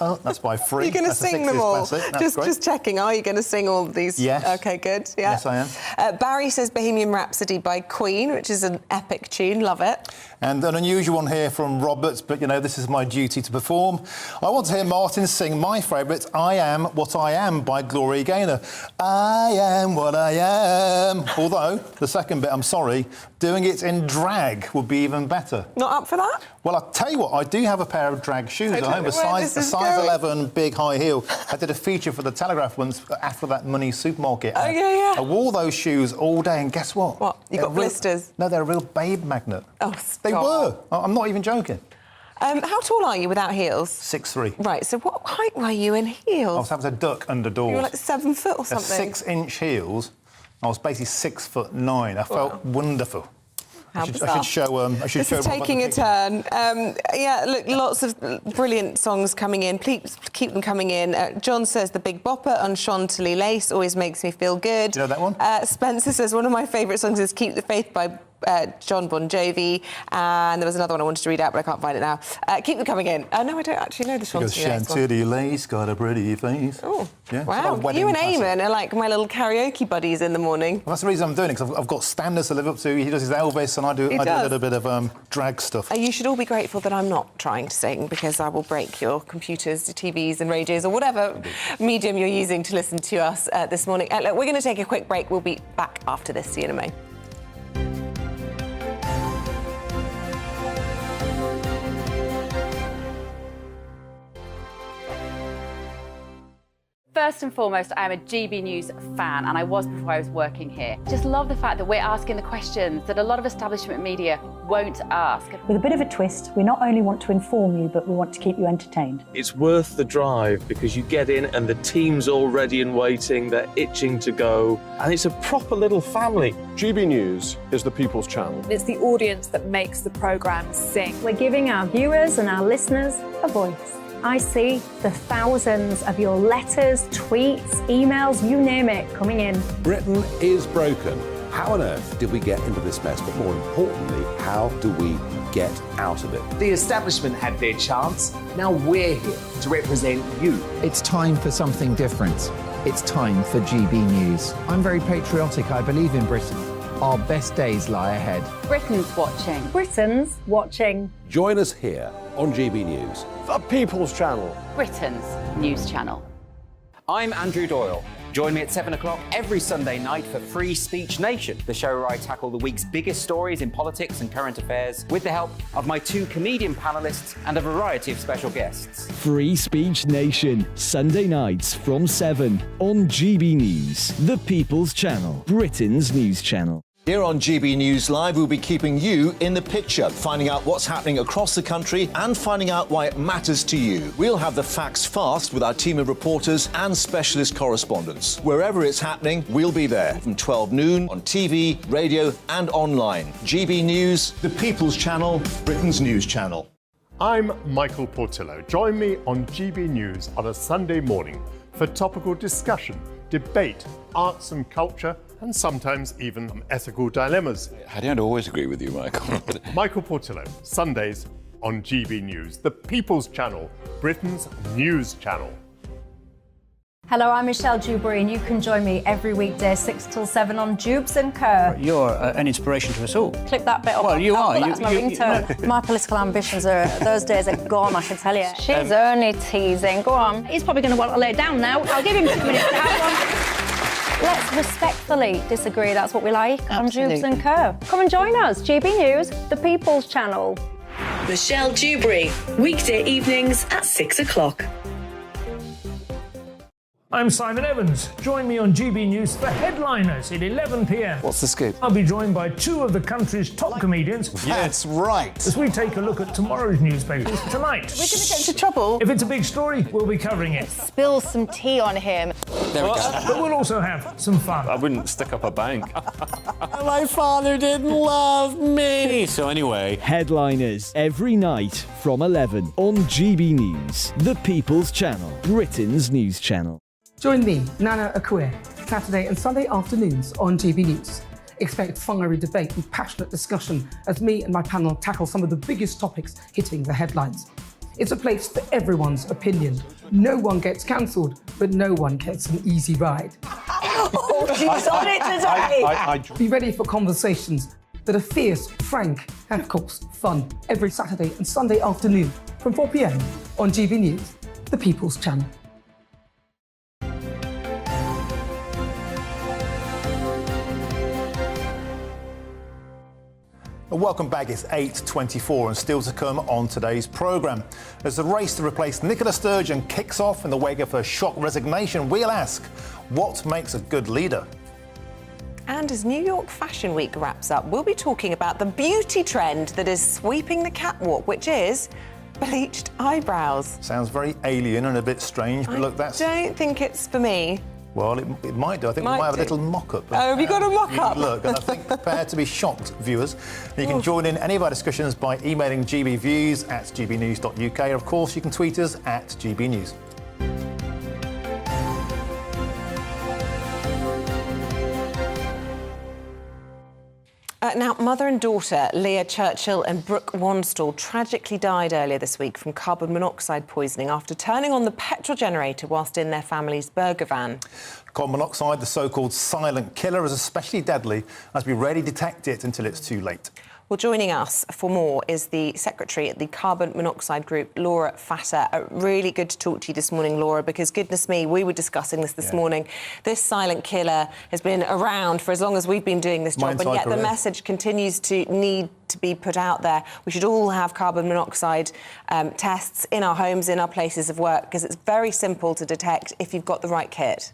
Oh, that's by Free. You're going to sing them all? Just checking. Are you going to sing all of these? Yes. OK, good. Yeah. Yes, I am. Barry says Bohemian Rhapsody by Queen, which is an epic tune. Love it. And an unusual one here from Robert, but, you know, this is my duty to perform. I want to hear Martin sing my favourite, I Am What I Am by Gloria Gaynor. I am what I am. Although, the second bit, I'm sorry, doing it in drag would be even better. Not up for that? Well, I'll tell you what, I do have a pair of drag shoes at home, a size 11 big high heel. I did a feature for the Telegraph once after that Money supermarket. Oh, yeah. I wore those shoes all day, and guess what? What? You got blisters? No, they're a real babe magnet. Oh, stop. They were. I'm not even joking. How tall are you without heels? 6'3". Right, so what height were you in heels? I was having to duck under doors. You were like 7 foot or something? They're 6-inch heels. I was basically 6'9". I felt wonderful. I should show. This is taking a turn. Yeah, look, lots of brilliant songs coming in. Please keep them coming in. John says The Big Bopper on Chantilly Lace always makes me feel good. Do you know that one? Spencer says one of my favourite songs is Keep the Faith by John Bon Jovi, and there was another one I wanted to read out, but I can't find it now. Keep them coming in. No, I don't actually know this one. Because Chantilly lace got a pretty face. Oh, yeah, wow. You and Eamonn are like my little karaoke buddies in the morning. Well, that's the reason I'm doing it, because I've got standards to live up to. He does his Elvis, and I do a little bit of drag stuff. You should all be grateful that I'm not trying to sing, because I will break your computers, TVs and radios, or whatever medium you're using to listen to us this morning. Look, we're going to take a quick break. We'll be back after this. See you in a moment. First and foremost, I am a GB News fan, and I was before I was working here. Just love the fact that we're asking the questions that a lot of establishment media won't ask. With a bit of a twist, we not only want to inform you, but we want to keep you entertained. It's worth the drive because you get in and the team's all ready and waiting, they're itching to go, and it's a proper little family. GB News is the People's Channel. It's the audience that makes the programme sing. We're giving our viewers and our listeners a voice. I see the thousands of your letters, tweets, emails, you name it, coming in. Britain is broken. How on earth did we get into this mess? But more importantly, how do we get out of it? The establishment had their chance. Now we're here to represent you. It's time for something different. It's time for GB News. I'm very patriotic. I believe in Britain. Our best days lie ahead. Britain's watching. Britain's watching. Join us here on GB News. The People's Channel. Britain's news channel. I'm Andrew Doyle. Join me at 7 o'clock every Sunday night for Free Speech Nation, the show where I tackle the week's biggest stories in politics and current affairs with the help of my two comedian panellists and a variety of special guests. Free Speech Nation, Sunday nights from 7 on GB News, the People's Channel, Britain's news channel. Here on GB News Live, we'll be keeping you in the picture, finding out what's happening across the country and finding out why it matters to you. We'll have the facts fast with our team of reporters and specialist correspondents. Wherever it's happening, we'll be there from 12 noon on TV, radio and online. GB News, the People's Channel, Britain's news channel. I'm Michael Portillo. Join me on GB News on a Sunday morning for topical discussion, debate, arts and culture, and sometimes even ethical dilemmas. I don't always agree with you, Michael. Michael Portillo, Sundays on GB News, the People's Channel, Britain's news channel. Hello, I'm Michelle Dewberry, and you can join me every weekday 6 till 7 on Jubes and Kerr. You're an inspiration to us all. Clip that bit up. Well, you are. That's my ringtone. My political ambitions those days are gone, I can tell you. She's only teasing. Go on. He's probably going to want to lay down now. I'll give him 2 minutes to have one. Let's respectfully disagree. That's what we like on Jubes and Kerr. Come and join us. GB News, the People's Channel. Michelle Dewberry, weekday evenings at 6 o'clock. I'm Simon Evans. Join me on GB News for Headliners at 11 p.m. What's the scoop? I'll be joined by two of the country's top comedians. That's right. As we take a look at tomorrow's newspapers tonight. We're going to get into trouble. If it's a big story, we'll be covering it. Spill some tea on him. There we go. But we'll also have some fun. I wouldn't stick up a bank. My father didn't love me. So anyway. Headliners every night from 11 on GB News, the People's Channel, Britain's news channel. Join me, Nana Akue, Saturday and Sunday afternoons on GB News. Expect fiery debate and passionate discussion as me and my panel tackle some of the biggest topics hitting the headlines. It's a place for everyone's opinion. No one gets cancelled, but no one gets an easy ride. Oh, she's on it today! Be ready for conversations that are fierce, frank, and of course, fun. Every Saturday and Sunday afternoon from 4 p.m. on GB News, the People's Channel. Welcome back. It's 8:24 and still to come on today's programme. As the race to replace Nicola Sturgeon kicks off in the wake of her shock resignation, we'll ask, what makes a good leader? And as New York Fashion Week wraps up, we'll be talking about the beauty trend that is sweeping the catwalk, which is bleached eyebrows. Sounds very alien and a bit strange, but look, that's... I don't think it's for me. Well, it might do. I think we might have a little mock-up. Oh, have you got a mock-up? Look, and I think prepare to be shocked, viewers. And you can join in any of our discussions by emailing gbviews@gbnews.uk. And of course, you can tweet us at gbnews. Now, mother and daughter Leah Churchill and Brooke Wanstall tragically died earlier this week from carbon monoxide poisoning after turning on the petrol generator whilst in their family's burger van. Carbon monoxide, the so-called silent killer, is especially deadly as we rarely detect it until it's too late. Well, joining us for more is the secretary at the Carbon Monoxide Group, Laura Fatter. Really good to talk to you this morning, Laura, because goodness me, we were discussing this morning. This silent killer has been around for as long as we've been doing this job, and yet the message continues to need to be put out there. We should all have carbon monoxide tests in our homes, in our places of work, because it's very simple to detect if you've got the right kit.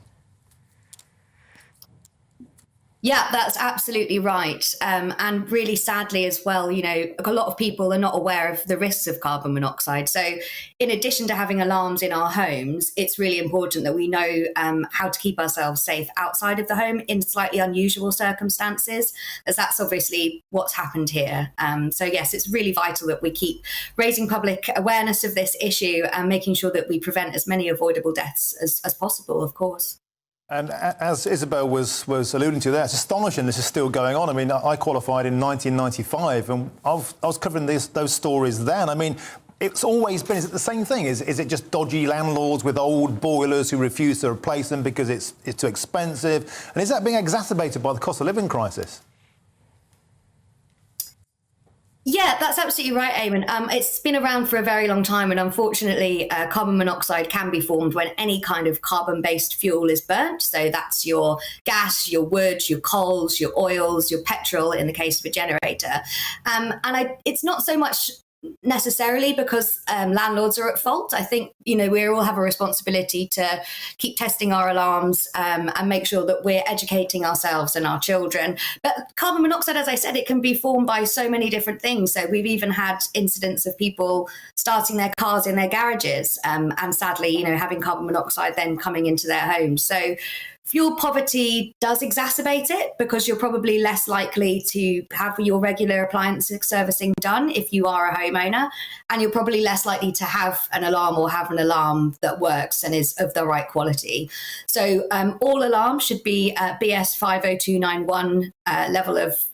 Yeah, that's absolutely right. And really sadly as well, you know, a lot of people are not aware of the risks of carbon monoxide. So in addition to having alarms in our homes, it's really important that we know how to keep ourselves safe outside of the home in slightly unusual circumstances, as that's obviously what's happened here. So yes, it's really vital that we keep raising public awareness of this issue and making sure that we prevent as many avoidable deaths as possible, of course. And as Isabel was alluding to there, it's astonishing this is still going on. I mean, I qualified in 1995 and I was covering those stories then. I mean, it's always been, is it the same thing? Is it just dodgy landlords with old boilers who refuse to replace them because it's too expensive? And is that being exacerbated by the cost of living crisis? Yeah, that's absolutely right, Eamonn. It's been around for a very long time, and unfortunately, carbon monoxide can be formed when any kind of carbon-based fuel is burnt. So that's your gas, your wood, your coals, your oils, your petrol, in the case of a generator. It's not so much necessarily because landlords are at fault. I think, you know, we all have a responsibility to keep testing our alarms and make sure that we're educating ourselves and our children. But carbon monoxide, as I said, it can be formed by so many different things. So we've even had incidents of people starting their cars in their garages and sadly, you know, having carbon monoxide then coming into their homes. So fuel poverty does exacerbate it because you're probably less likely to have your regular appliance servicing done if you are a homeowner, and you're probably less likely to have an alarm or have an alarm that works and is of the right quality. So all alarms should be BS 50291 level of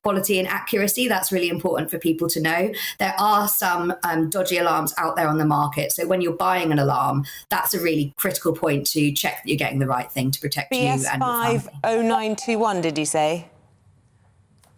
quality and accuracy. That's really important for people to know. There are some dodgy alarms out there on the market. So when you're buying an alarm, that's a really critical point to check that you're getting the right thing to protect you and your family. BS 50921, did you say?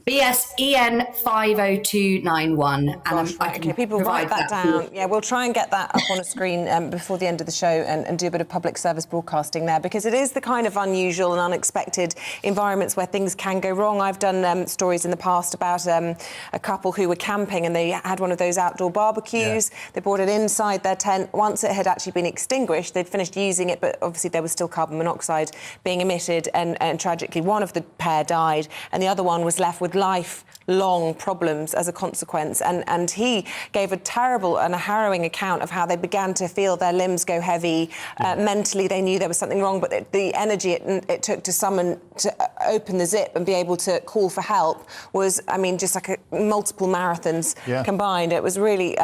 BS EN 50291. Okay, people write that down. Yeah, we'll try and get that up on a screen before the end of the show and do a bit of public service broadcasting there, because it is the kind of unusual and unexpected environments where things can go wrong. I've done stories in the past about a couple who were camping and they had one of those outdoor barbecues. Yeah. They brought it inside their tent. Once it had actually been extinguished, they'd finished using it, but obviously there was still carbon monoxide being emitted, and tragically one of the pair died and the other one was left with lifelong problems as a consequence. And he gave a terrible and a harrowing account of how they began to feel their limbs go heavy. Mentally, they knew there was something wrong, but the energy it took to summon, to open the zip and be able to call for help was, I mean, just like multiple marathons combined. It was really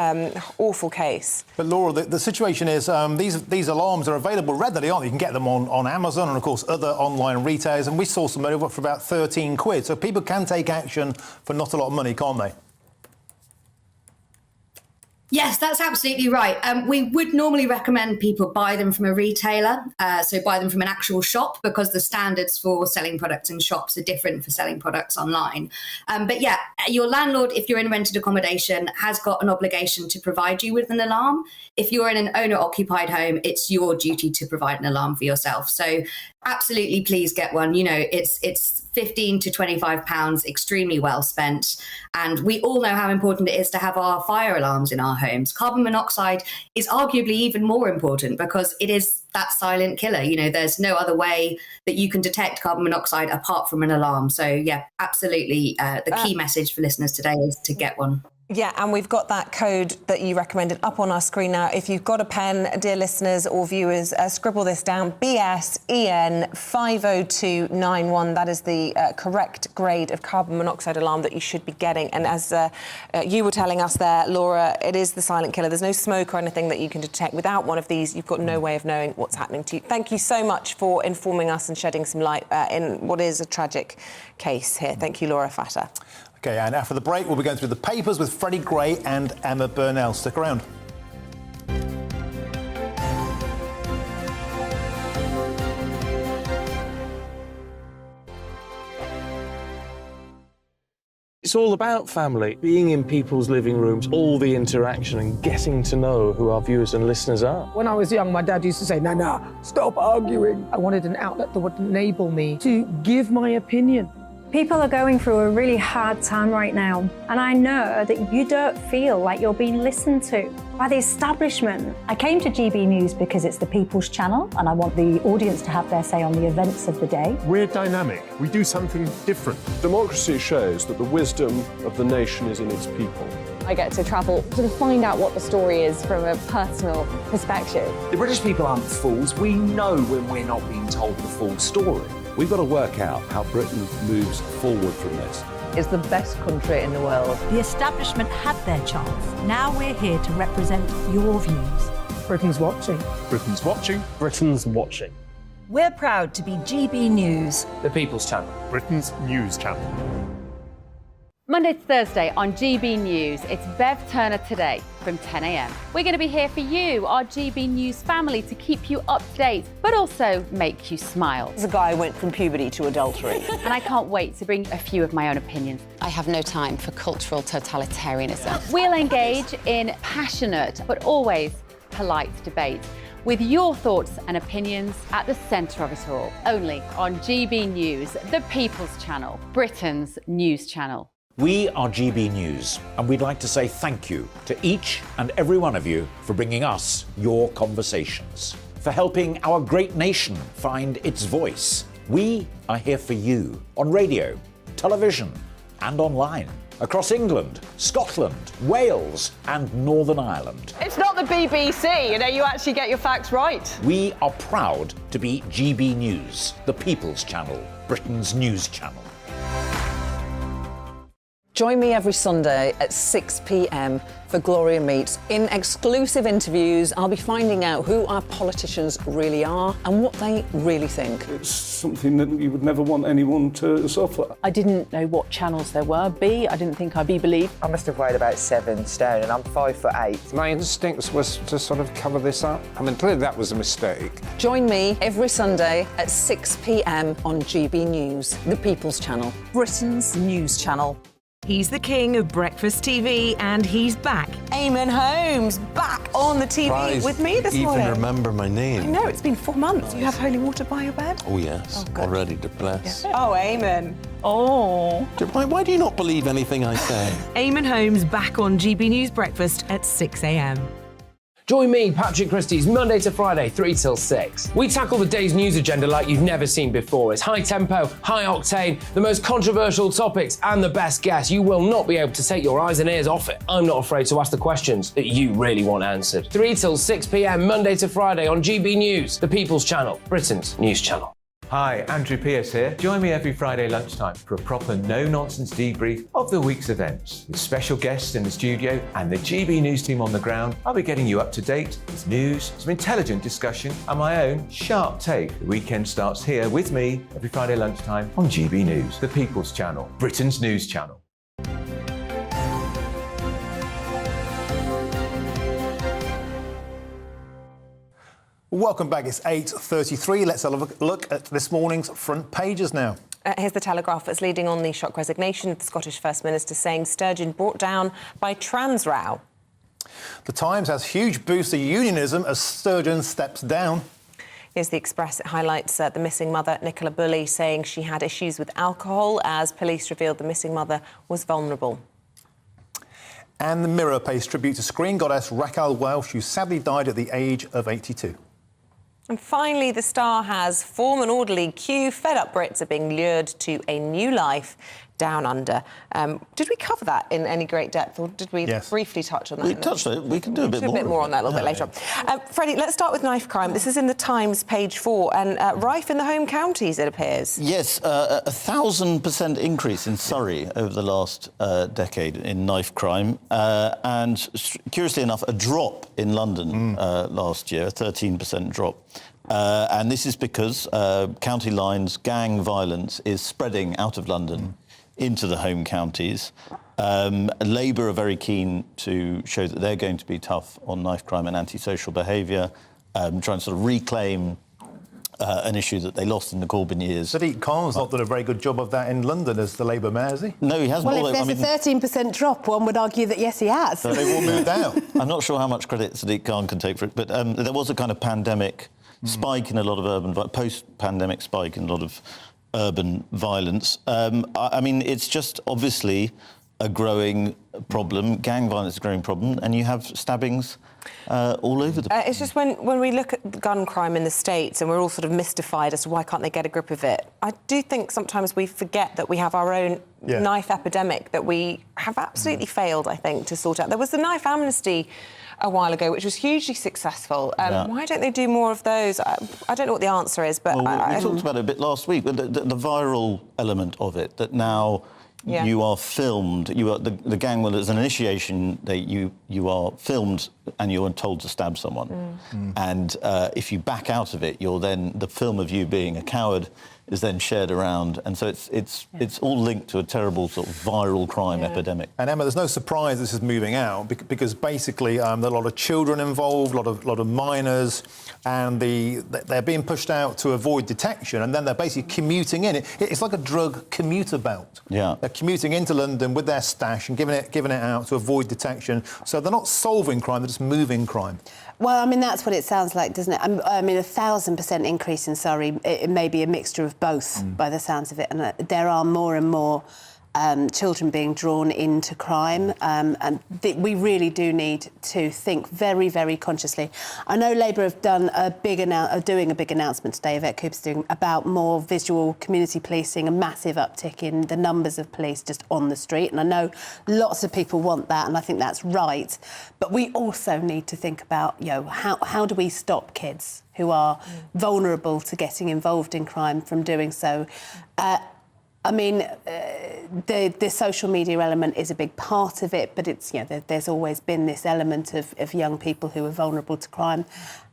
awful case. But Laura, the situation is these alarms are available readily, aren't they? You can get them on Amazon and, of course, other online retailers, and we saw some over for about 13 quid. So people can take action for not a lot of money, can't they? Yes, that's absolutely right. We would normally recommend people buy them from a retailer, so buy them from an actual shop, because the standards for selling products in shops are different for selling products online. But yeah, your landlord, if you're in rented accommodation, has got an obligation to provide you with an alarm. If you're in an owner-occupied home, it's your duty to provide an alarm for yourself. So absolutely, please get one. You know, it's £15 to £25, extremely well spent. And we all know how important it is to have our fire alarms in our homes. Carbon monoxide is arguably even more important because it is that silent killer. You know, there's no other way that you can detect carbon monoxide apart from an alarm. So yeah, absolutely. The key message for listeners today is to get one. Yeah, and we've got that code that you recommended up on our screen now. If you've got a pen, dear listeners or viewers, scribble this down. BSEN 50291. That is the correct grade of carbon monoxide alarm that you should be getting. And as you were telling us there, Laura, it is the silent killer. There's no smoke or anything that you can detect. Without one of these, you've got no way of knowing what's happening to you. Thank you so much for informing us and shedding some light in what is a tragic case here. Thank you, Laura Fatter. OK, and after the break, we'll be going through the papers with Freddie Gray and Emma Burnell. Stick around. It's all about family, being in people's living rooms, all the interaction and getting to know who our viewers and listeners are. When I was young, my dad used to say, "Nana, stop arguing." I wanted an outlet that would enable me to give my opinion. People are going through a really hard time right now, and I know that you don't feel like you're being listened to by the establishment. I came to GB News because it's the People's Channel, and I want the audience to have their say on the events of the day. We're dynamic. We do something different. Democracy shows that the wisdom of the nation is in its people. I get to travel to find out what the story is from a personal perspective. The British people aren't fools. We know when we're not being told the full story. We've got to work out how Britain moves forward from this. It's the best country in the world. The establishment had their chance. Now we're here to represent your views. Britain's watching. Britain's watching. Britain's watching. We're proud to be GB News. The People's Channel. Britain's news channel. Monday to Thursday on GB News, it's Bev Turner Today from 10 a.m. We're going to be here for you, our GB News family, to keep you up to date, but also make you smile. The guy went from puberty to adultery. And I can't wait to bring a few of my own opinions. I have no time for cultural totalitarianism. We'll engage in passionate, but always polite debate, with your thoughts and opinions at the centre of it all. Only on GB News, the People's Channel, Britain's news channel. We are GB News, and we'd like to say thank you to each and every one of you for bringing us your conversations, for helping our great nation find its voice. We are here for you on radio, television, and online, across England, Scotland, Wales, and Northern Ireland. It's not the BBC, you actually get your facts right. We are proud to be GB News, the People's Channel, Britain's news channel. Join me every Sunday at 6 p.m. for Gloria Meets. In exclusive interviews, I'll be finding out who our politicians really are and what they really think. It's something that you would never want anyone to suffer. I didn't know what channels there were. I didn't think I'd be believed. I must have weighed about 7 stone and I'm 5'8". My instincts was to sort of cover this up. I mean, clearly that was a mistake. Join me every Sunday at 6 p.m. on GB News, the People's Channel, Britain's news channel. He's the king of breakfast TV, and he's back. Eamonn Holmes back on the TV with me this morning. Even remember my name. I know, it's been 4 months. Do you have holy water by your bed? Oh, yes. Oh, already to bless. Yeah. Oh, Eamonn. Oh. Why do you not believe anything I say? Eamonn Holmes back on GB News Breakfast at 6 a.m. Join me, Patrick Christie's Monday to Friday, 3 till 6. We tackle the day's news agenda like you've never seen before. It's high tempo, high octane, the most controversial topics, and the best guests. You will not be able to take your eyes and ears off it. I'm not afraid to ask the questions that you really want answered. 3 till 6 p.m, Monday to Friday on GB News, the People's Channel, Britain's news channel. Hi, Andrew Pierce here. Join me every Friday lunchtime for a proper no-nonsense debrief of the week's events. With special guests in the studio and the GB News team on the ground, I'll be getting you up to date with news, some intelligent discussion, and my own sharp take. The weekend starts here with me every Friday lunchtime on GB News, the People's Channel, Britain's news channel. Welcome back. It's 8:33. Let's have a look at this morning's front pages now. Here's the Telegraph that's leading on the shock resignation of the Scottish First Minister, saying Sturgeon brought down by trans row. The Times has huge boost to unionism as Sturgeon steps down. Here's the Express. It highlights the missing mother, Nicola Bulley, saying she had issues with alcohol as police revealed the missing mother was vulnerable. And the Mirror pays tribute to screen goddess Raquel Welch, who sadly died at the age of 82. And finally, the Star has form and orderly Q. Fed up Brits are being lured to a new life Down Under. Did we cover that in any great depth, or did we briefly touch on that? We touched it. We can do a bit more on that a little bit later on. Freddie, let's start with knife crime. This is in the Times, page 4, and rife in the home counties, it appears. Yes, 1,000% increase in Surrey over the last decade in knife crime, and curiously enough, a drop in London last year, a 13% drop. And this is because county lines gang violence is spreading out of London into the home counties. Labour are very keen to show that they're going to be tough on knife crime and antisocial behaviour, trying to sort of reclaim an issue that they lost in the Corbyn years. Sadiq Khan's not done a very good job of that in London as the Labour mayor, has he? No, he hasn't. Well, if there's a 13% drop, one would argue that, yes, he has. So they've all moved out. I'm not sure how much credit Sadiq Khan can take for it, but there was a kind of pandemic spike in a lot of urban... post-pandemic spike in a lot of urban violence. I mean, it's just obviously a growing problem. Gang violence is a growing problem, and you have stabbings all over the place. It's just when we look at gun crime in the States and we're all sort of mystified as to why can't they get a grip of it, I do think sometimes we forget that we have our own knife epidemic that we have absolutely failed, I think, to sort out. There was the knife amnesty a while ago, which was hugely successful. Why don't they do more of those? I don't know what the answer is, but... Well, we talked about it a bit last week, but the viral element of it, that now you are filmed, the gang will, as an initiation, you are filmed and you are told to stab someone. And if you back out of it, the film of you being a coward is then shared around, and so it's all linked to a terrible sort of viral crime epidemic. And Emma, there's no surprise this is moving out because basically there are a lot of children involved, a lot of minors, and they're being pushed out to avoid detection, and then they're basically commuting in. It's like a drug commuter belt. Yeah, they're commuting into London with their stash and giving it out to avoid detection. So they're not solving crime; they're just moving crime. Well, I mean, that's what it sounds like, doesn't it? I mean, 1,000% increase in Surrey, it may be a mixture of both by the sounds of it. And there are more and more children being drawn into crime, and we really do need to think very, very consciously. I know Labour have done doing a big announcement today, Yvette Cooper's doing, about more visual community policing, a massive uptick in the numbers of police just on the street, and I know lots of people want that, and I think that's right. But we also need to think about, how do we stop kids who are vulnerable to getting involved in crime from doing so? I mean, the social media element is a big part of it, but it's, there's always been this element of young people who are vulnerable to crime.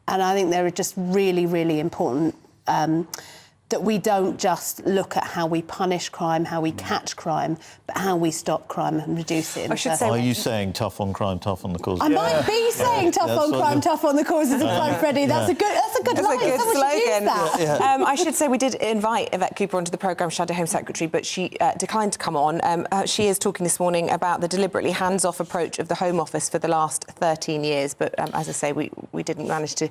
And I think they're just really, really important that we don't just look at how we punish crime, how we catch crime, but how we stop crime and reduce it. Are you saying tough on crime, tough on the causes? I might be saying tough on crime, tough on the causes of crime, Freddie. That's a good line. That's a good slogan. That. I should say we did invite Yvette Cooper onto the programme, Shadow Home Secretary, but she declined to come on. She is talking this morning about the deliberately hands-off approach of the Home Office for the last 13 years. But as I say, we didn't manage to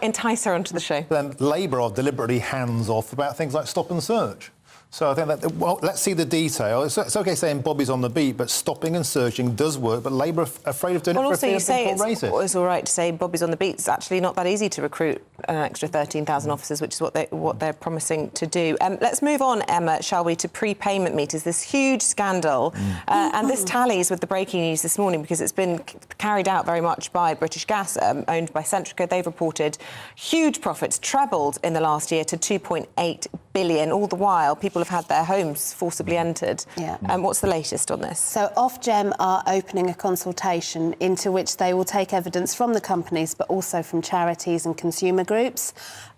entice her onto the show. Then Labour are deliberately hands-off about things like stop and search. So I think that, let's see the detail. It's OK saying Bobby's on the beat, but stopping and searching does work, but Labour are afraid of doing it for fear of being called racist. It's all right to say Bobby's on the beat. It's actually not that easy to recruit an extra 13,000 officers, which is what they're promising to do. Let's move on, Emma, shall we, to prepayment meters, this huge scandal. And this tallies with the breaking news this morning because it's been carried out very much by British Gas, owned by Centrica. They've reported huge profits, trebled in the last year to 2.8 billion. All the while, people have had their homes forcibly entered. What's the latest on this? So Ofgem are opening a consultation into which they will take evidence from the companies but also from charities and consumer groups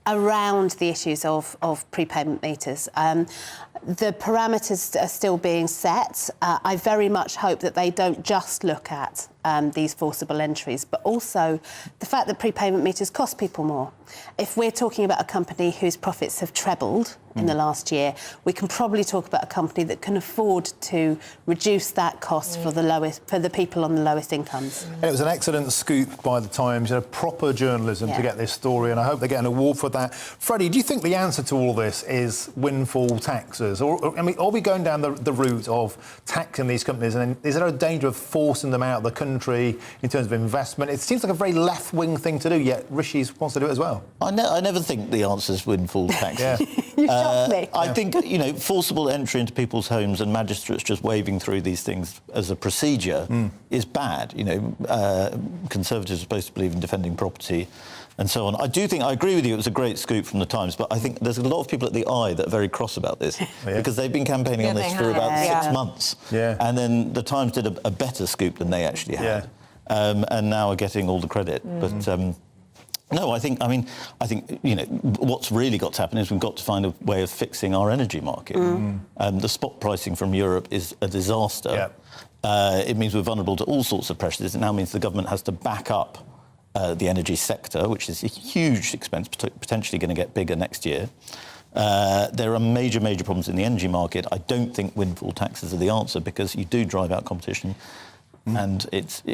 around the issues of prepayment meters. The parameters are still being set. I very much hope that they don't just look at these forcible entries, but also the fact that prepayment meters cost people more. If we're talking about a company whose profits have trebled in the last year, we can probably talk about a company that can afford to reduce that cost for the people on the lowest incomes. And it was an excellent scoop by the Times, proper journalism to get this story, and I hope they get an award for that. Freddie, do you think the answer to all this is windfall taxes? Or I mean, are we going down the route of taxing these companies, and is there a danger of forcing them out of the country in terms of investment? It seems like a very left-wing thing to do, yet Rishi wants to do it as well. I never think the answer is windfall taxes. You're shocked me. I think, forcible entry into people's homes and magistrates just waving through these things as a procedure is bad. Conservatives are supposed to believe in defending property and so on. I agree with you, it was a great scoop from the Times, but I think there's a lot of people at the Eye that are very cross about this because they've been campaigning on this for about 6 months. Yeah. And then the Times did a better scoop than they actually had. And now are getting all the credit. But no, I think what's really got to happen is we've got to find a way of fixing our energy market. The spot pricing from Europe is a disaster. It means we're vulnerable to all sorts of pressures. It now means the government has to back up the energy sector, which is a huge expense, potentially going to get bigger next year. There are major problems in the energy market. I don't think windfall taxes are the answer because you do drive out competition. And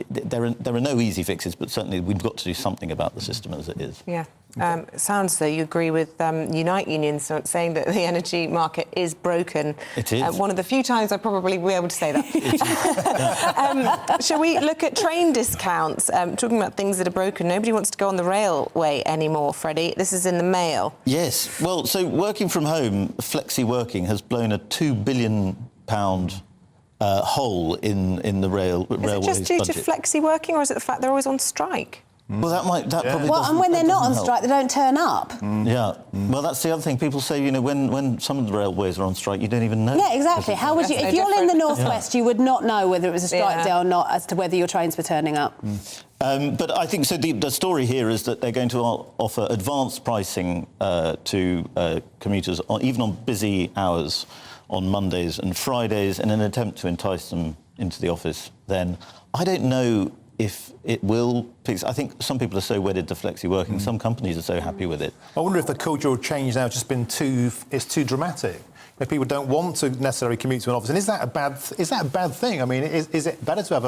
there are no easy fixes, but certainly we've got to do something about the system as it is. Yeah. It sounds though you agree with Unite Union saying that the energy market is broken. It is. One of the few times I'd probably be able to say that. Shall we look at train discounts? Talking about things that are broken. Nobody wants to go on the railway anymore, Freddie. This is in the Mail. Yes. Well, so working from home, flexi working has blown a £2 billion hole in the railways budget. Is it just due to flexi working, or is it the fact they're always on strike? Well, that probably. Well, and when they're not on strike, they don't turn up. Yeah. Well, that's the other thing. People say, when some of the railways are on strike, you don't even know. Yeah, exactly. How would you, if you're in the northwest, you would not know whether it was a strike day or not as to whether your trains were turning up. But I think so. The story here is that they're going to offer advanced pricing to commuters, even on busy hours, on Mondays and Fridays, in an attempt to entice them into the office. Then I don't know if it will fix. I think some people are so wedded to flexi working. Some companies are so happy with it. I wonder if the cultural change now has just been too dramatic. If people don't want to necessarily commute to an office, and is that a bad thing? I mean, is it better to have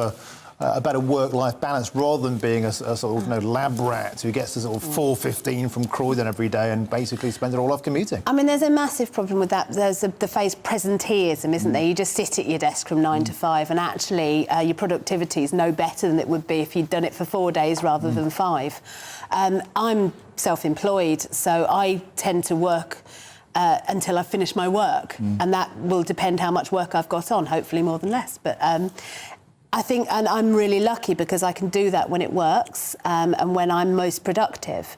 a better work-life balance rather than being a sort of lab rat who gets to sort of 4:15 from Croydon every day and basically spends it all off commuting? I mean, there's a massive problem with that. There's the phrase presenteeism, isn't there? You just sit at your desk from 9 to 5 and actually your productivity is no better than it would be if you'd done it for 4 days rather than 5. I'm self-employed, so I tend to work until I finish my work, and that will depend how much work I've got on, hopefully more than less. But I think, and I'm really lucky because I can do that when it works and when I'm most productive.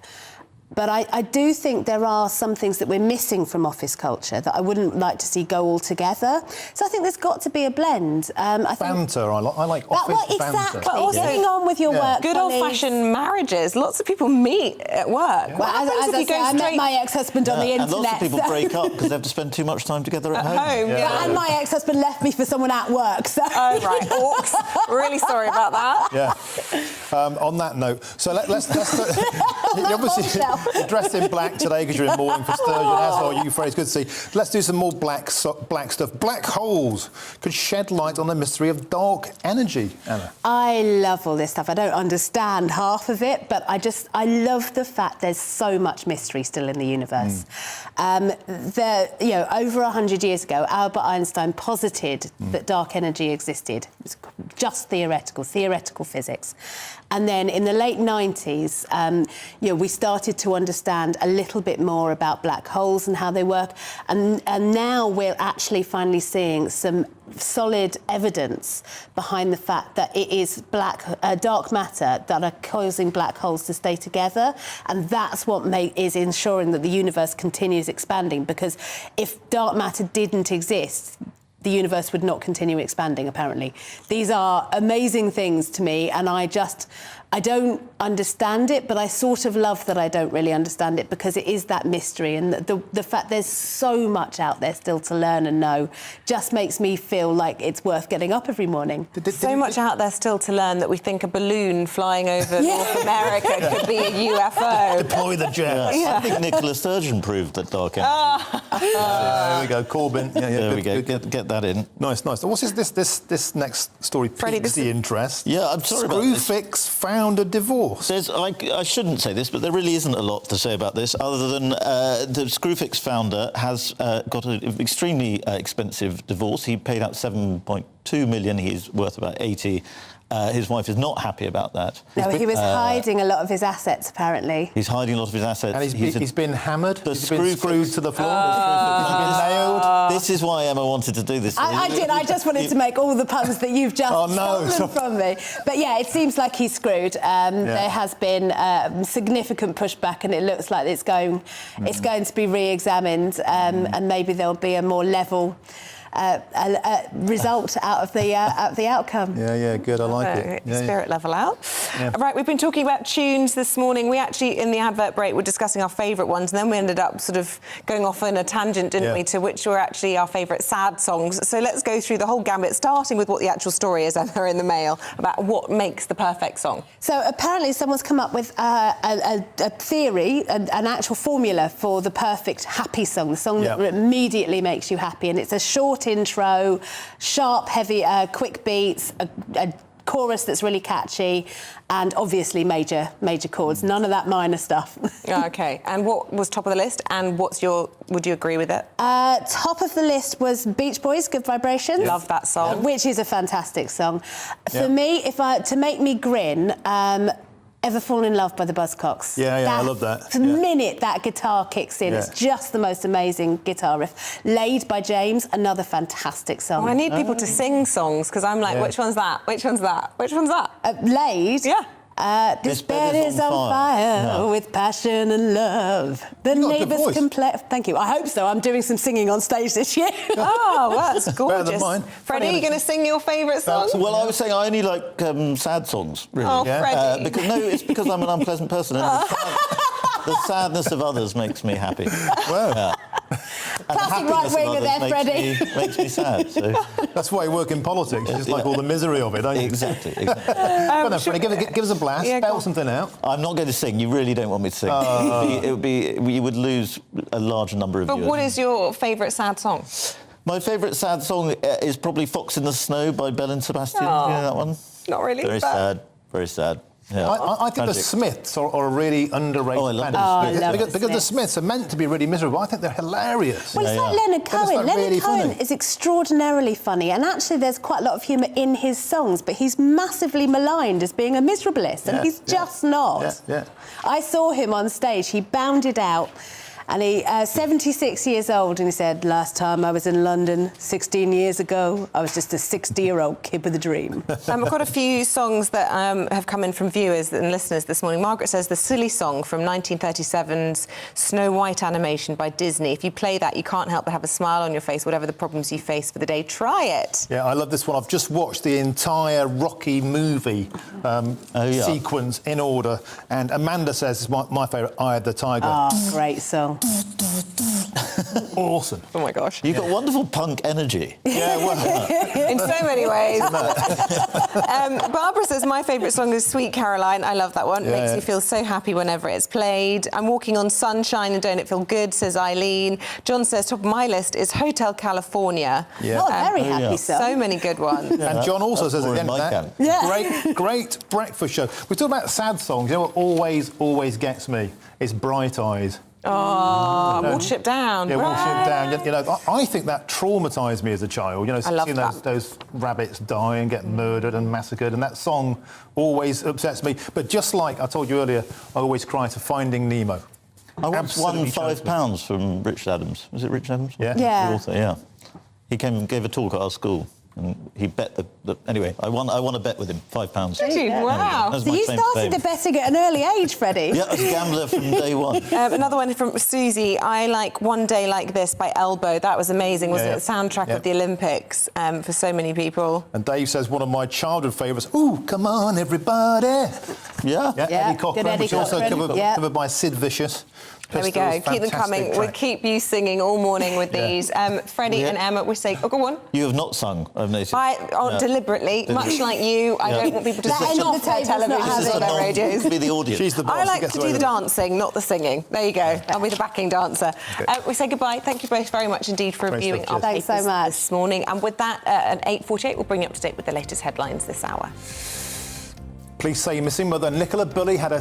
But I do think there are some things that we're missing from office culture that I wouldn't like to see go altogether. So I think there's got to be a blend. Banter, I like office banter. Exactly. But also getting on with your work. Good old-fashioned marriages. Lots of people meet at work. Yeah. Well, I met my ex-husband on the internet. And lots of people break up because they have to spend too much time together at home. Yeah. And my ex-husband left me for someone at work. So. Oh, right. Orcs. Really sorry about that. Yeah. On that note, so let's obviously dressed in black today because you're in mourning for Sturgeon, as are you, Fraser. Good to see. Let's do some more black stuff. Black holes could shed light on the mystery of dark energy, Anna. I love all this stuff. I don't understand half of it, but I love the fact there's so much mystery still in the universe. Over 100 years ago, Albert Einstein posited that dark energy existed. It was just theoretical physics. And then in the late 90s, we started to understand a little bit more about black holes and how they work. And now we're actually finally seeing some solid evidence behind the fact that it is dark matter that are causing black holes to stay together. And that's what is ensuring that the universe continues expanding. Because if dark matter didn't exist, the universe would not continue expanding, apparently. These are amazing things to me, and I don't understand it, but I sort of love that I don't really understand it because it is that mystery, and the fact there's so much out there still to learn and know just makes me feel like it's worth getting up every morning. So much out there still to learn that we think a balloon flying over North America could be a UFO. Deploy the jets. I think Nicola Sturgeon proved that dark energy. There we go, Corbyn. There we go. Get that in. Nice. What's this next story piques the interest? Yeah, I'm sorry about this. Screwfix found a divorce. I shouldn't say this, but there really isn't a lot to say about this, other than the Screwfix founder has got an extremely expensive divorce. He paid out $7.2 million. He's worth about 80, His wife is not happy about that. No, he was hiding a lot of his assets, apparently. He's hiding a lot of his assets. And he's been hammered. He's been screwed to the floor. He's been nailed. This is why Emma wanted to do this. I did. I just wanted to make all the puns that you've just stolen from me. But yeah, it seems like he's screwed. There has been significant pushback, and it looks like it's going to be re-examined, and maybe there'll be a more level result out of the outcome. Yeah, good. I like it. Spirit level out. Right, we've been talking about tunes this morning. We actually, in the advert break, were discussing our favourite ones, and then we ended up sort of going off on a tangent, didn't we, to which were actually our favourite sad songs. So let's go through the whole gambit, starting with what the actual story is, Emma, in the Mail, about what makes the perfect song. So apparently someone's come up with a theory, an actual formula for the perfect happy song, the song that immediately makes you happy, and it's a short intro, sharp, heavy, quick beats, a chorus that's really catchy, and obviously major chords. None of that minor stuff. OK. And what was top of the list? And would you agree with it? Top of the list was Beach Boys, Good Vibrations. Love that song. Which is a fantastic song. For me, to make me grin, Ever Fallen in Love by the Buzzcocks. I love that. The minute that guitar kicks in, it's just the most amazing guitar riff. Laid by James, another fantastic song. I need people to sing songs, because I'm like, which one's that? Which one's that? Which one's that? Laid? Yeah. This bed is on fire with passion and love. The neighbours complain. Thank you. I hope so. I'm doing some singing on stage this year. Oh, well, that's gorgeous. Better than mine. Freddie, are you going to sing your favourite song? Well, I was saying I only like sad songs, really. Oh, Freddie. It's because I'm an unpleasant person. And the sadness of others makes me happy. Well. Classic right-winger there, Freddie. Makes me sad. So. That's why you work in politics. You just like all the misery of it, don't you? Exactly. Well, no, Freddie, give us a blast. Spell something out. I'm not going to sing. You really don't want me to sing. You would lose a large number of viewers. But what is your favourite sad song? My favourite sad song is probably Fox in the Snow by Belle and Sebastian. Oh, you know that one? Not really. Very sad. Very sad. Yeah. I think the Smiths are a really underrated band. I love because the Smiths are meant to be really miserable. I think they're hilarious. Well, it's like Leonard Cohen. Leonard Cohen is extraordinarily funny, and actually there's quite a lot of humour in his songs, but he's massively maligned as being a miserablist, and he's just not. I saw him on stage. He bounded out. And he's 76 years old, and he said, last time I was in London 16 years ago, I was just a 60-year-old kid with a dream. I've got a few songs that have come in from viewers and listeners this morning. Margaret says the silly song from 1937's Snow White animation by Disney. If you play that, you can't help but have a smile on your face, whatever the problems you face for the day. Try it. Yeah, I love this one. I've just watched the entire Rocky movie sequence in order, and Amanda says it's my favourite, Eye of the Tiger. Oh, great song. Awesome. Oh my gosh. You've got wonderful punk energy. Yeah, well. In so many ways. Barbara says my favourite song is Sweet Caroline. I love that one. Makes me feel so happy whenever it's played. I'm walking on sunshine and don't it feel good, says Eileen. John says top of my list is Hotel California. Oh, very happy song. So many good ones. And John also says at the end of that, great breakfast show. We talk about sad songs. You know what always gets me? It's Bright Eyes. Oh, Watership Down. Yeah, Watership Down. You know, I think that traumatised me as a child. You know, seeing those rabbits die and get murdered and massacred, and that song always upsets me. But just like I told you earlier, I always cry to Finding Nemo. I once won £5 from Richard Adams. Was it Richard Adams? Yeah. The author, yeah. He came and gave a talk at our school. And he bet anyway, I won a bet with him, £5. Did you? Wow. So you started the betting at an early age, Freddie? Yeah, I was a gambler from day one. Another one from Susie. I like One Day Like This by Elbow. That was amazing, wasn't it? The soundtrack of the Olympics for so many people. And Dave says one of my childhood favourites, Ooh, Come On Everybody. Yeah. Eddie Cochran, which also covered by Sid Vicious. There we go. Keep them coming. We'll keep you singing all morning with these. Freddie and Emma, we say, go on. You have not sung, I've noticed. Deliberately, much like you. I don't want people to switch off their televisions or their radios. Be the audience. She's the boss. I like to do the dancing, not the singing. There you go. I'll be the backing dancer. We say goodbye. Thank you both very much indeed for reviewing our papers this morning. And with that, at 8:48, we'll bring you up to date with the latest headlines this hour. Police say missing mother Nicola Bully had a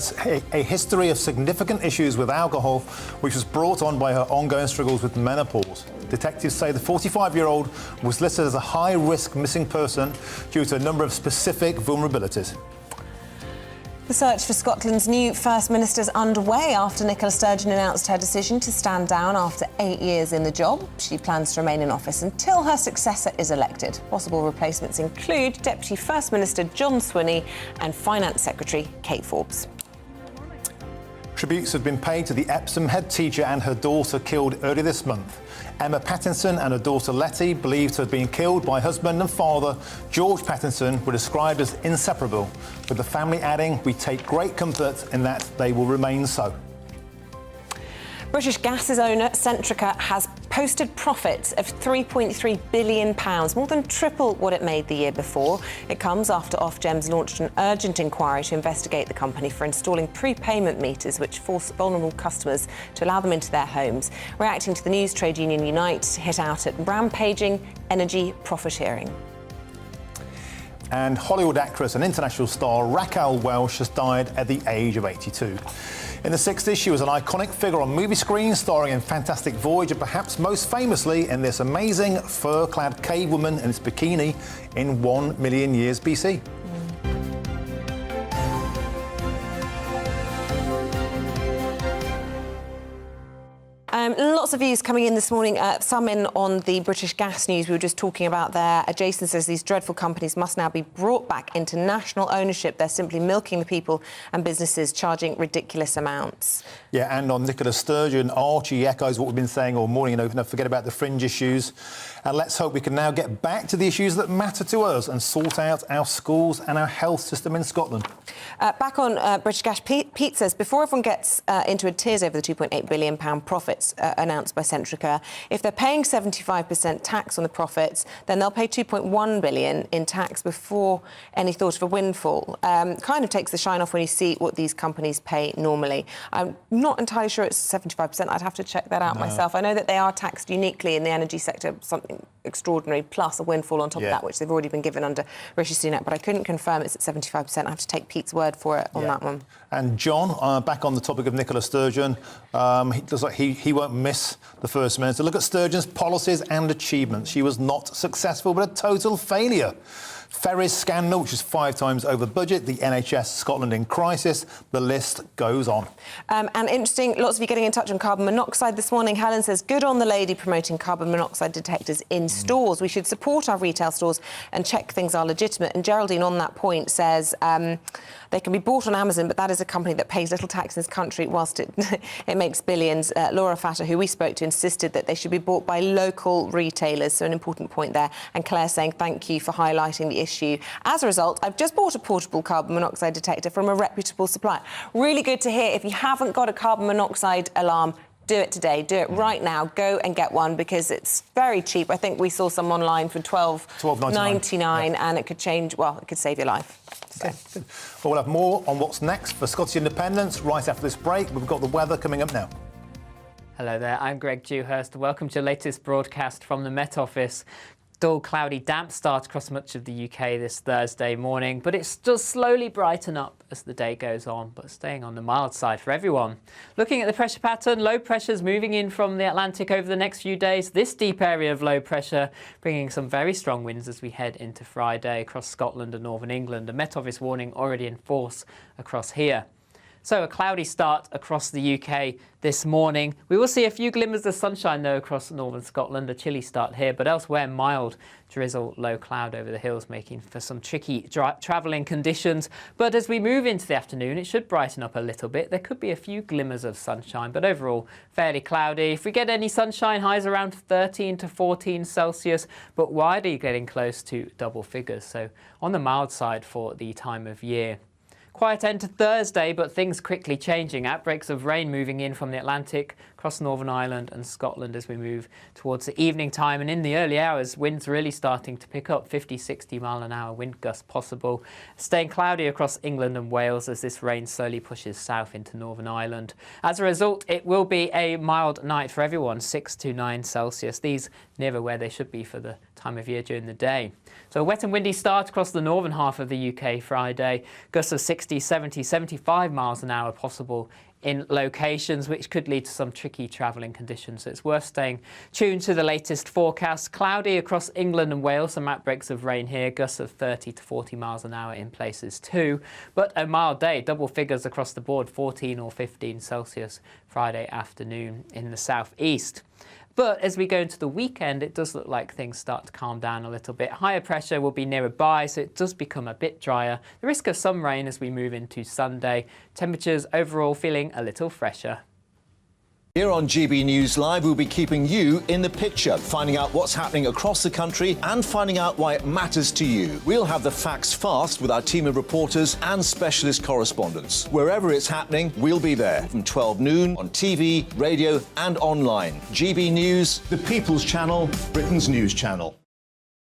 history of significant issues with alcohol, which was brought on by her ongoing struggles with menopause. Detectives say the 45-year-old was listed as a high-risk missing person due to a number of specific vulnerabilities. The search for Scotland's new First Minister is underway after Nicola Sturgeon announced her decision to stand down after 8 years in the job. She plans to remain in office until her successor is elected. Possible replacements include Deputy First Minister John Swinney and Finance Secretary Kate Forbes. Tributes have been paid to the Epsom head teacher and her daughter killed earlier this month. Emma Pattinson and her daughter Letty, believed to have been killed by husband and father George Pattinson, were described as inseparable, with the family adding, "We take great comfort in that they will remain so." British Gas's owner, Centrica, has posted profits of £3.3 billion, more than triple what it made the year before. It comes after Ofgem's launched an urgent inquiry to investigate the company for installing prepayment meters which force vulnerable customers to allow them into their homes. Reacting to the news, trade union Unite hit out at rampaging energy profiteering. And Hollywood actress and international star Raquel Welch has died at the age of 82. In the 60s, she was an iconic figure on movie screens, starring in Fantastic Voyage and perhaps most famously in this amazing fur-clad cave woman in its bikini in 1 million years BC. Lots of views coming in this morning, some in on the British Gas news we were just talking about there. Jason says these dreadful companies must now be brought back into national ownership. They're simply milking the people and businesses, charging ridiculous amounts. Yeah, and on Nicola Sturgeon, Archie echoes what we've been saying all morning, forget about the fringe issues. And let's hope we can now get back to the issues that matter to us and sort out our schools and our health system in Scotland. Back on British Gas, Pete says, before everyone gets into a tears over the £2.8 billion profits announced by Centrica, if they're paying 75% tax on the profits, then they'll pay £2.1 billion in tax before any thought of a windfall. Kind of takes the shine off when you see what these companies pay normally. I'm not entirely sure it's 75%. I'd have to check that out myself. I know that they are taxed uniquely in the energy sector, something extraordinary, plus a windfall on top of that, which they've already been given under Rishi Sunak, but I couldn't confirm it's at 75%. I have to take Pete's word for it on that one. And John, back on the topic of Nicola Sturgeon, it looks like he won't miss the First Minister. Look at Sturgeon's policies and achievements. She was not successful, but a total failure. Ferries scandal, which is 5 times over budget, the NHS Scotland in crisis, the list goes on. And interesting, lots of you getting in touch on carbon monoxide this morning. Helen says, good on the lady promoting carbon monoxide detectors in stores. We should support our retail stores and check things are legitimate. And Geraldine, on that point, says they can be bought on Amazon, but that is a company that pays little tax in this country whilst it makes billions. Laura Fatter, who we spoke to, insisted that they should be bought by local retailers, so an important point there. And Claire saying, thank you for highlighting the issue. As a result, I've just bought a portable carbon monoxide detector from a reputable supplier. Really good to hear. If you haven't got a carbon monoxide alarm, do it today. Do it right now. Go and get one because it's very cheap. I think we saw some online for $12.99 and it could change, well, it could save your life. So. Good. Well, we'll have more on what's next for Scottish Independence right after this break. We've got the weather coming up now. Hello there, I'm Greg Dewhurst. Welcome to your latest broadcast from the Met Office. Dull, cloudy, damp start across much of the UK this Thursday morning, but it does slowly brighten up as the day goes on, but staying on the mild side for everyone. Looking at the pressure pattern, low pressures moving in from the Atlantic over the next few days. This deep area of low pressure bringing some very strong winds as we head into Friday across Scotland and northern England. A Met Office warning already in force across here. So a cloudy start across the UK this morning. We will see a few glimmers of sunshine though across northern Scotland, a chilly start here, but elsewhere mild drizzle, low cloud over the hills, making for some tricky travelling conditions. But as we move into the afternoon, it should brighten up a little bit. There could be a few glimmers of sunshine, but overall fairly cloudy. If we get any sunshine, highs around 13 to 14 Celsius, but widely getting close to double figures. So on the mild side for the time of year. Quiet end to Thursday, but things quickly changing. Outbreaks of rain moving in from the Atlantic across Northern Ireland and Scotland as we move towards the evening time. And in the early hours, winds really starting to pick up, 50, 60 mile an hour wind gusts possible. Staying cloudy across England and Wales as this rain slowly pushes south into Northern Ireland. As a result, it will be a mild night for everyone, 6 to 9 Celsius. These nearer where they should be for the time of year during the day. So a wet and windy start across the northern half of the UK Friday. Gusts of 60, 70, 75 miles an hour possible in locations, which could lead to some tricky travelling conditions. So it's worth staying tuned to the latest forecast. Cloudy across England and Wales, some outbreaks of rain here, gusts of 30 to 40 miles an hour in places too. But a mild day, double figures across the board, 14 or 15 Celsius Friday afternoon in the southeast. But as we go into the weekend, it does look like things start to calm down a little bit. Higher pressure will be nearby, so it does become a bit drier. The risk of some rain as we move into Sunday. Temperatures overall feeling a little fresher. Here on GB News Live, we'll be keeping you in the picture, finding out what's happening across the country and finding out why it matters to you. We'll have the facts fast with our team of reporters and specialist correspondents. Wherever it's happening, we'll be there from 12 noon on TV, radio and online. GB News, the People's Channel, Britain's news channel.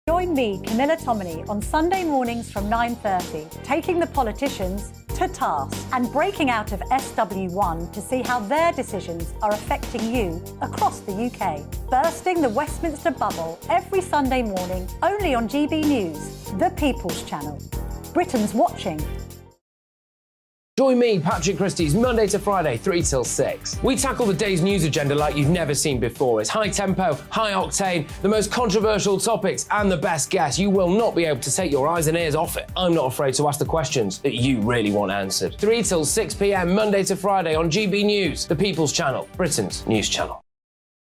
Join me, Camilla Tominey, on Sunday mornings from 9:30, taking the politicians to task and breaking out of SW1 to see how their decisions are affecting you across the UK. Bursting the Westminster bubble every Sunday morning, only on GB News, the People's Channel. Britain's watching. Join me, Patrick Christie's Monday to Friday, 3 till 6. We tackle the day's news agenda like you've never seen before. It's high tempo, high octane, the most controversial topics and the best guests. You will not be able to take your eyes and ears off it. I'm not afraid to ask the questions that you really want answered. 3 till 6 p.m, Monday to Friday on GB News, the People's Channel, Britain's news channel.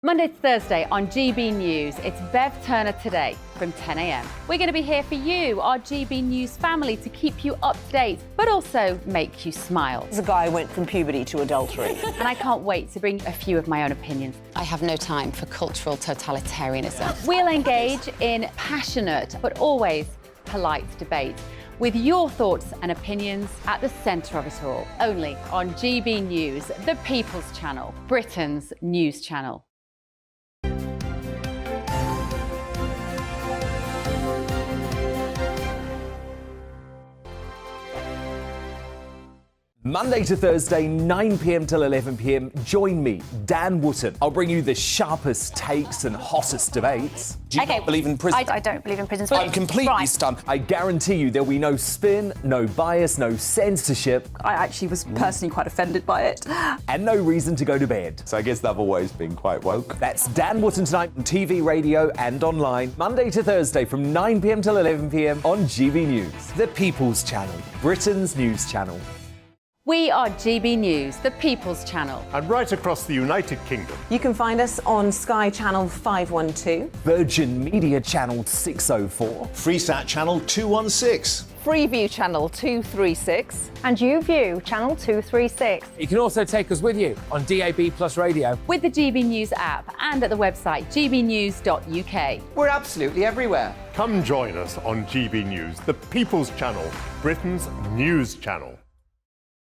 Monday to Thursday on GB News, it's Bev Turner Today from 10 a.m. We're going to be here for you, our GB News family, to keep you up to date, but also make you smile. The guy went from puberty to adultery. And I can't wait to bring a few of my own opinions. I have no time for cultural totalitarianism. We'll engage in passionate, but always polite debate, with your thoughts and opinions at the centre of it all. Only on GB News, the People's Channel, Britain's news channel. Monday to Thursday, 9 p.m. till 11 p.m. Join me, Dan Wootton. I'll bring you the sharpest takes and hottest debates. Do you not believe in prison? I don't believe in prisons. I'm completely stunned. I guarantee you there'll be no spin, no bias, no censorship. I actually was personally quite offended by it. And no reason to go to bed. So I guess they've always been quite woke. That's Dan Wootton tonight on TV, radio and online. Monday to Thursday from 9 p.m. till 11 p.m. on GB News. The People's Channel, Britain's news channel. We are GB News, the People's Channel. And right across the United Kingdom. You can find us on Sky Channel 512. Virgin Media Channel 604. Freesat Channel 216. Freeview Channel 236. And YouView Channel 236. You can also take us with you on DAB Plus Radio. With the GB News app and at the website gbnews.uk. We're absolutely everywhere. Come join us on GB News, the People's Channel, Britain's news channel.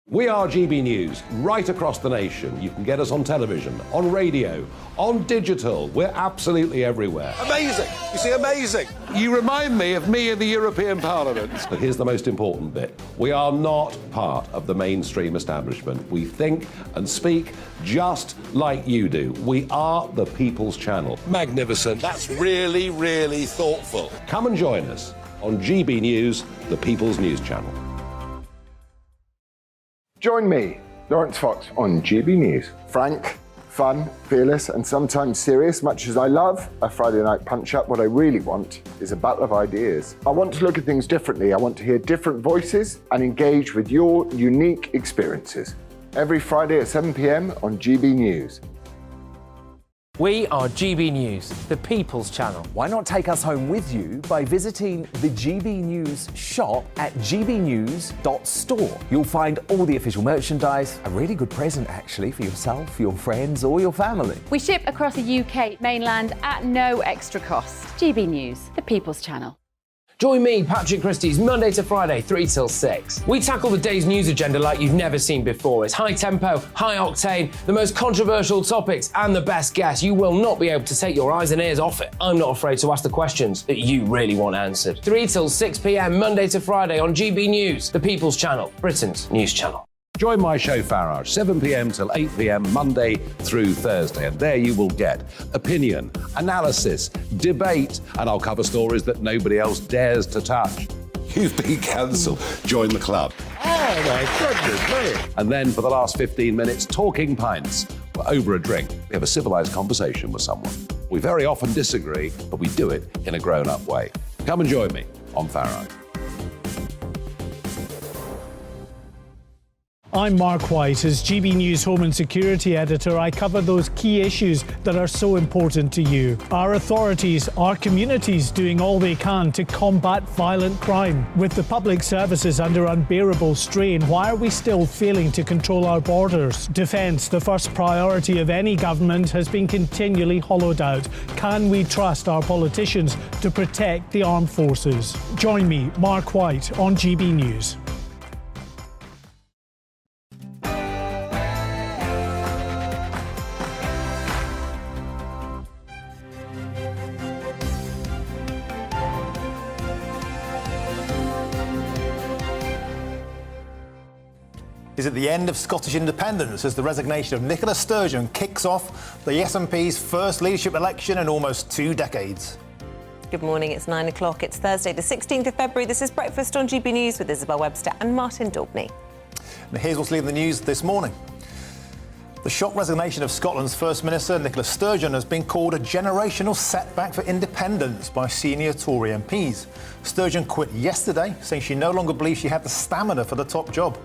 We are GB News, right across the nation. You can get us on television, on radio, on digital. We're absolutely everywhere. Amazing. You see, amazing. You remind me of me in the European Parliament. But here's the most important bit. We are not part of the mainstream establishment. We think and speak just like you do. We are the People's Channel. Magnificent. That's really, really thoughtful. Come and join us on GB News, the People's News Channel. Join me, Lawrence Fox, on GB News. Frank, fun, fearless, and sometimes serious. Much as I love a Friday night punch-up, what I really want is a battle of ideas. I want to look at things differently. I want to hear different voices and engage with your unique experiences. Every Friday at 7 p.m. on GB News. We are GB News, the People's Channel. Why not take us home with you by visiting the GB News shop at gbnews.store. You'll find all the official merchandise, a really good present actually for yourself, your friends or your family. We ship across the UK mainland at no extra cost. GB News, the People's Channel. Join me, Patrick Christie's Monday to Friday, 3 till 6. We tackle the day's news agenda like you've never seen before. It's high tempo, high octane, the most controversial topics and the best guests. You will not be able to take your eyes and ears off it. I'm not afraid to ask the questions that you really want answered. 3 till 6 p.m, Monday to Friday on GB News, the People's Channel, Britain's news channel. Join my show Farage, 7 p.m. till 8 p.m. Monday through Thursday. And there you will get opinion, analysis, debate, and I'll cover stories that nobody else dares to touch. You've been cancelled. Join the club. Hey! Oh, my goodness me. And then for the last 15 minutes, talking pints. We're over a drink. We have a civilised conversation with someone. We very often disagree, but we do it in a grown-up way. Come and join me on Faro. I'm Mark White. As GB News Home and Security Editor, I cover those key issues that are so important to you. Our authorities, our communities doing all they can to combat violent crime. With the public services under unbearable strain, why are we still failing to control our borders? Defence, the first priority of any government, has been continually hollowed out. Can we trust our politicians to protect the armed forces? Join me, Mark White, on GB News. Is it the end of Scottish independence as the resignation of Nicola Sturgeon kicks off the SNP's first leadership election in almost 2 decades? Good morning, it's 9 o'clock. It's Thursday, the 16th of February. This is Breakfast on GB News with Isabel, Webster and Martin Daubney. And here's what's leading the news this morning. The shock resignation of Scotland's First Minister, Nicola Sturgeon, has been called a generational setback for independence by senior Tory MPs. Sturgeon quit yesterday, saying she no longer believes she had the stamina for the top job.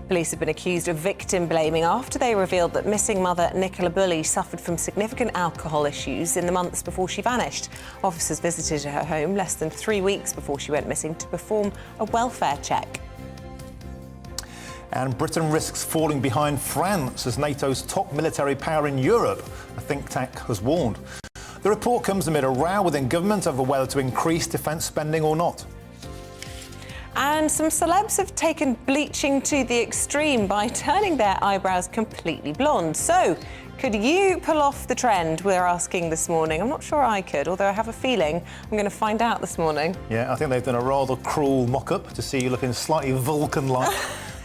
Police have been accused of victim blaming after they revealed that missing mother Nicola Bulley suffered from significant alcohol issues in the months before she vanished. Officers visited her home less than 3 weeks before she went missing to perform a welfare check. And Britain risks falling behind France as NATO's top military power in Europe, a think tank has warned. The report comes amid a row within government over whether to increase defence spending or not. And some celebs have taken bleaching to the extreme by turning their eyebrows completely blonde. So, could you pull off the trend, we're asking this morning? I'm not sure I could, although I have a feeling I'm going to find out this morning. Yeah, I think they've done a rather cruel mock-up to see you looking slightly Vulcan-like.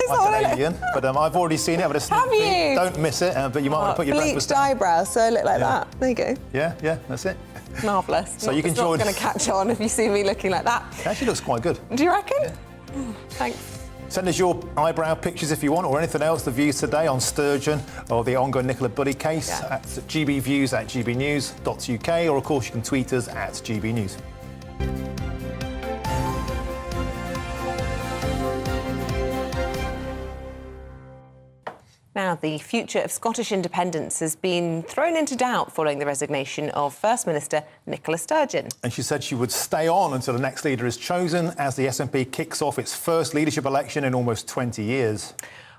Like an alien, but I've already seen it. But have you? Don't miss it, but you might want to put your breakfast bleached eyebrows, so I look like that. There you go. Yeah, that's it. Marvellous. So you can join. It's not going to catch on if you see me looking like that. It actually looks quite good. Do you reckon? Yeah. Thanks. Send us your eyebrow pictures if you want, or anything else, the views today on Sturgeon or the ongoing Nicola Bulley case at gbviews at gbnews.uk, or of course you can tweet us at gbnews. Now, the future of Scottish independence has been thrown into doubt following the resignation of First Minister Nicola Sturgeon. And she said she would stay on until the next leader is chosen as the SNP kicks off its first leadership election in almost 20 years.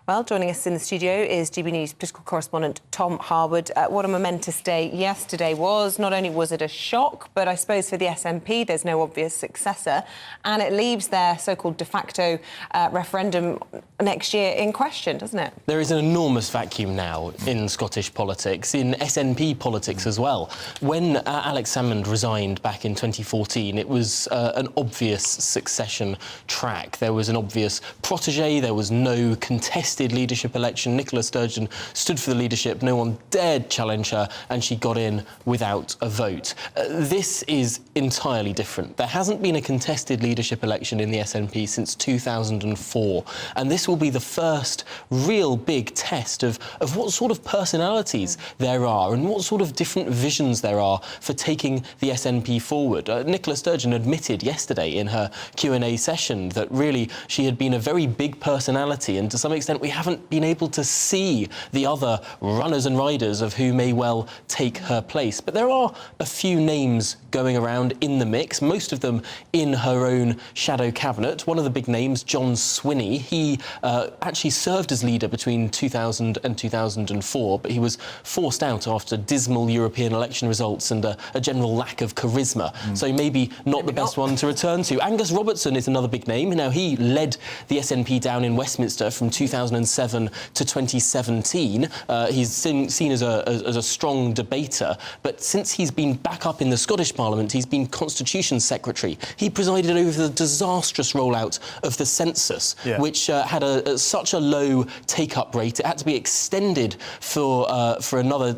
Well, joining us in the studio is GB News political correspondent Tom Harwood. What a momentous day yesterday was. Not only was it a shock, but I suppose for the SNP there's no obvious successor, and it leaves their so-called de facto referendum next year in question, doesn't it? There is an enormous vacuum now in Scottish politics, in SNP politics as well. When Alex Salmond resigned back in 2014, it was an obvious succession track. There was an obvious protégé, there was no contested leadership election. Nicola Sturgeon stood for the leadership, no one dared challenge her, and she got in without a vote. This is entirely different. There hasn't been a contested leadership election in the SNP since 2004, and this will be the first real big test of what sort of personalities there are and what sort of different visions there are for taking the SNP forward. Nicola Sturgeon admitted yesterday in her Q&A session that really she had been a very big personality, and to some extent we haven't been able to see the other runners and riders of who may well take her place. But there are a few names going around in the mix, most of them in her own shadow cabinet. One of the big names, John Swinney, he actually served as leader between 2000 and 2004, but he was forced out after dismal European election results and a general lack of charisma. So maybe not the best one to return to. Angus Robertson is another big name. Now, he led the SNP down in Westminster from 2000 2007 to 2017. He's seen as a strong debater, but since he's been back up in the Scottish Parliament, he's been Constitution Secretary. He presided over the disastrous rollout of the census, which had such a low take-up rate. It had to be extended for another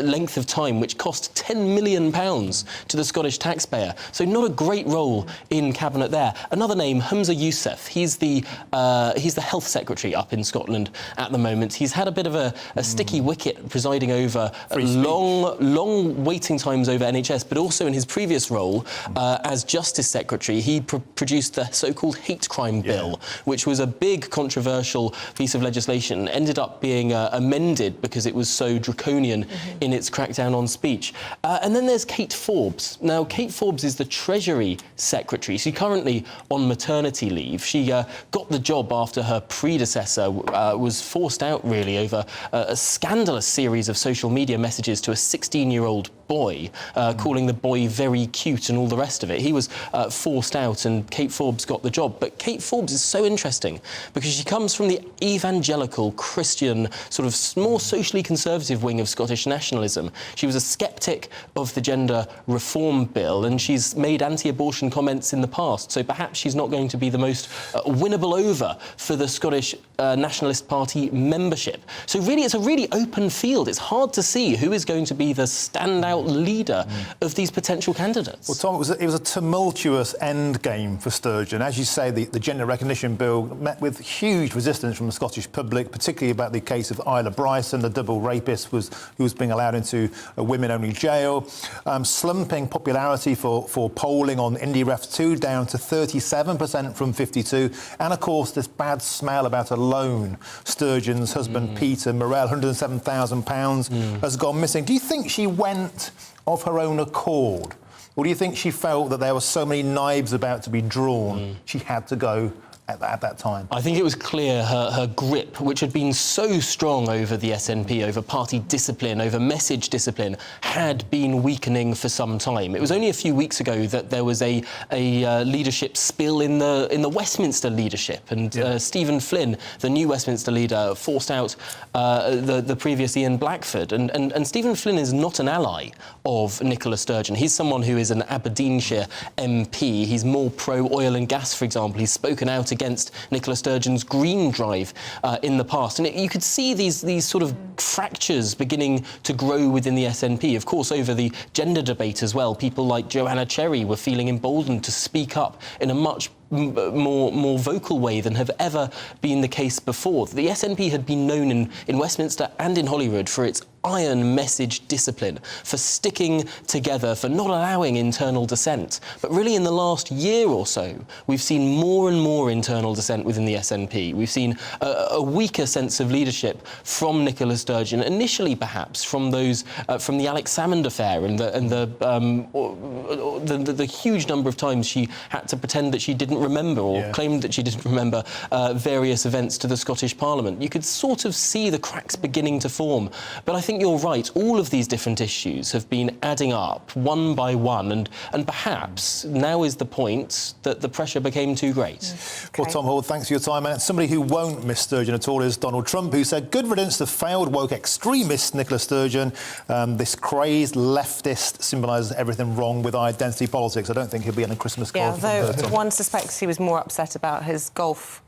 length of time, which cost £10 million to the Scottish taxpayer. So not a great role in cabinet there. Another name, Humza Yousaf. He's the health secretary up in Scotland at the moment. He's had a bit of a sticky wicket presiding over long waiting times over NHS, but also in his previous role as Justice Secretary, he produced the so-called hate crime bill, which was a big controversial piece of legislation, ended up being amended because it was so draconian in its crackdown on speech. And then there's Kate Forbes. Now, Kate Forbes is the Treasury Secretary. She's currently on maternity leave. She got the job after her predecessor was forced out, really, over a scandalous series of social media messages to a 16-year-old boy, calling the boy very cute and all the rest of it. He was forced out and Kate Forbes got the job. But Kate Forbes is so interesting because she comes from the evangelical Christian, sort of more socially conservative wing of Scottish nationalism. She was a sceptic of the gender reform bill and she's made anti-abortion comments in the past, so perhaps she's not going to be the most winnable over for the Scottish Nationalist Party membership. So really, it's a really open field. It's hard to see who is going to be the standout leader of these potential candidates. Well, Tom, it was a tumultuous end game for Sturgeon. As you say, the gender recognition bill met with huge resistance from the Scottish public, particularly about the case of Isla Bryson, the double rapist who was being allowed into a women-only jail, slumping popularity for polling on IndyRef2 down to 37% from 52, and of course this bad smell about a loan. Sturgeon's husband Peter Morell, £107,000, has gone missing. Do you think she went of her own accord, or do you think she felt that there were so many knives about to be drawn she had to go at that time? I think it was clear her grip, which had been so strong over the SNP, over party discipline, over message discipline, had been weakening for some time. It was only a few weeks ago that there was a leadership spill in the Westminster leadership, and Stephen Flynn, the new Westminster leader, forced out the previous Ian Blackford. And Stephen Flynn is not an ally of Nicola Sturgeon. He's someone who is an Aberdeenshire MP. He's more pro-oil and gas, for example. He's spoken out against Nicola Sturgeon's Green Drive in the past. And you could see these sort of fractures beginning to grow within the SNP. Of course, over the gender debate as well, people like Joanna Cherry were feeling emboldened to speak up in a much more vocal way than have ever been the case before. The SNP had been known in Westminster and in Holyrood for its iron message discipline, for sticking together, for not allowing internal dissent. But really in the last year or so, we've seen more and more internal dissent within the SNP. We've seen a weaker sense of leadership from Nicola Sturgeon, initially perhaps from those from the Alex Salmond affair and the huge number of times she had to pretend that she didn't remember or claimed that she didn't remember various events to the Scottish Parliament. You could sort of see the cracks beginning to form. But I think you're right. All of these different issues have been adding up one by one, and perhaps now is the point that the pressure became too great. Well, Tom Hall, thanks for your time. And somebody who won't miss Sturgeon at all is Donald Trump, who said, "Good riddance to failed woke extremist Nicola Sturgeon. This crazed leftist symbolises everything wrong with identity politics." I don't think he'll be on a Christmas card. Yeah, though one suspects he was more upset about his golf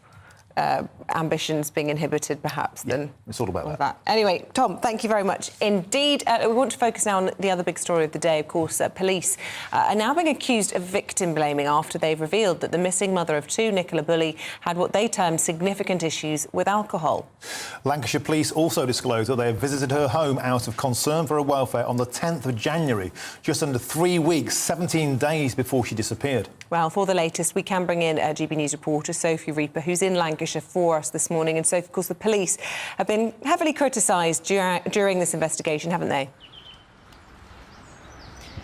ambitions being inhibited, perhaps, than it's all about that. Anyway, Tom, thank you very much indeed. We want to focus now on the other big story of the day. Of course, police are now being accused of victim blaming after they've revealed that the missing mother of two, Nicola Bulley, had what they termed significant issues with alcohol. Lancashire Police also disclosed that they have visited her home out of concern for her welfare on the 10th of January, just under 3 weeks, 17 days before she disappeared. Well, for the latest, we can bring in GB News reporter Sophie Reaper, who's in Lancashire for us this morning. And Sophie, of course, the police have been heavily criticised during this investigation, haven't they?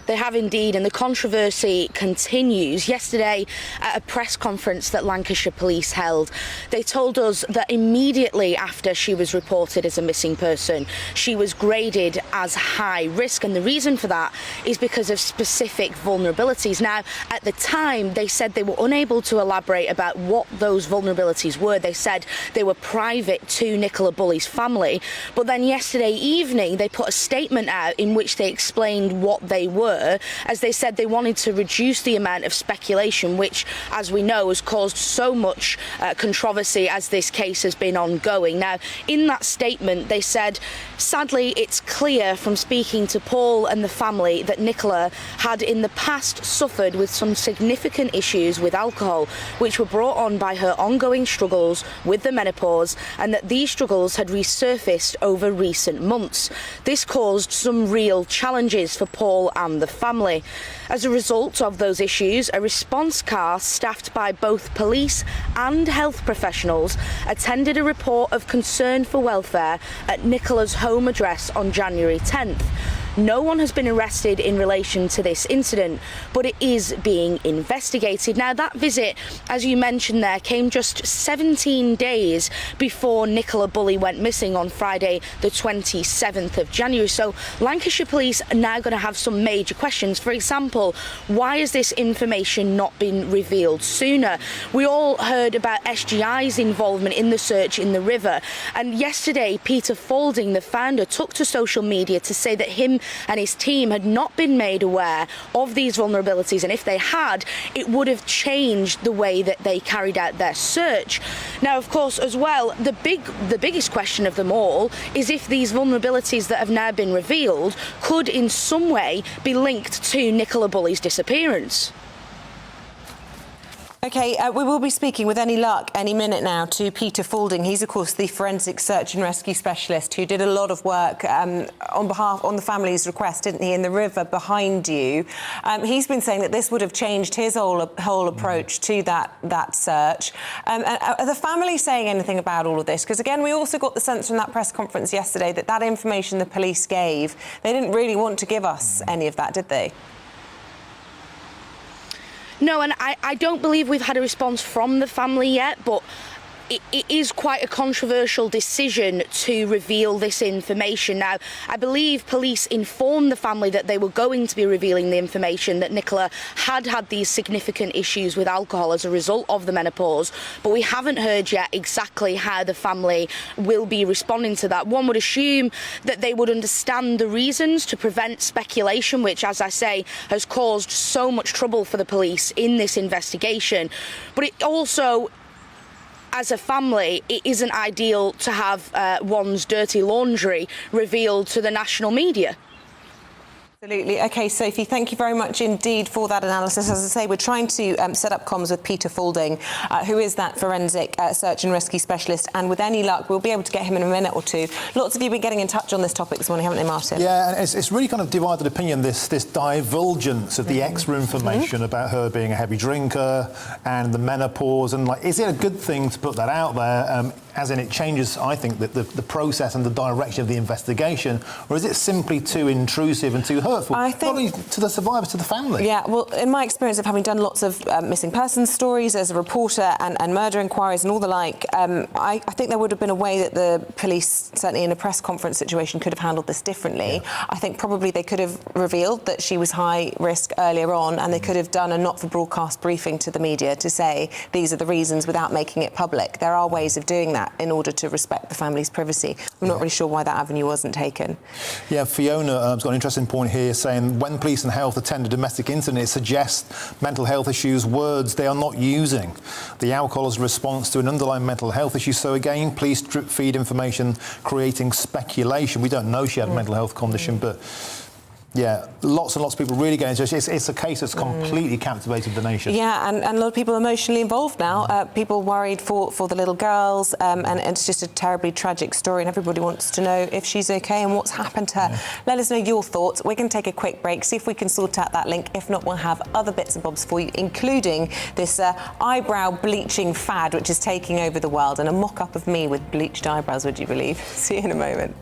They have indeed, and the controversy continues. Yesterday, at a press conference that Lancashire Police held, they told us that immediately after she was reported as a missing person, she was graded as high risk, and the reason for that is because of specific vulnerabilities. Now, at the time, they said they were unable to elaborate about what those vulnerabilities were. They said they were private to Nicola Bulley's family, but then yesterday evening they put a statement out in which they explained what they were, as they said they wanted to reduce the amount of speculation, which, as we know, has caused so much controversy as this case has been ongoing. Now, in that statement, they said, sadly, it's clear from speaking to Paul and the family that Nicola had in the past suffered with some significant issues with alcohol, which were brought on by her ongoing struggles with the menopause, and that these struggles had resurfaced over recent months. This caused some real challenges for Paul and the family. As a result of those issues, a response car staffed by both police and health professionals attended a report of concern for welfare at Nicola's home address on January 10th. No one has been arrested in relation to this incident, but it is being investigated. Now, that visit, as you mentioned there, came just 17 days before Nicola Bulley went missing on Friday, the 27th of January. So Lancashire Police are now going to have some major questions. For example, why has this information not been revealed sooner? We all heard about SGI's involvement in the search in the river, and yesterday Peter Faulding, the founder, took to social media to say that him and his team had not been made aware of these vulnerabilities, and if they had, it would have changed the way that they carried out their search. Now, of course, as well, the biggest question of them all is if these vulnerabilities that have now been revealed could in some way be linked to Nicola Bulley's disappearance. OK, we will be speaking, with any luck, any minute now, to Peter Faulding. He's, of course, the forensic search and rescue specialist who did a lot of work on the family's request, didn't he, in the river behind you. He's been saying that this would have changed his whole approach to that search. Are the family saying anything about all of this? Because, again, we also got the sense from that press conference yesterday that information the police gave, they didn't really want to give us any of that, did they? No, and I don't believe we've had a response from the family yet, but it is quite a controversial decision to reveal this information. Now, I believe police informed the family that they were going to be revealing the information, that Nicola had these significant issues with alcohol as a result of the menopause, but we haven't heard yet exactly how the family will be responding to that. One would assume that they would understand the reasons to prevent speculation, which, as I say, has caused so much trouble for the police in this investigation. But it also, as a family, it isn't ideal to have one's dirty laundry revealed to the national media. Absolutely. OK, Sophie, thank you very much indeed for that analysis. As I say, we're trying to set up comms with Peter Faulding, who is that forensic search and rescue specialist, and with any luck, we'll be able to get him in a minute or two. Lots of you have been getting in touch on this topic this morning, haven't they, Martin? Yeah, and it's really kind of divided opinion, this divulgence of the extra information about her being a heavy drinker and the menopause, and, like, is it a good thing to put that out there? As in, it changes, I think, the process and the direction of the investigation, or is it simply too intrusive and too hurtful? I think, not only to the survivors, to the family. Yeah, well, in my experience of having done lots of missing persons stories as a reporter and murder inquiries and all the like, I think there would have been a way that the police, certainly in a press conference situation, could have handled this differently. Yeah. I think probably they could have revealed that she was high risk earlier on, and they could have done a not-for-broadcast briefing to the media to say these are the reasons without making it public. There are ways of doing that in order to respect the family's privacy. I'm not really sure why that avenue wasn't taken. Yeah, Fiona has got an interesting point here, saying when police and health attend a domestic incident, it suggests mental health issues, words they are not using. The alcohol is a response to an underlying mental health issue. So again, police drip feed information, creating speculation. We don't know she had a mental health condition, but yeah, lots and lots of people really get into it. It's a case that's completely captivated the nation. Yeah, and a lot of people emotionally involved now. People worried for the little girls, and it's just a terribly tragic story, and everybody wants to know if she's OK and what's happened to her. Yeah. Let us know your thoughts. We're going to take a quick break, see if we can sort out that link. If not, we'll have other bits and bobs for you, including this eyebrow bleaching fad, which is taking over the world, and a mock-up of me with bleached eyebrows, would you believe? See you in a moment.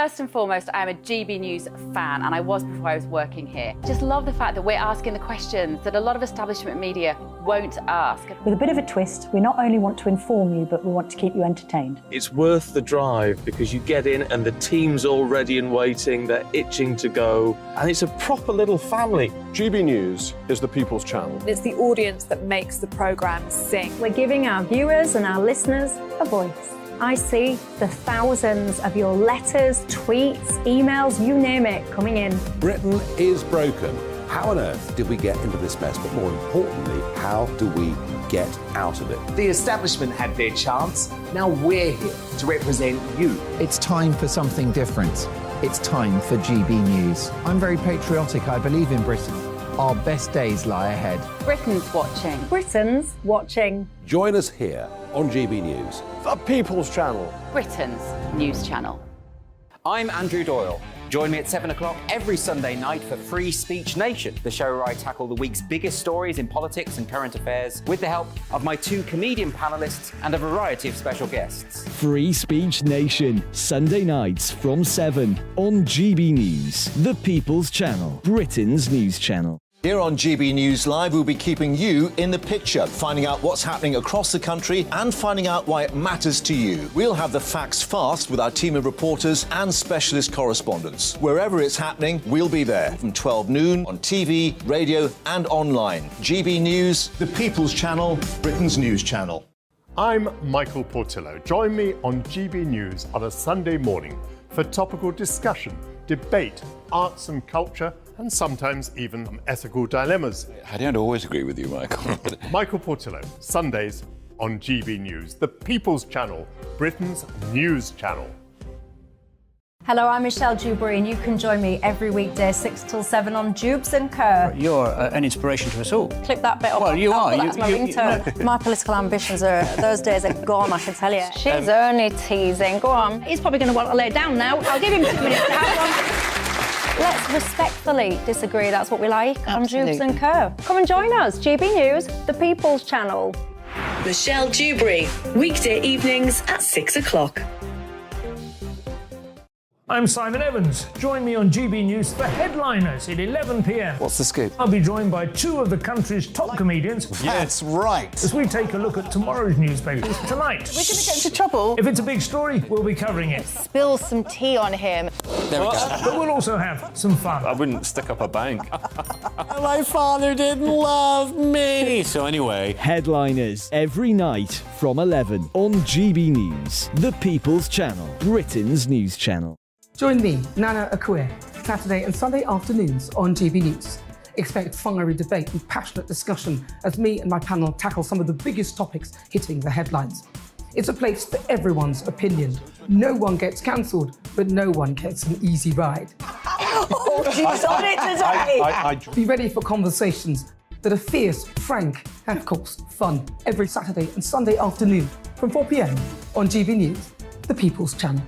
First and foremost, I am a GB News fan, and I was before I was working here. Just love the fact that we're asking the questions that a lot of establishment media won't ask. With a bit of a twist, we not only want to inform you, but we want to keep you entertained. It's worth the drive because you get in and the team's all ready and waiting, they're itching to go, and it's a proper little family. GB News is the people's channel. It's the audience that makes the programme sing. We're giving our viewers and our listeners a voice. I see the thousands of your letters, tweets, emails, you name it, coming in. Britain is broken. How on earth did we get into this mess? But more importantly, how do we get out of it? The establishment had their chance. Now we're here to represent you. It's time for something different. It's time for GB News. I'm very patriotic. I believe in Britain. Our best days lie ahead. Britain's watching. Britain's watching. Join us here on GB News. The people's channel. Britain's news channel. I'm Andrew Doyle. Join me at 7 o'clock every Sunday night for Free Speech Nation, the show where I tackle the week's biggest stories in politics and current affairs with the help of my 2 comedian panellists and a variety of special guests. Free Speech Nation, Sunday nights from 7 on GB News, the People's Channel, Britain's news channel. Here on GB News Live, we'll be keeping you in the picture, finding out what's happening across the country and finding out why it matters to you. We'll have the facts fast with our team of reporters and specialist correspondents. Wherever it's happening, we'll be there from 12 noon on TV, radio and online. GB News, the People's Channel, Britain's news channel. I'm Michael Portillo. Join me on GB News on a Sunday morning for topical discussion, debate, arts and culture, and sometimes even ethical dilemmas. I don't always agree with you, Michael. Michael Portillo, Sundays on GB News, the People's Channel, Britain's news channel. Hello, I'm Michelle Dewberry, and you can join me every weekday 6 till 7 on Jubes and Co. You're an inspiration to us all. Click that bit up. Well, you are. That's my ringtone. My political ambitions those days are gone, I can tell you. She's only teasing. Go on. He's probably going to want to lay down now. I'll give him 2 minutes to have one. Let's respectfully disagree. That's what we like on Jubes and Co. Come and join us. GB News, the People's Channel. Michelle Dewberry, weekday evenings at 6 o'clock. I'm Simon Evans. Join me on GB News for Headliners at 11 p.m. What's the scoop? I'll be joined by 2 of the country's top comedians. That's right. As we take a look at tomorrow's newspapers tonight. We're going to get into trouble. If it's a big story, we'll be covering it. Spill some tea on him. There we go. But we'll also have some fun. I wouldn't stick up a bank. My father didn't love me. So anyway. Headliners every night from 11 on GB News, the People's Channel, Britain's news channel. Join me, Nana Akue, Saturday and Sunday afternoons on GB News. Expect fiery debate and passionate discussion as me and my panel tackle some of the biggest topics hitting the headlines. It's a place for everyone's opinion. No one gets cancelled, but no one gets an easy ride. Oh, she's on it today! Be ready for conversations that are fierce, frank, and of course, fun. Every Saturday and Sunday afternoon from 4 p.m. on GB News, the People's Channel.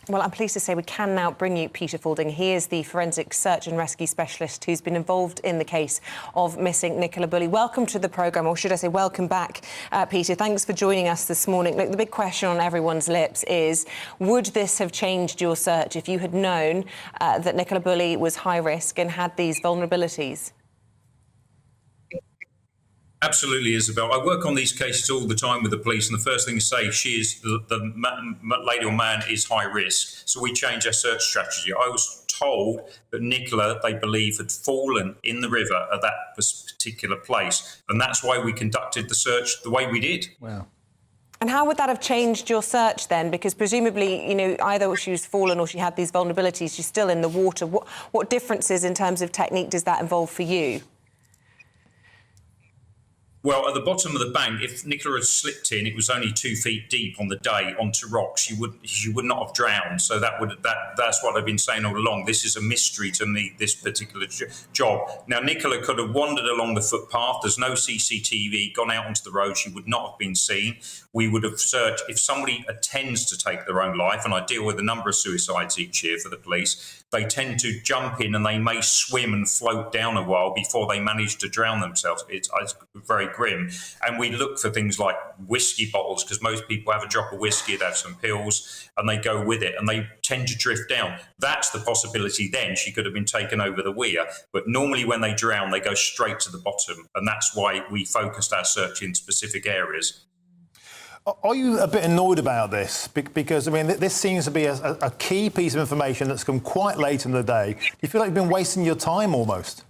Well, I'm pleased to say we can now bring you Peter Faulding. He is the forensic search and rescue specialist who's been involved in the case of missing Nicola Bulley. Welcome to the programme, or should I say welcome back, Peter. Thanks for joining us this morning. Look, the big question on everyone's lips is, would this have changed your search if you had known that Nicola Bulley was high risk and had these vulnerabilities? Absolutely, Isabel. I work on these cases all the time with the police, and the first thing to say, the lady or man is high risk. So we change our search strategy. I was told that Nicola, they believe, had fallen in the river at that particular place, and that's why we conducted the search the way we did. Wow. And how would that have changed your search then? Because presumably, you know, either she was fallen or she had these vulnerabilities, she's still in the water. What differences in terms of technique does that involve for you? Well, at the bottom of the bank, if Nicola had slipped in, it was only 2 feet deep on the day onto rocks. She would not have drowned. So that's what I've been saying all along. This is a mystery to me, this particular job. Now, Nicola could have wandered along the footpath. There's no CCTV, gone out onto the road. She would not have been seen. We would have searched. If somebody intends to take their own life, and I deal with a number of suicides each year for the police, they tend to jump in and they may swim and float down a while before they manage to drown themselves. It's very grim. And we look for things like whiskey bottles, because most people have a drop of whiskey, they have some pills, and they go with it, and they tend to drift down. That's the possibility then. She could have been taken over the weir. But normally when they drown, they go straight to the bottom. And that's why we focused our search in specific areas. Are you a bit annoyed about this? Because, I mean, this seems to be a key piece of information that's come quite late in the day. Do you feel like you've been wasting your time almost?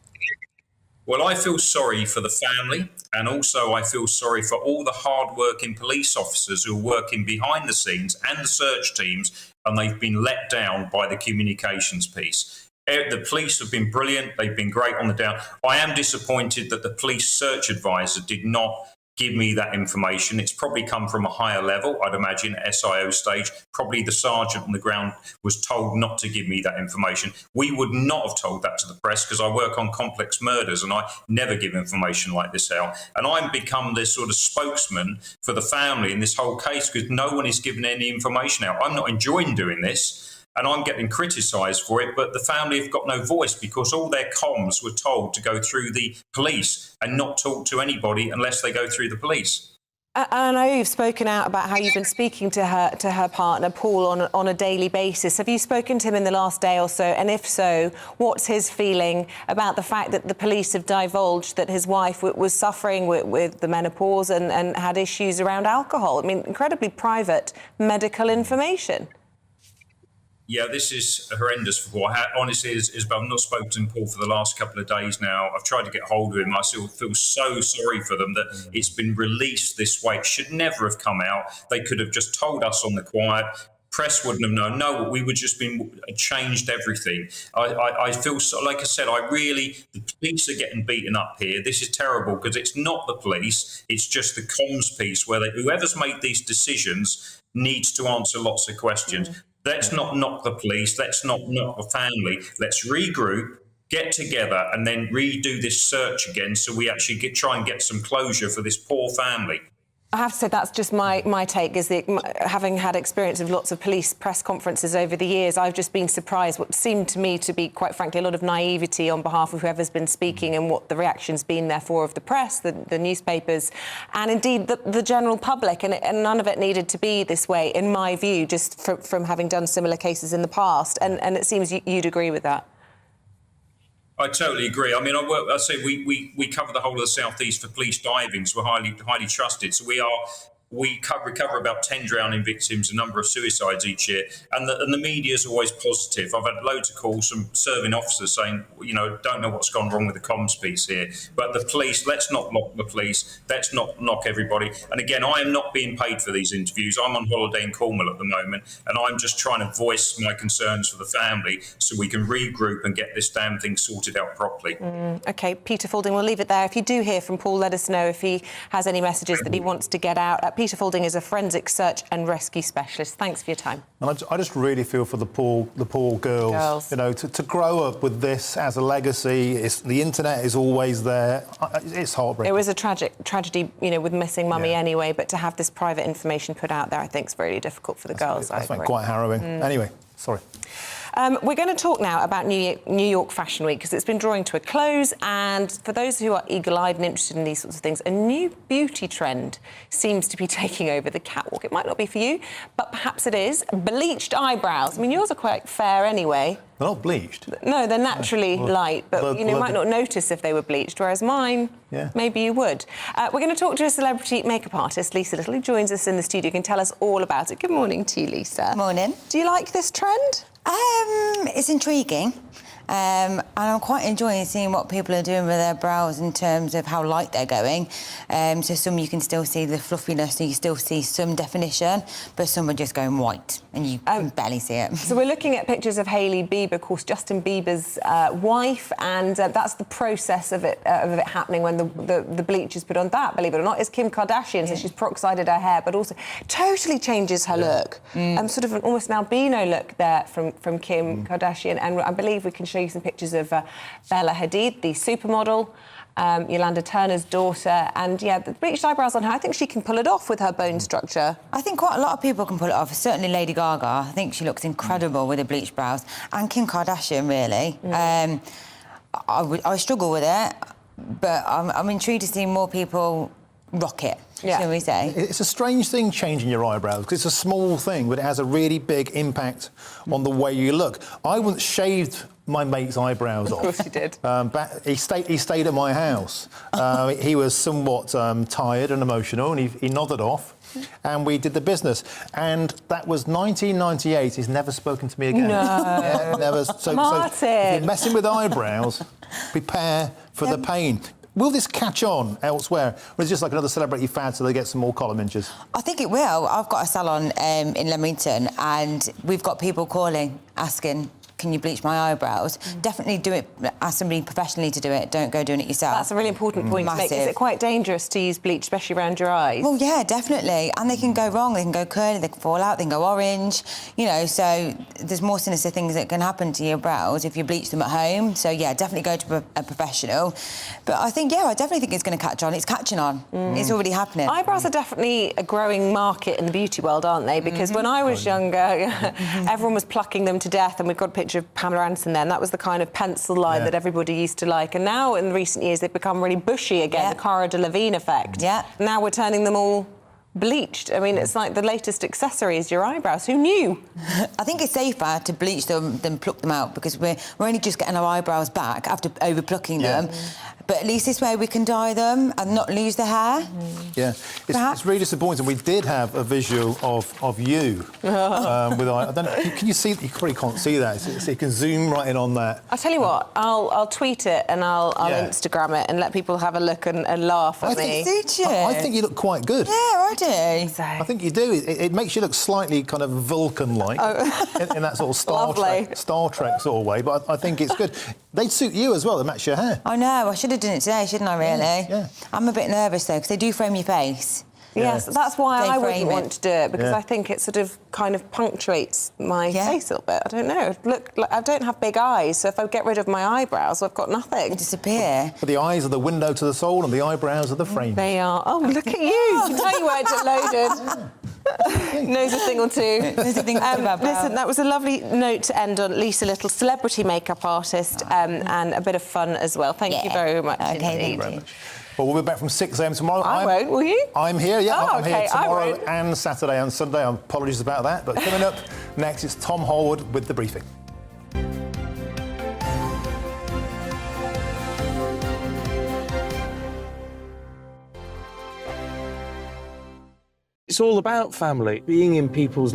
Well, I feel sorry for the family, and also I feel sorry for all the hard-working police officers who are working behind the scenes and the search teams, and they've been let down by the communications piece. The police have been brilliant. They've been great on the down. I am disappointed that the police search advisor did not give me that information. It's probably come from a higher level, I'd imagine, at SIO stage. Probably the sergeant on the ground was told not to give me that information. We would not have told that to the press because I work on complex murders and I never give information like this out. And I've become this sort of spokesman for the family in this whole case because no one is giving any information out. I'm not enjoying doing this. And I'm getting criticised for it, but the family have got no voice because all their comms were told to go through the police and not talk to anybody unless they go through the police. I know you've spoken out about how you've been speaking to her partner, Paul, on a daily basis. Have you spoken to him in the last day or so? And if so, what's his feeling about the fact that the police have divulged that his wife was suffering with the menopause and had issues around alcohol? I mean, incredibly private medical information. Yeah, this is horrendous for Paul. Honestly, Isabel, I've not spoken to Paul for the last couple of days now. I've tried to get hold of him. I still feel so sorry for them that it's been released this way. It should never have come out. They could have just told us on the quiet. Press wouldn't have known. No, we would just been changed everything. I feel so, like I said, the police are getting beaten up here. This is terrible because it's not the police. It's just the comms piece where whoever's made these decisions needs to answer lots of questions. Let's not knock the police. Let's not knock the family. Let's regroup, get together, and then redo this search again so we actually try and get some closure for this poor family. I have to say that's just my take, is having had experience of lots of police press conferences over the years, I've just been surprised what seemed to me to be, quite frankly, a lot of naivety on behalf of whoever's been speaking and what the reaction's been therefore of the press, the newspapers, and indeed the general public. And none of it needed to be this way, in my view, just from having done similar cases in the past. And it seems you'd agree with that. I totally agree. I mean, I say we cover the whole of the southeast for police divings. We're highly trusted. So we recover about 10 drowning victims, a number of suicides each year, and the media is always positive. I've had loads of calls from serving officers saying, don't know what's gone wrong with the comms piece here. But the police, let's not lock the police, let's not knock everybody. And again, I am not being paid for these interviews. I'm on holiday in Cornwall at the moment, and I'm just trying to voice my concerns for the family so we can regroup and get this damn thing sorted out properly. OK, Peter Faulding, we'll leave it there. If you do hear from Paul, let us know if he has any messages that he wants to get out. Peter Faulding is a forensic search and rescue specialist. Thanks for your time. And I just really feel for the poor girls. To grow up with this as a legacy. The internet is always there. It's heartbreaking. It was a tragedy, with missing mummy anyway, but to have this private information put out there, I think is really difficult for the girls. That's quite harrowing. Anyway, sorry. We're going to talk now about New York Fashion Week because it's been drawing to a close, and for those who are eagle-eyed and interested in these sorts of things, a new beauty trend seems to be taking over the catwalk. It might not be for you, but perhaps it is. Bleached eyebrows. I mean, yours are quite fair anyway. They're not bleached. No, they're naturally light, but you might not notice if they were bleached, whereas mine, maybe you would. We're going to talk to a celebrity makeup artist, Lisa Little, who joins us in the studio, can tell us all about it. Good morning to you, Lisa. Morning. Do you like this trend? It's intriguing. And I'm quite enjoying seeing what people are doing with their brows in terms of how light they're going. So some you can still see the fluffiness, and you still see some definition, but some are just going white, and you can barely see it. So we're looking at pictures of Hailey Bieber, of course, Justin Bieber's wife, and that's the process of it happening when the bleach is put on. That, believe it or not, is Kim Kardashian. So she's peroxided her hair, but also totally changes her look. Sort of almost an albino look there from Kim Kardashian. And I believe we can show you some pictures of Bella Hadid, the supermodel, Yolanda Turner's daughter, and yeah, the bleached eyebrows on her. I think she can pull it off with her bone structure. I think quite a lot of people can pull it off. Certainly Lady Gaga. I think she looks incredible with the bleached brows, and Kim Kardashian really. I struggle with it, but I'm intrigued to see more people rock it, shall we say. It's a strange thing, changing your eyebrows, because it's a small thing, but it has a really big impact on the way you look. I once shaved my mate's eyebrows off. Of course you did. He stayed at my house. He was somewhat tired and emotional, and he nodded off. And we did the business. And that was 1998. He's never spoken to me again. No. Yeah, never. So if you're messing with eyebrows, prepare for the pain. Will this catch on elsewhere, or is it just like another celebrity fad so they get some more column inches? I think it will. I've got a salon in Leamington, and we've got people calling, asking, can you bleach my eyebrows? Definitely do it, ask somebody professionally to do it. Don't go doing it yourself. That's a really important point to make. Is it quite dangerous to use bleach, especially around your eyes? Well, yeah, definitely. And they can go wrong. They can go curly, they can fall out, they can go orange, you know, so there's more sinister things that can happen to your brows if you bleach them at home. So, yeah, definitely go to a professional. But I think, yeah, I definitely think it's going to catch on. It's catching on. It's already happening. Eyebrows are definitely a growing market in the beauty world, aren't they? Because when I was younger, everyone was plucking them to death, and we've got a picture of Pamela Anderson there, and that was the kind of pencil line that everybody used to like. And now, in recent years, they've become really bushy again, the Cara Delevingne effect. Now we're turning them all bleached. I mean, it's like the latest accessory is your eyebrows. Who knew? I think it's safer to bleach them than pluck them out, because we're only just getting our eyebrows back after over-plucking them. But at least this way we can dye them and not lose the hair. Yeah, it's really disappointing. We did have a visual of you with I don't know. Can you see? You probably can't see that. So you can zoom right in on that. I'll tell you what. I'll tweet it and I'll Instagram it and let people have a look and laugh at me. I think you look quite good. Yeah, I do. I think you do. It makes you look slightly kind of Vulcan-like in that sort of Star Trek sort of way. But I think it's good. They'd suit you as well. They match your hair. I know. I should have done it today, shouldn't I, really? Yeah. I'm a bit nervous, though, because they do frame your face. Yes, that's why I wouldn't want to do it, because I think it sort of kind of punctuates my face a little bit. I don't know. Look, like, I don't have big eyes, so if I get rid of my eyebrows, I've got nothing. They disappear. But the eyes are the window to the soul, and the eyebrows are the frame. They are. Oh, look at you! You can tell you weren't loaded. Knows a thing or two. Listen, that was a lovely note to end on. Lisa Little, celebrity makeup artist, and a bit of fun as well. Thank you very much indeed. Thank you very much. Well, we'll be back from 6 a.m. tomorrow. I won't, will you? I'm here, I'm here tomorrow and Saturday and Sunday. Apologies about that. But coming up next is Tom Holwood with The Briefing. It's all about family, being in people's